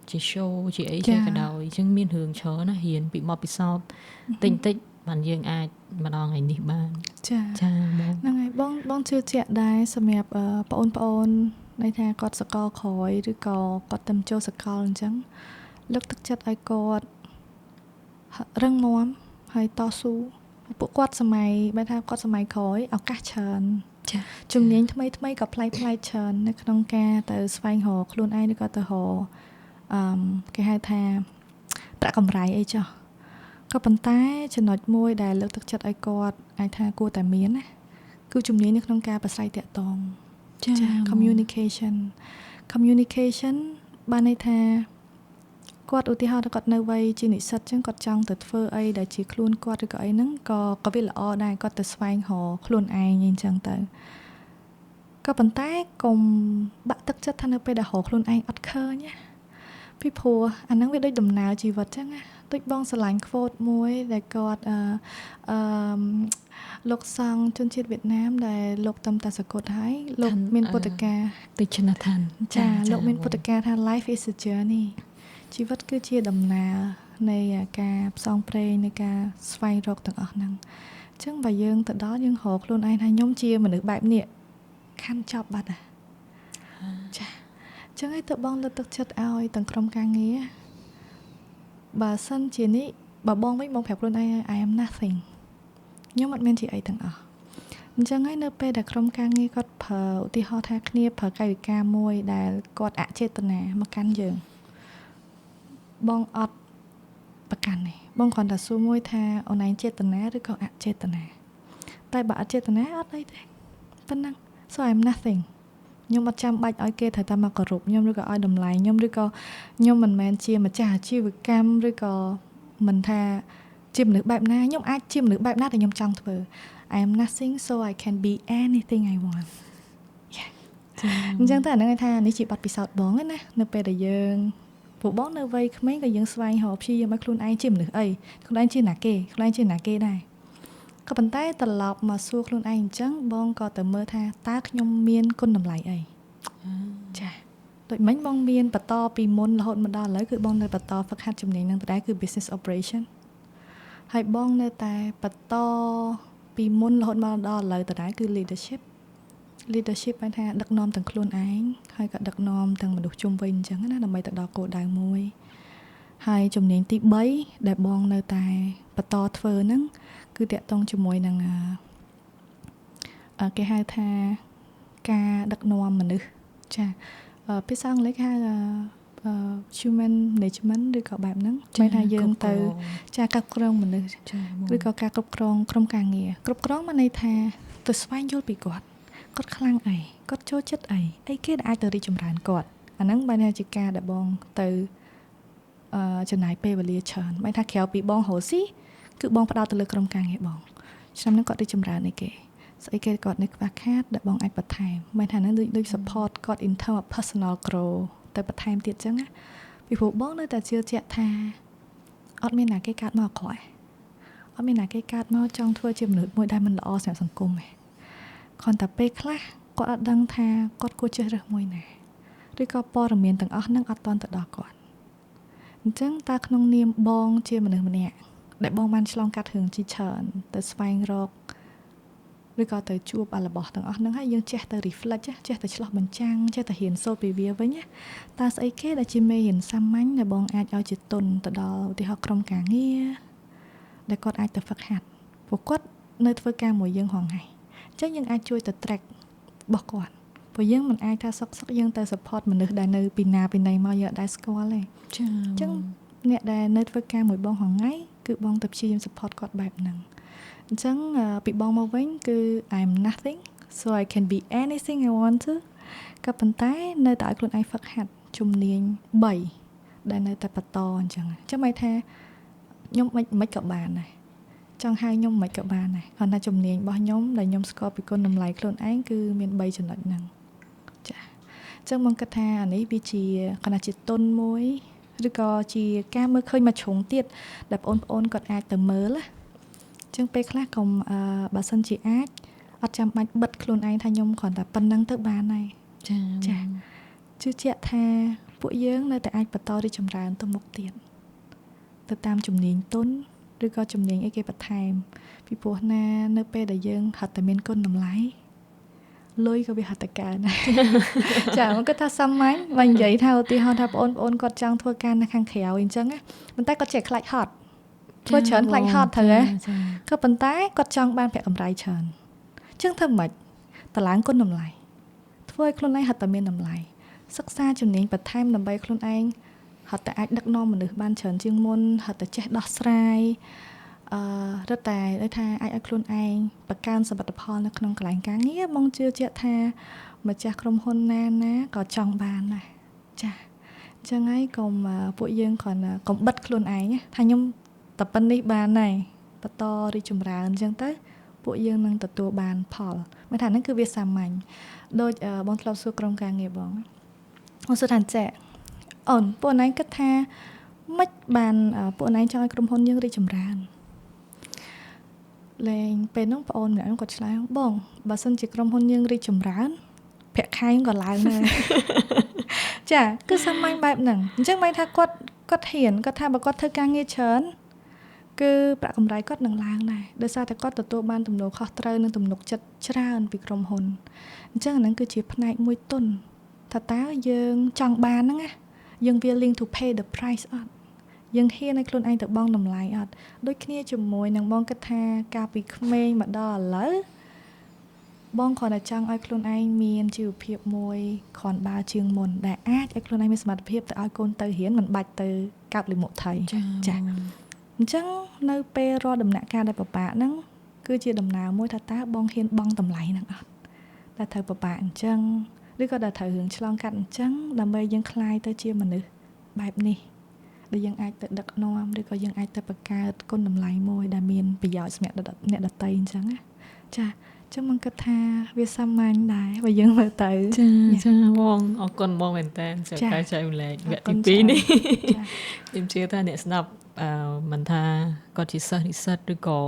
[SPEAKER 4] ជា show ជាអីចេះក៏ដោយអញ្ចឹងមានរឿងច្រើនណារៀនពីបទពិសោធន៍តិចបានយើងអាចម្ដងថ្ងៃនេះបាន
[SPEAKER 1] ចាហ្នឹងហើយបងជឿជាក់ដែរសម្រាប់បងប្អូនន័យថាគាត់សកលក្រោយឬក៏គាត់ទៅចូលសកលអញ្ចឹងលើកទឹកចិត្តឲ្យគាត់រឹងមាំហើយតស៊ូពួកគាត់សម័យបែរថាគាត់សម័យក្រោយឱកាសច្រើនជំនាញថ្មីក៏ប្លែកច្រើននៅក្នុងការទៅស្វែងរកខ្លួនឯងឬក៏ទៅរកគេហៅថាប្រាក់កម្រៃអីចុះក៏ប៉ុន្តែចំណុចមួយដែលលើកទឹកចិត្តឲ្យគាត់អាចថាគួរតែមានណាគឺជំនាញនៅក្នុងការប្រស្រ័យទាក់ទងចា communication បានន័យថាគាត់ឧទាហរណ៍ថាគាត់នៅវ័យជានិស្សិតចឹងគាត់ចង់ទៅធ្វើអីដែលជាខ្លួនគាត់ឬក៏អីហ្នឹងក៏វាល្អដែរគាត់ទៅស្វែងរកខ្លួនឯងអញ្ចឹងទៅក៏ប៉ុន្តែកុំបាក់ទឹកចិត្តថានៅពេលដែលរកខ្លួនឯងអត់ឃើញណាពីព្រោះអាហ្នឹងវាដូចដំណើរជីវិតចឹងណាដូចបងស្រឡាញ់ quote មួយដែលគាត់លោកសង្ឃជនជាតិវៀតណាមដែលលោកតំតាសកុតហើយលោកមានពុទ្ធកា
[SPEAKER 4] ទិជនឋាន
[SPEAKER 1] ចាលោកមានពុទ្ធកាថា life is a journey ជីវិតគឺជាដំណើរ នៃការផ្សងព្រេងនៃការស្វែងរកទាំងអស់ហ្នឹងអញ្ចឹងបើយើងទៅដល់យើងរកខ្លួនឯងថាខ្ញុំជាមនុស្សបែបនេះខាន់ចប់បាត់ចាអញ្ចឹងឲ្យទៅបងលើកទឹកចិត្តឲ្យទាំងក្រុមការងារបើសិនជានេះបើបងវិញបងប្រាប់ខ្លួនឯង I am nothing ខ្ញុំអត់មានជាអីទាំងអស់អញ្ចឹងហើយនៅពេលដែលក្រុមការងារគាត់ប្រើឧទាហរណ៍ថាគ្នាប្រើកាយវិការមួយដែលគាត់អចេតនាមកកាន់យើងបងអត់ប្រកាន់ទេបងគ្រាន់តែសួរមួយថាអូនឯងចេតនាឬក៏អចេតនាតែបើអចេតនាអត់អីទេប៉ុណ្ណឹង so I'm nothing ខ្ញុំអត់ចាំបាច់ឲ្យគេត្រូវតែមកគោរពខ្ញុំឬក៏ឲ្យតម្លៃខ្ញុំឬក៏ខ្ញុំមិនមែនជាម្ចាស់អាជីវកម្មឬក៏មិនថាជាមនុស្សបែបណាខ្ញុំអាចជាមនុស្សបែបណាដែលខ្ញុំចង់ធ្វើ I am nothing so I can be anything I want អញ្ចឹងតែអាហ្នឹងគេថានេះជាបទពិសោធន៍បងណានៅពេលដែលយើងពួកបងនៅវ័យក្មេងក៏យើងស្វែងរកព្យាយាមឲ្យខ្លួនឯងជាមនុស្សអីខ្លួនឯងជាណាគេខ្លួនឯងជាណាគេដែរក៏ប៉ុន្តែត្រឡប់មកសួរខ្លួនឯងអញ្ចឹងបងក៏ទៅមើលថាតើខ្ញុំមានគុណតម្លៃអីចាដូចមិញបងមានបន្តពីមុនរហូតមកដល់ឥឡូវគឺបងនៅបន្តហ្វឹកហាត់ជំនាញនឹងដដែលគឺ business operation ហើយបងនៅតែបន្តពីមុនរហូតមកដល់ឥឡូវដដែលគឺ leadership បានថាដឹកនាំទាំងខ្លួនឯងហើយក៏ដឹកនាំទាំងមនុស្សជុំវិញអញ្ចឹងណាដើម្បីទៅដល់គោលដៅមួយហើយជំនាញទី3ដែលបងនៅតែបន្តធ្វើហ្នឹងគឺតាក់ទងជាមួយនឹងគេហៅថាការដឹកនាំមនុស្សចាភាសាអង់គ្លេសគេហៅhuman management ឬក៏បែបហ្នឹងមានថាយើងទៅចាគ្រប់គ្រងមនុស្សឬក៏ការគ្រប់គ្រងក្រុមការងារគ្រប់គ្រងមានន័យថាទៅស្វែងយល់ពីគាត់ខ្លាំងអីគាត់ចូលចិត្តអីគេដែលអាចទៅរីកចម្រើនគាត់អាហ្នឹងបានជាការដែលបងទៅចំណាយពេលវេលាច្រើនមិនថាក្រៅពីបងរស់ស៊ីគឺបងផ្ដោតទៅលើក្រុមការងារបងឆ្នាំហ្នឹងគាត់រីកចម្រើនអីគេស្អីគេគាត់នៅខ្វះខាតដែលបងអាចបន្ថែមមិនថាហ្នឹងដូច support គាត់ in term of personal grow ទៅបន្ថែមទៀតអញ្ចឹងណាពីព្រោះបងនៅតែជឿជាក់ថាអត់មានណាគេកើតមកអក្រក់អត់មានណាគេកើតមកចង់ធ្វើជាមនុស្សមួយដែលមិនល្អសម្រាប់សង្គមទេគ្រាន់តែពេលខ្លះគាត់អត់ដឹងថាគាត់គួរជ្រើសរើសមួយណាឬក៏ព័ត៌មានទាំងអស់ហ្នឹងអត់ទាន់ទៅដល់គាត់អញ្ចឹងតើក្នុងនាមបងជាមនុស្សម្នាក់ដែលបងបានឆ្លងកាត់រឿងជីច្រើនទៅស្វែងរកឬក៏ទៅជួបរបស់ទាំងអស់ហ្នឹងហើយយើងចេះទៅ reflect ចេះទៅឆ្លោះបញ្ចាំងចេះទៅហ៊ានសូត្រពីវាវិញតើស្អីគេដែលជាមេរៀនសាមញ្ញដែលបងអាចឲ្យជាទុនទៅដល់ឧទាហរណ៍ក្រុមការងារដែលគាត់អាចទៅហ្វឹកហាត់ព្រោះគាត់នៅធ្វើការមួយយើងហងៃអញ្ចឹងយើងអាចជួយទៅ track របស់គាត់ព្រោះយើងមិនអាចថាសុកយើងទៅ support មនុស្សដែលនៅពីណាពីណីមកយើងអត់ដែលស្គាល់ទេចាអញ្ចឹងអ្នកដែលនៅធ្វើការមួយបងហងៃគឺបងទៅព្យាយាម support គាត់បែបហ្នឹងអញ្ចឹងពីបងមកវិញគឺ I'm nothing so I can be anything I want to ក៏ប៉ុន្តែនៅតែឲ្យខ្លួនឯងហ្វឹកហាត់ជំនាញ3ដែលនៅតែបន្តអញ្ចឹងមិនថាខ្ញុំមិនក៏បានដែរចង់ហៅខ្ញុំមិនក៏បានដែរគ្រាន់តែជំនាញរបស់ខ្ញុំដែលខ្ញុំស្គាល់ពីគុណតម្លៃខ្លួនឯងគឺមាន3ចំណុចហ្នឹងចាអញ្ចឹងមកគិតថាអានេះវាជាគណៈជាទុនមួយឬក៏ជាការមើលឃើញមួយជ្រុងទៀតដែលបងប្អូនគាត់អាចទៅមើលណាអញ្ចឹងពេលខ្លះកុំបើសិនជាអាចអត់ចាំបាច់បិទខ្លួនឯងថាខ្ញុំគ្រាន់តែប៉ុណ្្នឹងទៅបានហើយចាជឿជាក់ថាពួកយើងនៅតែអាចបន្តរីកចម្រើនទៅមុខទៀតទៅតាមជំនាញទុនឬក៏ជំនាញអីគេបន្ថែមពីព្រោះណានៅពេលដែលយើងហត់តែមានគុណតម្លៃលុយក៏វាហត់តែកើនដែរចាមកគាត់ថាសាមញ្ញបើនិយាយថាឧទាហរណ៍ថាបងប្អូនគាត់ចង់ធ្វើការនៅខាងក្រៅអញ្ចឹងប៉ុន្តែគាត់ចេះខ្លាចហត់ធ្វើច្រើនខ្លាចហត់ទៅក៏ប៉ុន្តែគាត់ចង់បានប្រាក់កម្រៃច្រើនអញ្ចឹងធ្វើម៉េចតម្លើងគុណតម្លៃធ្វើឲ្យខ្លួនឯងហត់តែមានតម្លៃសិក្សាជំនាញបន្ថែមដើម្បីខ្លួនឯងហត់តែអាចដឹកនាំមនុស្សបានច្រើនជាងមុនហត់តែចេះដោះស្រាយរត់តែដូចថាអាចឲ្យខ្លួនឯងបង្កើនសមិទ្ធផលនៅក្នុងកន្លែងការងារបងជឿជាក់ថាម្ចាស់ក្រុមហ៊ុនណាក៏ចង់បានដែរចាអញ្ចឹងហើយកុំពួកយើងគ្រាន់តែកុំបិទខ្លួនឯងថាខ្ញុំតែប៉ុណ្នេះបានហើយបន្តរីកចម្រើនអញ្ចឹងទៅពួកយើងនឹងទទួលបានផលមិនថាហ្នឹងគឺវាសាមញ្ញដូចបងធ្លាប់សួរក្រុមការងារបងសួរថាចេះអូនពួកណៃគិតថាម៉េចបានពួកណៃចង់ឲ្យក្រុមហ៊ុនយើងរីកចម្រើនលេងពេលហ្នឹងបងអូនម្នាក់ហ្នឹងគាត់ឆ្លើយបងបើសិនជាក្រុមហ៊ុនយើងរីកចម្រើនប្រាក់ខែក៏ឡើងដែរចាគឺសាមញ្ញបែបហ្នឹងអញ្ចឹងមិនថាគាត់ គាត់ហ៊ានគាត់ថាបើគាត់ធ្វើការងារច្រើនគឺប្រាក់កម្រៃគាត់នឹងឡើងដែរដោយសារតែគាត់ទទួលបានទំនួលខុសត្រូវនិងទំនុកចិត្តច្រើនពីក្រុមហ៊ុនអញ្ចឹងអាហ្នឹងគឺជាផ្នែកមួយទុនថាតើយើងចង់បានហ្នឹងណាយើង willing to pay the price អត់យើងហ៊ានឲ្យខ្លួនឯងទៅបង់តម្លៃអត់ដូចគ្នាជាមួយនឹងបងគិតថាកាលពីក្មេងមកដល់ឥឡូវបងគ្រាន់តែចង់ឲ្យខ្លួនឯងមានជីវភាពមួយគ្រាន់បើជាងមុនដែលអាចឲ្យខ្លួនឯងមានសមត្ថភាពទៅឲ្យកូនទៅរៀនមិនបាច់ទៅកាប់លិមុខថៃចាអញ្ចឹងនៅពេលរកដំណាក់កាលដែលពិបាកហ្នឹងគឺជាដំណើរមួយថាតើបងហ៊ានបង់តម្លៃហ្នឹងអត់តែត្រូវពិបាកអញ្ចឹងឬក៏ដែលត្រូវរឿងឆ្លងកាត់អញ្ចឹងដើម្បីយើងคลายទៅជាមនុស្សបែបនេះដែលយើងអាចទៅដឹកនាំឬក៏យើងអាចទៅបង្កើតគុណតម្លៃមួយដែលមានប្រយោជន៍សម្រាប់អ្នកដទៃអញ្ចឹងណាចាចឹងមកគិតថាវាសាមញ្ញដែរបើយើងមើលទៅ
[SPEAKER 4] ចាបងអរគុណបងមែនតើសម្រាប់ការចែករំលែកវគ្គទី2នេះខ្ញុំជឿថាអ្នកស្ដាប់មិនថាគាត់ជាសិស្សនិស្សិតឬក៏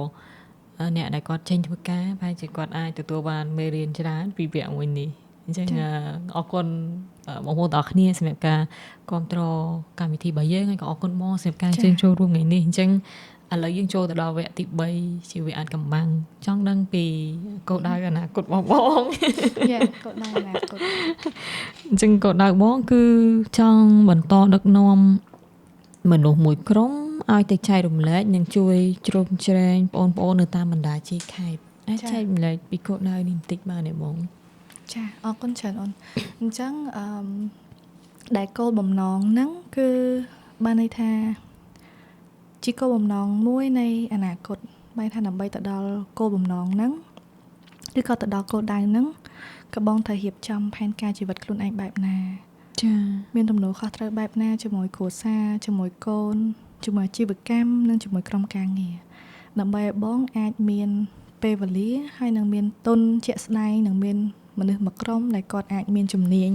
[SPEAKER 4] អ្នកដែលគាត់ចេញធ្វើការប្រហែលជាគាត់អាចទទួលបានមេរៀនច្រើនពីវគ្គមួយនេះអញ្ចឹងអរគុណបងប្អូនទាំងអស់គ្នាសម្រាប់ការគ្រប់គ្រងកម្មវិធីរបស់យើងហើយក៏អរគុណបងសម្រាប់ការជើញចូលរួមថ្ងៃនេះអញ្ចឹងឥឡូវយើងចូលទៅដល់វគ្គទី3ជាវគ្គអានកំបាំងចង់ដឹងពីគោលដៅអនាគតបង
[SPEAKER 1] គោលដៅអនាគត
[SPEAKER 4] អញ្ចឹងគោលដៅបងគឺចង់បន្តដឹកនាំមនុស្សមួយក្រុមឲ្យទៅចែករំលែកនិងជួយជ្រោមជ្រែងបងប្អូននៅតាមបណ្ដាជាខេត្តអាចចែករំលែកពីគោលដៅនេះបន្តិចបានទេបង
[SPEAKER 1] ចាអរគុណច្រើនអូនអញ្ចឹងដែលគោលបំណងហ្នឹងគឺបានន័យថាជាគោលបំណងមួយនៃអនាគតបែរថាដើម្បីទៅដល់គោលបំណងហ្នឹងឬក៏ទៅដល់គោលដៅហ្នឹងក៏បងត្រូវរៀបចំផែនការជីវិតខ្លួនឯងបែបណា
[SPEAKER 4] ចា
[SPEAKER 1] មានទំនួលខុសត្រូវបែបណាជាមួយគ្រួសារជាមួយកូនជាមួយអាជីវកម្មនិងជាមួយក្រុមការងារដើម្បីឲ្យបងអាចមានពេលវេលាហើយនឹងមានទុនជាក់ស្ដែងនឹងមានមនុស្សមួយក្រុមដែលគាត់អាចមានជំនាញ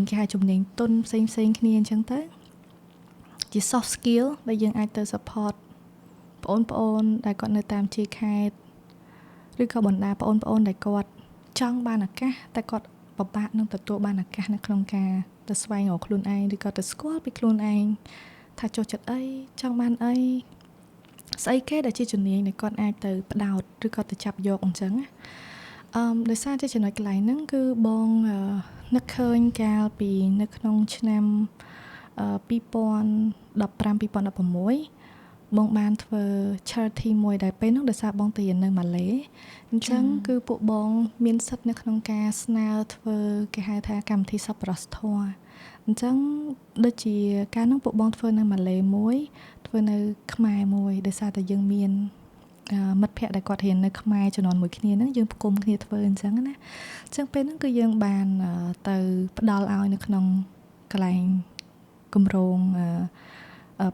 [SPEAKER 1] គេហៅជំនាញទុនផ្សេងគ្នាអញ្ចឹងទៅជា soft skill ដែលយើងអាចទៅ support បងប្អូនដែលគាត់នៅតាមជាខេត្តឬក៏បណ្ដាបងប្អូនដែលគាត់ចង់បានឱកាសតែគាត់ពិបាកនឹងទទួលបានឱកាសនៅក្នុងការទៅស្វែងរកខ្លួនឯងឬក៏ទៅស្គាល់ពីខ្លួនឯងថាចូលចិត្តអីចង់បានអីស្អីគេដែលជាជំនាញដែលគាត់អាចទៅផ្ដោតឬក៏ទៅចាប់យកអញ្ចឹងណាដោយសារតែចំណុចកន្លែងហ្នឹងគឺបងនឹកឃើញកាលពីនៅក្នុងឆ្នាំ2015-2016បងបានធ្វើ charity មួយដែលពេលនោះដោយសារបងទៅរៀននៅម៉ាឡេអញ្ចឹងគឺពួកបងមានសិទ្ធិនៅក្នុងការស្នើធ្វើគេហៅថាកម្មវិធីសប្បុរសធម៌អញ្ចឹងដូចជាការនោះពួកបងធ្វើនៅម៉ាឡេមួយធ្វើនៅខ្មែរមួយដោយសារតែយើងមានមិត្តភ័ក្តិដែលគាត់រៀននៅខ្មែរចំនួនមួយគ្នាហ្នឹងយើងផ្គុំគ្នាធ្វើអញ្ចឹងណាអញ្ចឹងពេលហ្នឹងគឺយើងបានទៅផ្ដល់ឲ្យនៅក្នុងកន្លែងគម្រោង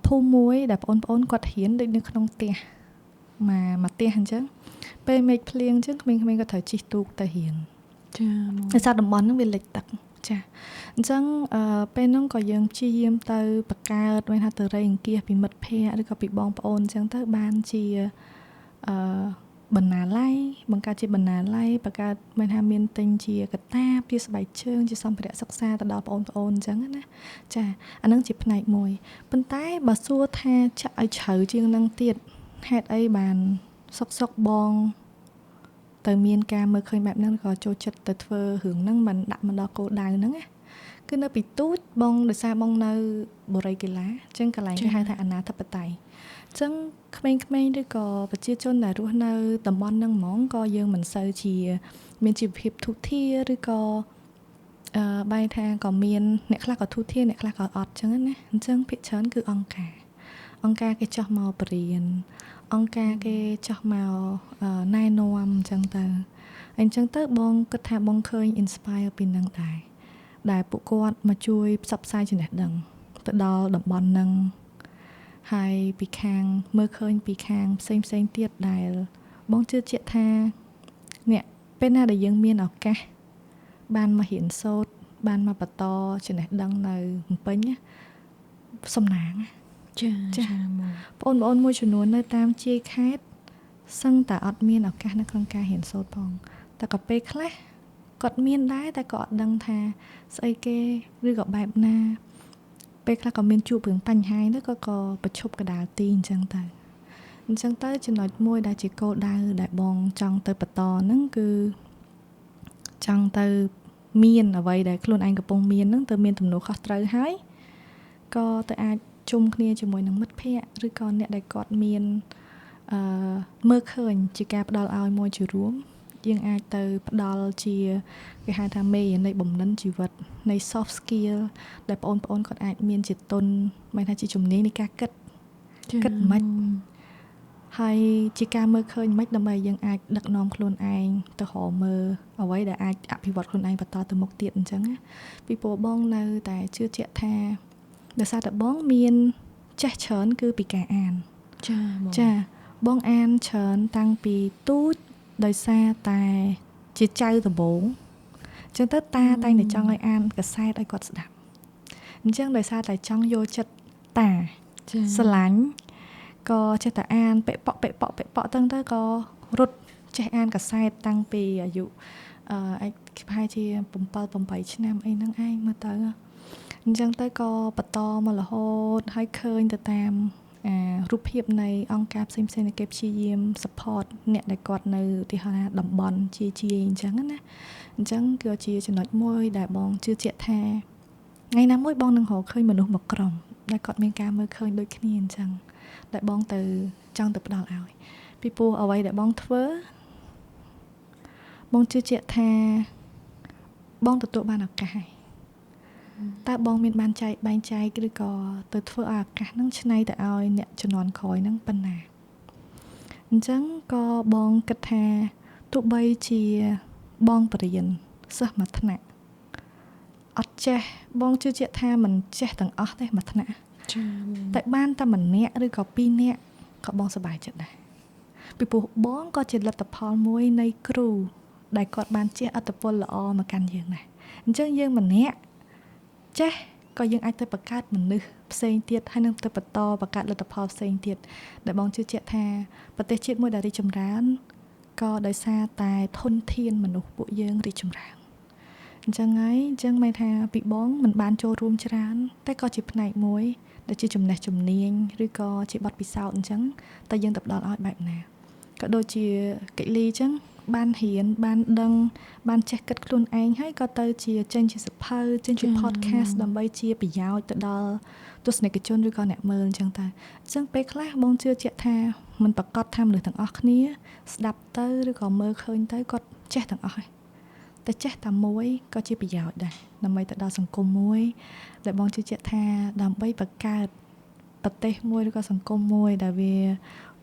[SPEAKER 1] ភូមិមួយដែលបងប្អូនគាត់រៀនដូចនៅក្នុងផ្ទះមកផ្ទះអញ្ចឹងពេលមេឃភ្លៀងអញ្ចឹងក្មេងៗក៏ត្រូវជិះទូកទៅរៀន
[SPEAKER 4] ចា
[SPEAKER 1] ដោយសារតំបន់ហ្នឹងវាលិចទឹកចាអញ្ចឹងពេលហ្នឹងក៏យើងព្យាយាមទៅបង្កើតវិញថាទៅរៃអង្គាសពីមិត្តភ័ក្តិឬក៏ពីបងប្អូនអញ្ចឹងទៅបានជាបណ្ណាល័យបង្កើតជាបណ្ណាល័យបង្កើតមិនថាមានទិញជាកតាបជាស្បែកជើងជាសម្ភារៈសិក្សាទៅដល់បងប្អូនអញ្ចឹងណាចាអានឹងជាផ្នែកមួយប៉ុន្តែបើសួរថាចាក់ឲ្យជ្រៅជាងនឹងទៀតហេតុអីបានសុកបងទៅមានការមើលឃើញបែបហ្នឹងក៏ចូលចិត្តទៅធ្វើរឿងហ្នឹងមិនដាក់មកដល់គោលដៅហ្នឹងណាគឺនៅពីទូចបងដោយសារបងនៅបូរីកីឡាអញ្ចឹងកន្លែងគេហៅថាអនាធិបតេយ្យអញ្ចឹងក្មេងៗឬក៏ប្រជាជនដែលរស់នៅតំបន់ហ្នឹងហ្មងក៏យើងមិនសូវជាមានជីវភាពធូរធារឬក៏បែរថាក៏មានអ្នកខ្លះក៏ធូរធារអ្នកខ្លះក៏អត់អញ្ចឹងណាអញ្ចឹងភាគច្រើនគឺអង្គការគេចោះមកបរៀនអង្គការគេចោះមកណែនាំអញ្ចឹងទៅអញ្ចឹងទៅបងគិតថាបងឃើញ inspire ពីនឹងដែរដែលពួកគាត់មកជួយផ្សព្វផ្សាយចំណេះដឹងទៅដល់តំបន់ហ្នឹងហើយពីខាងមើលឃើញពីខាងផ្សេងទៀតដែលបងជឿជាក់ថាអ្នកពេលណាដែលយើងមានឱកាសបានមករៀនសូត្របានមកបន្តចំណេះដឹងនៅភ្នំពេញសំណាង
[SPEAKER 4] ចា
[SPEAKER 1] បងប្អូនមួយចំនួននៅតាមជាយខេត្តសឹងតែអត់មានឱកាសនៅក្នុងការរៀនសូត្រផងតែក៏ពេលខ្លះគាត់មានដែរតែក៏អត់ដឹងថាស្អីគេឬក៏បែបណា ពេលខ្លះក៏មានជួបរឿងបញ្ហាទៅក៏ប្រឈប់កដាលទីអញ្ចឹងទៅចំណុចមួយដែលជាគោលដៅដែលបងចង់ទៅបន្តហ្នឹងគឺចង់ទៅមានអ្វីដែលខ្លួនឯងកំពុងមានហ្នឹងទៅមានទំនួលខុសត្រូវហើយក៏ទៅអាចជុំគ្នាជាមួយនឹងមិត្តភ័ក្តិឬក៏អ្នកដែលគាត់មានមើលឃើញជាការផ្ដល់ឲ្យមួយជារួមយើងអាចទៅផ្ដល់ជាគេហៅថាមេនៃបំណិនជីវិតនៃ soft skill ដែលបងប្អូនគាត់អាចមានជាទុនមិនថាជាជំនាញនៃការគិតមិនហើយជាការមើលឃើញមិនដើម្បីយើងអាចដឹកនាំខ្លួនឯងទៅរកមើលអ្វីដែលអាចអភិវឌ្ឍខ្លួនឯងបន្តទៅមុខទៀតអញ្ចឹងណាពីព្រោះបងនៅតែជឿជាក់ថាដោយសារតែបងមានចេះច្រើនគឺពីការអានចាបងអានច្រើនតាំងពីទូចដោយសារតែជាចៅដំបូងអញ្ចឹងទៅតាតែងតែចង់ឲ្យអានកសែតឲ្យគាត់ស្ដាប់អញ្ចឹងដោយសារតែចង់យកចិត្តតាស្រឡាញ់ក៏ចេះតែអានពាក់ប៉ក់ទៅក៏រត់ចេះអានកសែតតាំងពីអាយុអាចប្រហែលជា7 8ឆ្នាំអីហ្នឹងឯងមើលទៅអញ្ចឹងទៅក៏បន្តមករហូតហើយឃើញទៅតាមរូបភាពនៃអង្គការផ្សេងៗដែលគេព្យាយាម support អ្នកដែលគាត់នៅឧទាហរណ៍តំបន់ជាអញ្ចឹងណាអញ្ចឹងគឺជាចំណុចមួយដែលបងជឿជាក់ថាថ្ងៃណាមួយបងនឹងរកឃើញមនុស្សមួយក្រុមដែលគាត់មានការមើលឃើញដូចគ្នាអញ្ចឹងដែលបងទៅចង់ទៅផ្ដល់ឲ្យពីព្រោះអ្វីដែលបងធ្វើបងជឿជាក់ថាបងទទួលបានឱកាសហើយតើបងមានបានចែកបែងចែកឬក៏ទៅធ្វើឲ្យឱកាសហ្នឹងឆ្នៃទៅឲ្យអ្នកជំនាន់ក្រោយហ្នឹងប៉ុណ្ណាអញ្ចឹងក៏បងគិតថាទោះបីជាបងបរិញ្ញាសិស្សមួយថ្នាក់អត់ចេះបងជឿជាក់ថាមិនចេះទាំងអស់ទេមួយថ្នាក់តែបានតែម្នាក់ឬក៏2នាក់ក៏បងសប្បាយចិត្តដែរពីព្រោះបងក៏ជាលទ្ធផលមួយនៃគ្រូដែលគាត់បានជះឥទ្ធិពលល្អមកកាន់យើងដែរអញ្ចឹងយើងម្នាក់ចេះក៏យើងអាចទៅបង្កើតមនុស្សផ្សេងទៀតហើយនឹងទៅបន្តបង្កើតលទ្ធផលផ្សេងទៀតដែលបងជឿជាក់ថាប្រទេសជាតិមួយដែលរីកចម្រើនក៏ដោយសារតែធនធានមនុស្សពួកយើងរីកចម្រើនអញ្ចឹងហើយអញ្ចឹងមានថាពីបងមិនបានចូលរួមច្រើនតែក៏ជាផ្នែកមួយដែលជាចំណេះជំនាញឬក៏ជាបទពិសោធន៍អញ្ចឹងតែយើងទៅផ្ដល់ឲ្យបែបណាក៏ដូចជាកិលីអញ្ចឹងបានរៀនបានដឹងបានចេះគិតខ្លួនឯងហើយក៏ទៅជាចេញជាសភៅចេញជា podcast ដើម្បីជាប្រយោជន៍ទៅដល់ទស្សនិកជនឬក៏អ្នកមើលអញ្ចឹងទៅអញ្ចឹងពេលខ្លះបងជឿជាក់ថាមិនប្រកាសថាមនុស្សទាំងអស់គ្នាស្ដាប់ទៅឬក៏មើលឃើញទៅគាត់ចេះទាំងអស់ហើយតែចេះតែមួយក៏ជាប្រយោជន៍ដែរដើម្បីទៅដល់សង្គមមួយដែលបងជឿជាក់ថាដើម្បីបង្កើតប្រទេសមួយឬក៏សង្គមមួយដែលវា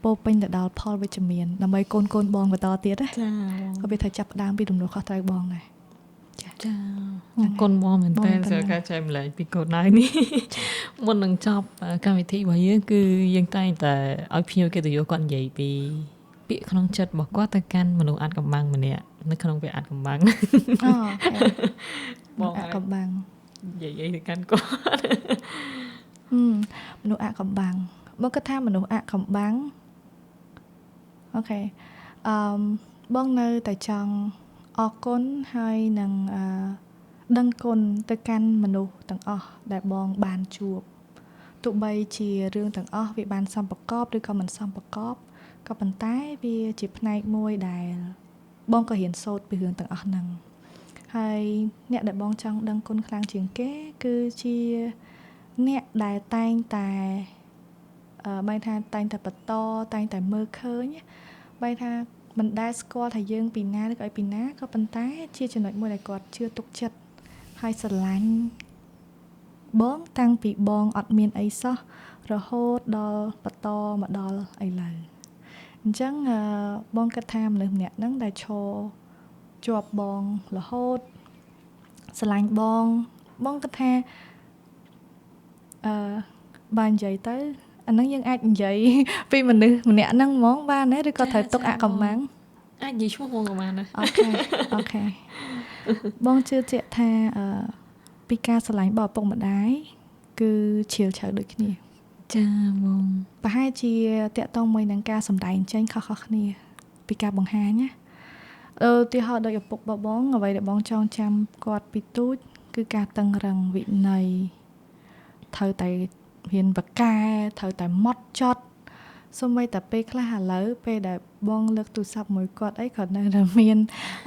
[SPEAKER 1] ពោពេញទៅដល់ផលវិជ្ជមានដើម្បីកូនបងបន្តទៀតណាចាក៏វាត្រូវចាប់ផ្ដើមពីទំនួលខុសត្រូវបងដែរ
[SPEAKER 4] ចាអរគុណបងមែនតើសូមការចែកម្លែកពីកូនដៅនេះមុននឹងចប់កម្មវិធីរបស់យើងគឺយើងតែងតែឲ្យភ្ញៀវកិត្តិយសគាត់និយាយពីពាក្យក្នុងចិត្តរបស់គាត់ទៅកាន់មនុស្សអាថ៌កំបាំងម្នាក់នៅក្នុងវគ្គអាថ៌កំបាំង
[SPEAKER 1] បងអាថ៌កំបាំង
[SPEAKER 4] និយាយទៅកាន់គាត់
[SPEAKER 1] មនុស្សអាថ៌កំបាំងបងគិតថាមនុស្សអាថ៌កំបាំងអូខេបងនៅតែចង់អរគុណហើយនឹងដឹងគុណទៅកាន់មនុស្សទាំងអស់ដែលបងបានជួបទោះបីជារឿងទាំងអស់វាបានសំប្រកបឬក៏មិនសំប្រកបក៏ប៉ុន្តែវាជាផ្នែកមួយដែលបងក៏រៀនសូត្រពីរឿងទាំងអស់ហ្នឹងហើយអ្នកដែលបងចង់ដឹងគុណខ្លាំងជាងគេគឺជាអ្នកដែលតែងតែបែរថាតែងតែបន្តតែងតែមើលឃើញបែរថាមិនដែលស្គាល់ថាយើងពីណាឬក៏ពីណាក៏ប៉ុន្តែជាចំណុចមួយដែលគាត់ជឿទុកចិត្តហើយស្រឡាញ់បងតាំងពីបងអត់មានអីសោះរហូតដល់បន្តមកដល់ឥឡូវអញ្ចឹងបងគិតថាមនុស្សម្នាក់ហ្នឹងដែលឈរជាប់បងរហូតស្រឡាញ់បងគិតថាបើនិយាយទៅអាហ្នឹងយើងអាចនិយាយពីមនុស្សម្នាក់ហ្នឹងហ្មងបានទេឬក៏ត្រូវទុកអាកំបាំង
[SPEAKER 4] អាចនិយាយឈ្មោះហ្មងក៏បានដែរ
[SPEAKER 1] អូខេបងជឿជាក់ថាពីការស្រឡាញ់របស់ឪពុកម្ដាយគឺជ្រាលជ្រៅដូចគ្នា
[SPEAKER 4] ចាបង
[SPEAKER 1] ប្រហែលជាតាក់ទងមួយនឹងការសម្ដែងចេញខុសៗគ្នាពីការបង្ហាញណាឧទាហរណ៍ដូចឪពុករបស់បងអ្វីដែលបងចងចាំគាត់ពីទូចគឺការតឹងរឹងវិន័យ ត្រូវតែមានបកែត្រូវតែម៉ត់ចត់សូម្បីតែពេលខ្លះឥឡូវពេលដែលបងលើកទូរស័ព្ទមួយគាត់អីគាត់នៅតែមាន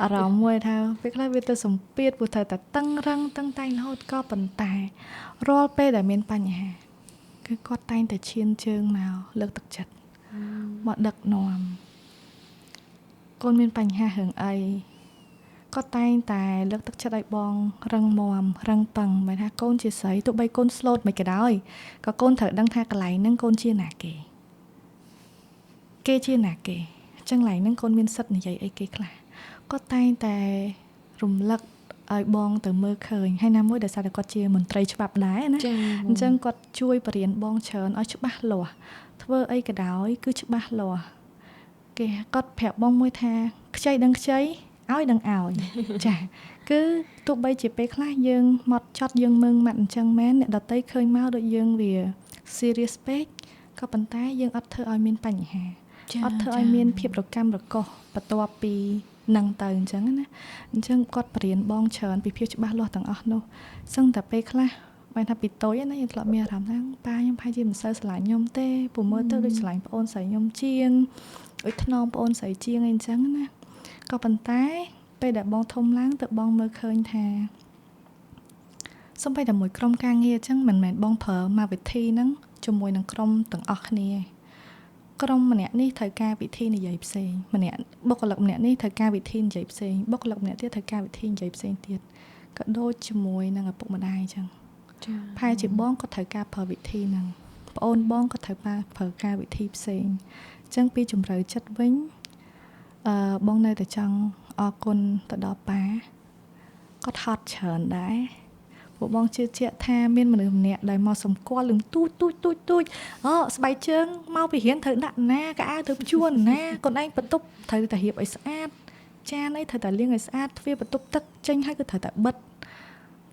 [SPEAKER 1] អារម្មណ៍មួយថាពេលខ្លះវាទៅសម្ពាធព្រោះត្រូវតែតឹងរឹងតឹងតែងរហូតក៏ប៉ុន្តែរាល់ពេលដែលមានបញ្ហាគឺគាត់តែងតែឈានជើងមកលើកទឹកចិត្តមកដឹកនាំកូនមានបញ្ហារឿងអីគាត់តែងតែលើកទឹកចិត្តឲ្យបងរឹងមាំរឹងប៉ឹងមិនថាកូនជាស្រីទោះបីកូនស្លូតមិនក៏ដោយក៏កូនត្រូវដឹងថាកន្លែងហ្នឹងកូនជាណាគេជាណាគេអញ្ចឹងកន្លែងហ្នឹងកូនមានសិទ្ធិនិយាយអីគេខ្លះគាត់តែងតែរំលឹកឲ្យបងទៅមើលឃើញហើយណាមួយដោយសារតែគាត់ជាមន្ត្រីច្បាប់ដែរណាអញ្ចឹងគាត់ជួយបរៀនបងច្រើនឲ្យច្បាស់លាស់ធ្វើអីក៏ដោយគឺច្បាស់លាស់គេគាត់ប្រាប់បងមួយថាខ្ចីដឹងខ្ចីឲ្យដឹងឲ្យចាគឺទោះបីជាពេលខ្លះយើងមកចត់យើងមើងម៉ាត់អញ្ចឹងមែនអ្នកដតីឃើញមកដូចយើងវា serious ពេកក៏ប៉ុន្តែយើងអត់ធ្វើឲ្យមានបញ្ហាអត់ធ្វើឲ្យមានភាពរកម្មរកុសបន្ទាប់ពីនឹងទៅអញ្ចឹងណាអញ្ចឹងគាត់បរៀនបងច្រើនពីភាពច្បាស់លាស់ទាំងអស់នោះសឹងតែពេលខ្លះបានថាពីតូចណាយើងធ្លាប់មានអារម្មណ៍ថាប៉ាខ្ញុំប្រហែលជាមិនសូវស្រឡាញ់ខ្ញុំទេព្រោះមើលទៅដូចស្រឡាញ់ប្អូនស្រីខ្ញុំជាងដូចថ្នមប្អូនស្រីជាងអីអញ្ចឹងណាក៏ប៉ុន្តែពេលដែលបងធំឡើងទៅបងមើលឃើញថាសូម្បីតែមួយក្រុមការងារអញ្ចឹងមិនមែនបងប្រើមកវិធីហ្នឹងជាមួយនឹងក្រុមទាំងអស់គ្នាក្រុមម្នាក់នេះត្រូវការវិធីនិយាយផ្សេងម្នាក់បុគ្គលិកម្នាក់នេះត្រូវការវិធីនិយាយផ្សេងបុគ្គលិកម្នាក់ទៀតត្រូវការវិធីនិយាយផ្សេងទៀតក៏ដូចជាមួយនឹងឪពុកម្ដាយអញ្ចឹងចា៎ផែជាបងក៏ត្រូវការប្រើវិធីហ្នឹងប្អូនបងក៏ត្រូវប្រើការវិធីផ្សេងអញ្ចឹងពីជំរឿចិត្តវិញបងនៅតែចង់អរគុណទៅដល់ប៉ាគាត់ហត់ច្រើនដែរពួកបងជឿជាក់ថាមានមនុស្សម្នាក់ដែលមកសម្គាល់រឿងទូចស្បែកជើងមកពីរៀនត្រូវដាក់ណាកៅអៅត្រូវជួនណាកូនឯងបន្ទប់ត្រូវតែរៀបឲ្យស្អាតចានអីត្រូវតែលាងឲ្យស្អាតទ្វារបន្ទប់ទឹកចេញឲ្យគឺត្រូវតែបិទ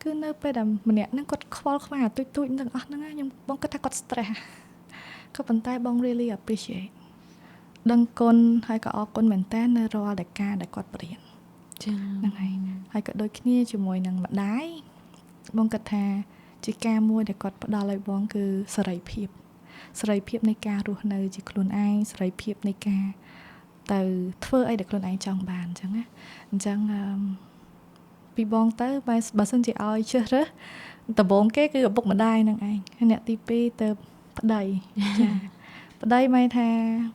[SPEAKER 1] គឺនៅពេលដែលម្នាក់ហ្នឹងគាត់ខ្វល់ខ្វាយទូចទាំងអស់ហ្នឹងខ្ញុំបងគិតថាគាត់ stress ក៏ប៉ុន្តែបង really appreciate ដឹងគុណហើយក៏អរគុណមែនតើនៅរាល់ដែលការដែលគាត់បរៀនចា៎ហ្នឹងហើយក៏ដូចគ្នាជាមួយនឹងម្ដាយបងគិតថាជាការមួយដែលគាត់ផ្ដល់ឲ្យបងគឺសេរីភាពនៃការរស់នៅជាខ្លួនឯងសេរីភាពនៃការទៅធ្វើអីដែលខ្លួនឯងចង់បានអញ្ចឹងណាអញ្ចឹងពីបងទៅបើសិនជាឲ្យជ្រើសរើសដំបូងគេគឺឪពុកម្ដាយនឹងឯងហើយអ្នកទី2ទៅប្ដីចាប្ដីមិនថា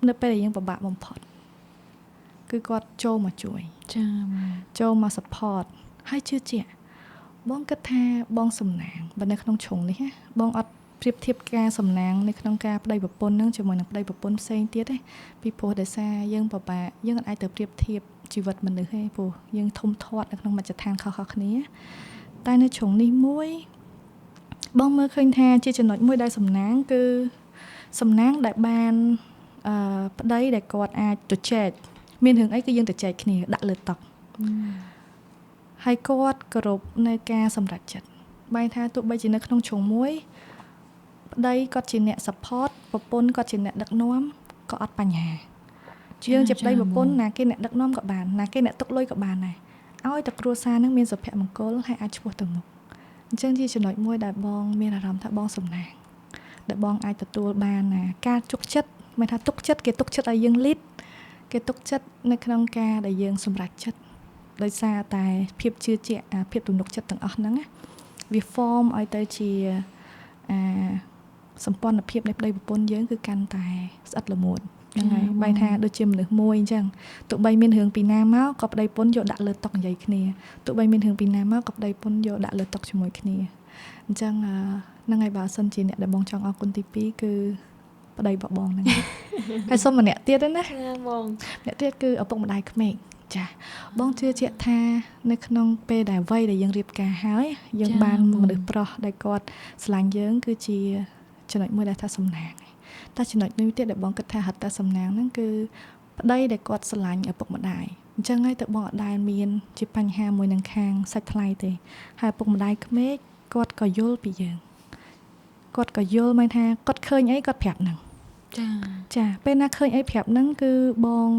[SPEAKER 1] នៅពេលដែលយើងពិបាកបំផុតគឺគាត់ចូលមកជួយចាចូលមក support ហើយជឿជាក់បងគិតថាបងសំណាងបើនៅក្នុងជ្រុងនេះបងអត់ប្រៀបធៀបការសំណាងនៅក្នុងការប្តីប្រពន្ធនឹងជាមួយនឹងប្តីប្រពន្ធផ្សេងទៀតទេពីព្រោះដោយសារយើងពិបាកយើងអាចទៅប្រៀបធៀបជីវិតមនុស្សទេព្រោះយើងធំធាត់នៅក្នុងមជ្ឈដ្ឋានខុសៗគ្នាតែនៅជ្រុងនេះមួយបងមើលឃើញថាជាចំណុចមួយដែលសំណាងគឺសំណាងដែលបានប្តីដែលគាត់អាចទៅចែកមានរឿងអីគឺយើងទៅចែកគ្នាដាក់លើតុហើយគាត់គោរពនៅការសម្រេចចិត្តបែរថាទោះបីជានៅក្នុងជ្រុងមួយប្តីគាត់ជាអ្នក support ប្រពន្ធគាត់ជាអ្នកដឹកនាំក៏អត់បញ្ហាយើងជាប្តីប្រពន្ធណាគេអ្នកដឹកនាំក៏បានណាគេអ្នកទុកលុយក៏បានដែរឲ្យតែគ្រួសារនឹងមានសុភមង្គលហើយអាចឆ្ពោះទៅមុខអញ្ចឹងជាចំណុចមួយដែលបងមានអារម្មណ៍ថាបងសំណាងដែលបងអាចទទួលបានការជោគចិត្តមិនថាទុកចិត្តគេទុកចិត្តឲ្យយើង lead គេទុកចិត្តនៅក្នុងការដែលយើងសម្រេចចិត្តដោយសារតែភាពជឿជាក់ភាពទំនុកចិត្តទាំងអស់ហ្នឹងវា form ឲ្យទៅជាសម្ព័ន្ធភាពនៃប្តីប្រពន្ធយើងគឺកាន់តែស្អិតល្មួតហ្នឹងហើយបែរថាដូចជាមនុស្សមួយអញ្ចឹងទោះបីមានរឿងពីណាមកក៏ប្តីប្រពន្ធយកដាក់លើតុនិយាយគ្នាទោះបីមានរឿងពីណាមកក៏ប្តីប្រពន្ធយកដាក់លើតុជាមួយគ្នាអញ្ចឹងហ្នឹងហើយបើសិនជាអ្នកដែលបងចង់អរគុណទី2គឺប្តីរបស់បងហ្នឹងហើយសុំម្នាក់ទៀតណាបងអ្នកទៀតគឺឪពុកម្ដាយក្មេកចាបងជឿជាក់ថានៅក្នុងពេលដែលវ័យដែលយើងរៀបការហើយយើងបានមនុស្សប្រុសដែលគាត់ស្រឡាញ់យើងគឺជាចំណុចមួយដែលថាសំណាងតែចំណុចមួយទៀតដែលបងគិតថាហិតតែសំណាងហ្នឹងគឺប្តីដែលគាត់ស្រឡាញ់ឪពុកម្ដាយអញ្ចឹងហើយទៅបងអត់ដែលមានជាបញ្ហាមួយនឹងខាងសាច់ថ្លៃទេហើយឪពុកម្ដាយក្មេកគាត់ក៏យល់ពីយើងគាត់ក៏យល់មិនថាគាត់ឃើញអីគាត់ប្រាប់ហ្នឹងចាពេលណាឃើញអីប្រាប់ហ្នឹងគឺបង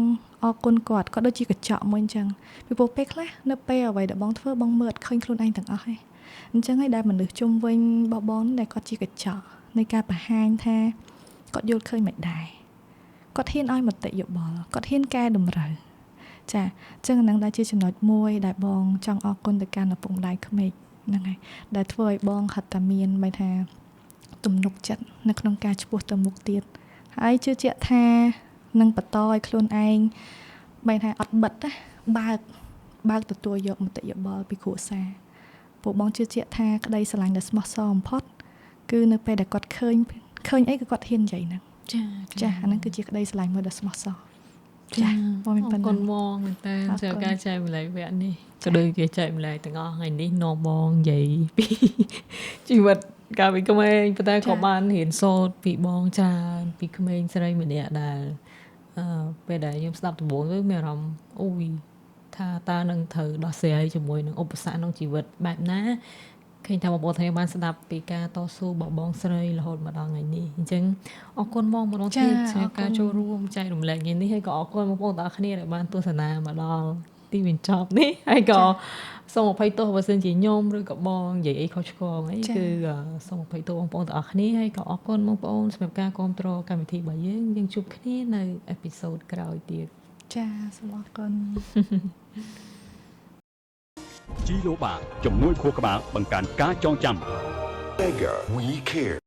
[SPEAKER 1] អរគុណគាត់ដូចជាកញ្ចក់មួយអញ្ចឹងពីព្រោះពេលខ្លះនៅពេលអ្វីដែលបងធ្វើបងមើលអត់ឃើញខ្លួនឯងទាំងអស់ទេ អញ្ចឹងហើយដែលមនុស្សជុំវិញបងដែលគាត់ជាកញ្ចក់នៃការបង្ហាញថាគាត់យល់ឃើញមិនដែរគាត់ហ៊ានឲ្យមតិយោបល់គាត់ហ៊ានកែតម្រូវចាអញ្ចឹងហ្នឹងដែលជាចំណុចមួយដែលបងចង់អរគុណទៅកាន់ឪពុកម្ដាយក្មេកហ្នឹងហើយដែលធ្វើឲ្យបងហត់តែមានបែរថាទំនុកចិត្តនៅក្នុងការឆ្ពោះទៅមុខទៀតហើយជឿជាក់ថានឹងបន្តឲ្យខ្លួនឯងបែរថាអត់បិទណាបើកទទួលយកមតិយោបល់ពីគ្រួសារពួកបងជឿជាក់ថាក្តីស្រឡាញ់ដ៏ស្មោះសរបំផុតគឺនៅពេលដែលគាត់ឃើញអីក៏គាត់ហ៊ាននិយាយហ្នឹងចាអាហ្នឹងគឺជាក្តីស្រឡាញ់មួយដ៏ស្មោះសរចាបងមានប៉ុណ្ណឹង
[SPEAKER 4] អរគុណបងមែនតើចូលការចែកម្លែកវគ្គនេះក៏ដូចជាចែកម្លែកទាំងអស់ថ្ងៃនេះនាំបងនិយាយពីជីវិតកាលពីក្មេងប៉ុន្តែក៏បានរៀនសូត្រពីបងច្រើនពីក្មេងស្រីម្នាក់ដែលពេលដែលខ្ញុំស្ដាប់ដំបូងទៅមានអារម្មណ៍អូយថាតើនឹងត្រូវដោះស្រាយជាមួយនឹងឧបសគ្គក្នុងជីវិតបែបណាឃើញថាបងប្អូនថាបានស្ដាប់ពីការតស៊ូរបស់បងស្រីរហូតមកដល់ថ្ងៃនេះអញ្ចឹងអរគុណបងម្ដងទៀតសម្រាប់ការចូលរួមចែករំលែកថ្ងៃនេះហើយក៏អរគុណបងប្អូនទាំងអស់គ្នាដែលបានទស្សនាមកដល់ទីបញ្ចប់នេះហើយក៏សូមអភ័យទោសបើសិនជាខ្ញុំឬក៏បងនិយាយអីខុសឆ្គងអីគឺសូមអភ័យទោសបងប្អូនទាំងអស់គ្នាហើយក៏អរគុណបងប្អូនសម្រាប់ការគាំទ្រកម្មវិធីរបស់យើងជួបគ្នានៅអេពីសូតក្រោយទៀត
[SPEAKER 1] ចាសូមអរគុណ
[SPEAKER 2] ជីឡូបាជំនួយខួរក្បាលបង្កើនការចងចាំ
[SPEAKER 3] Mega We Care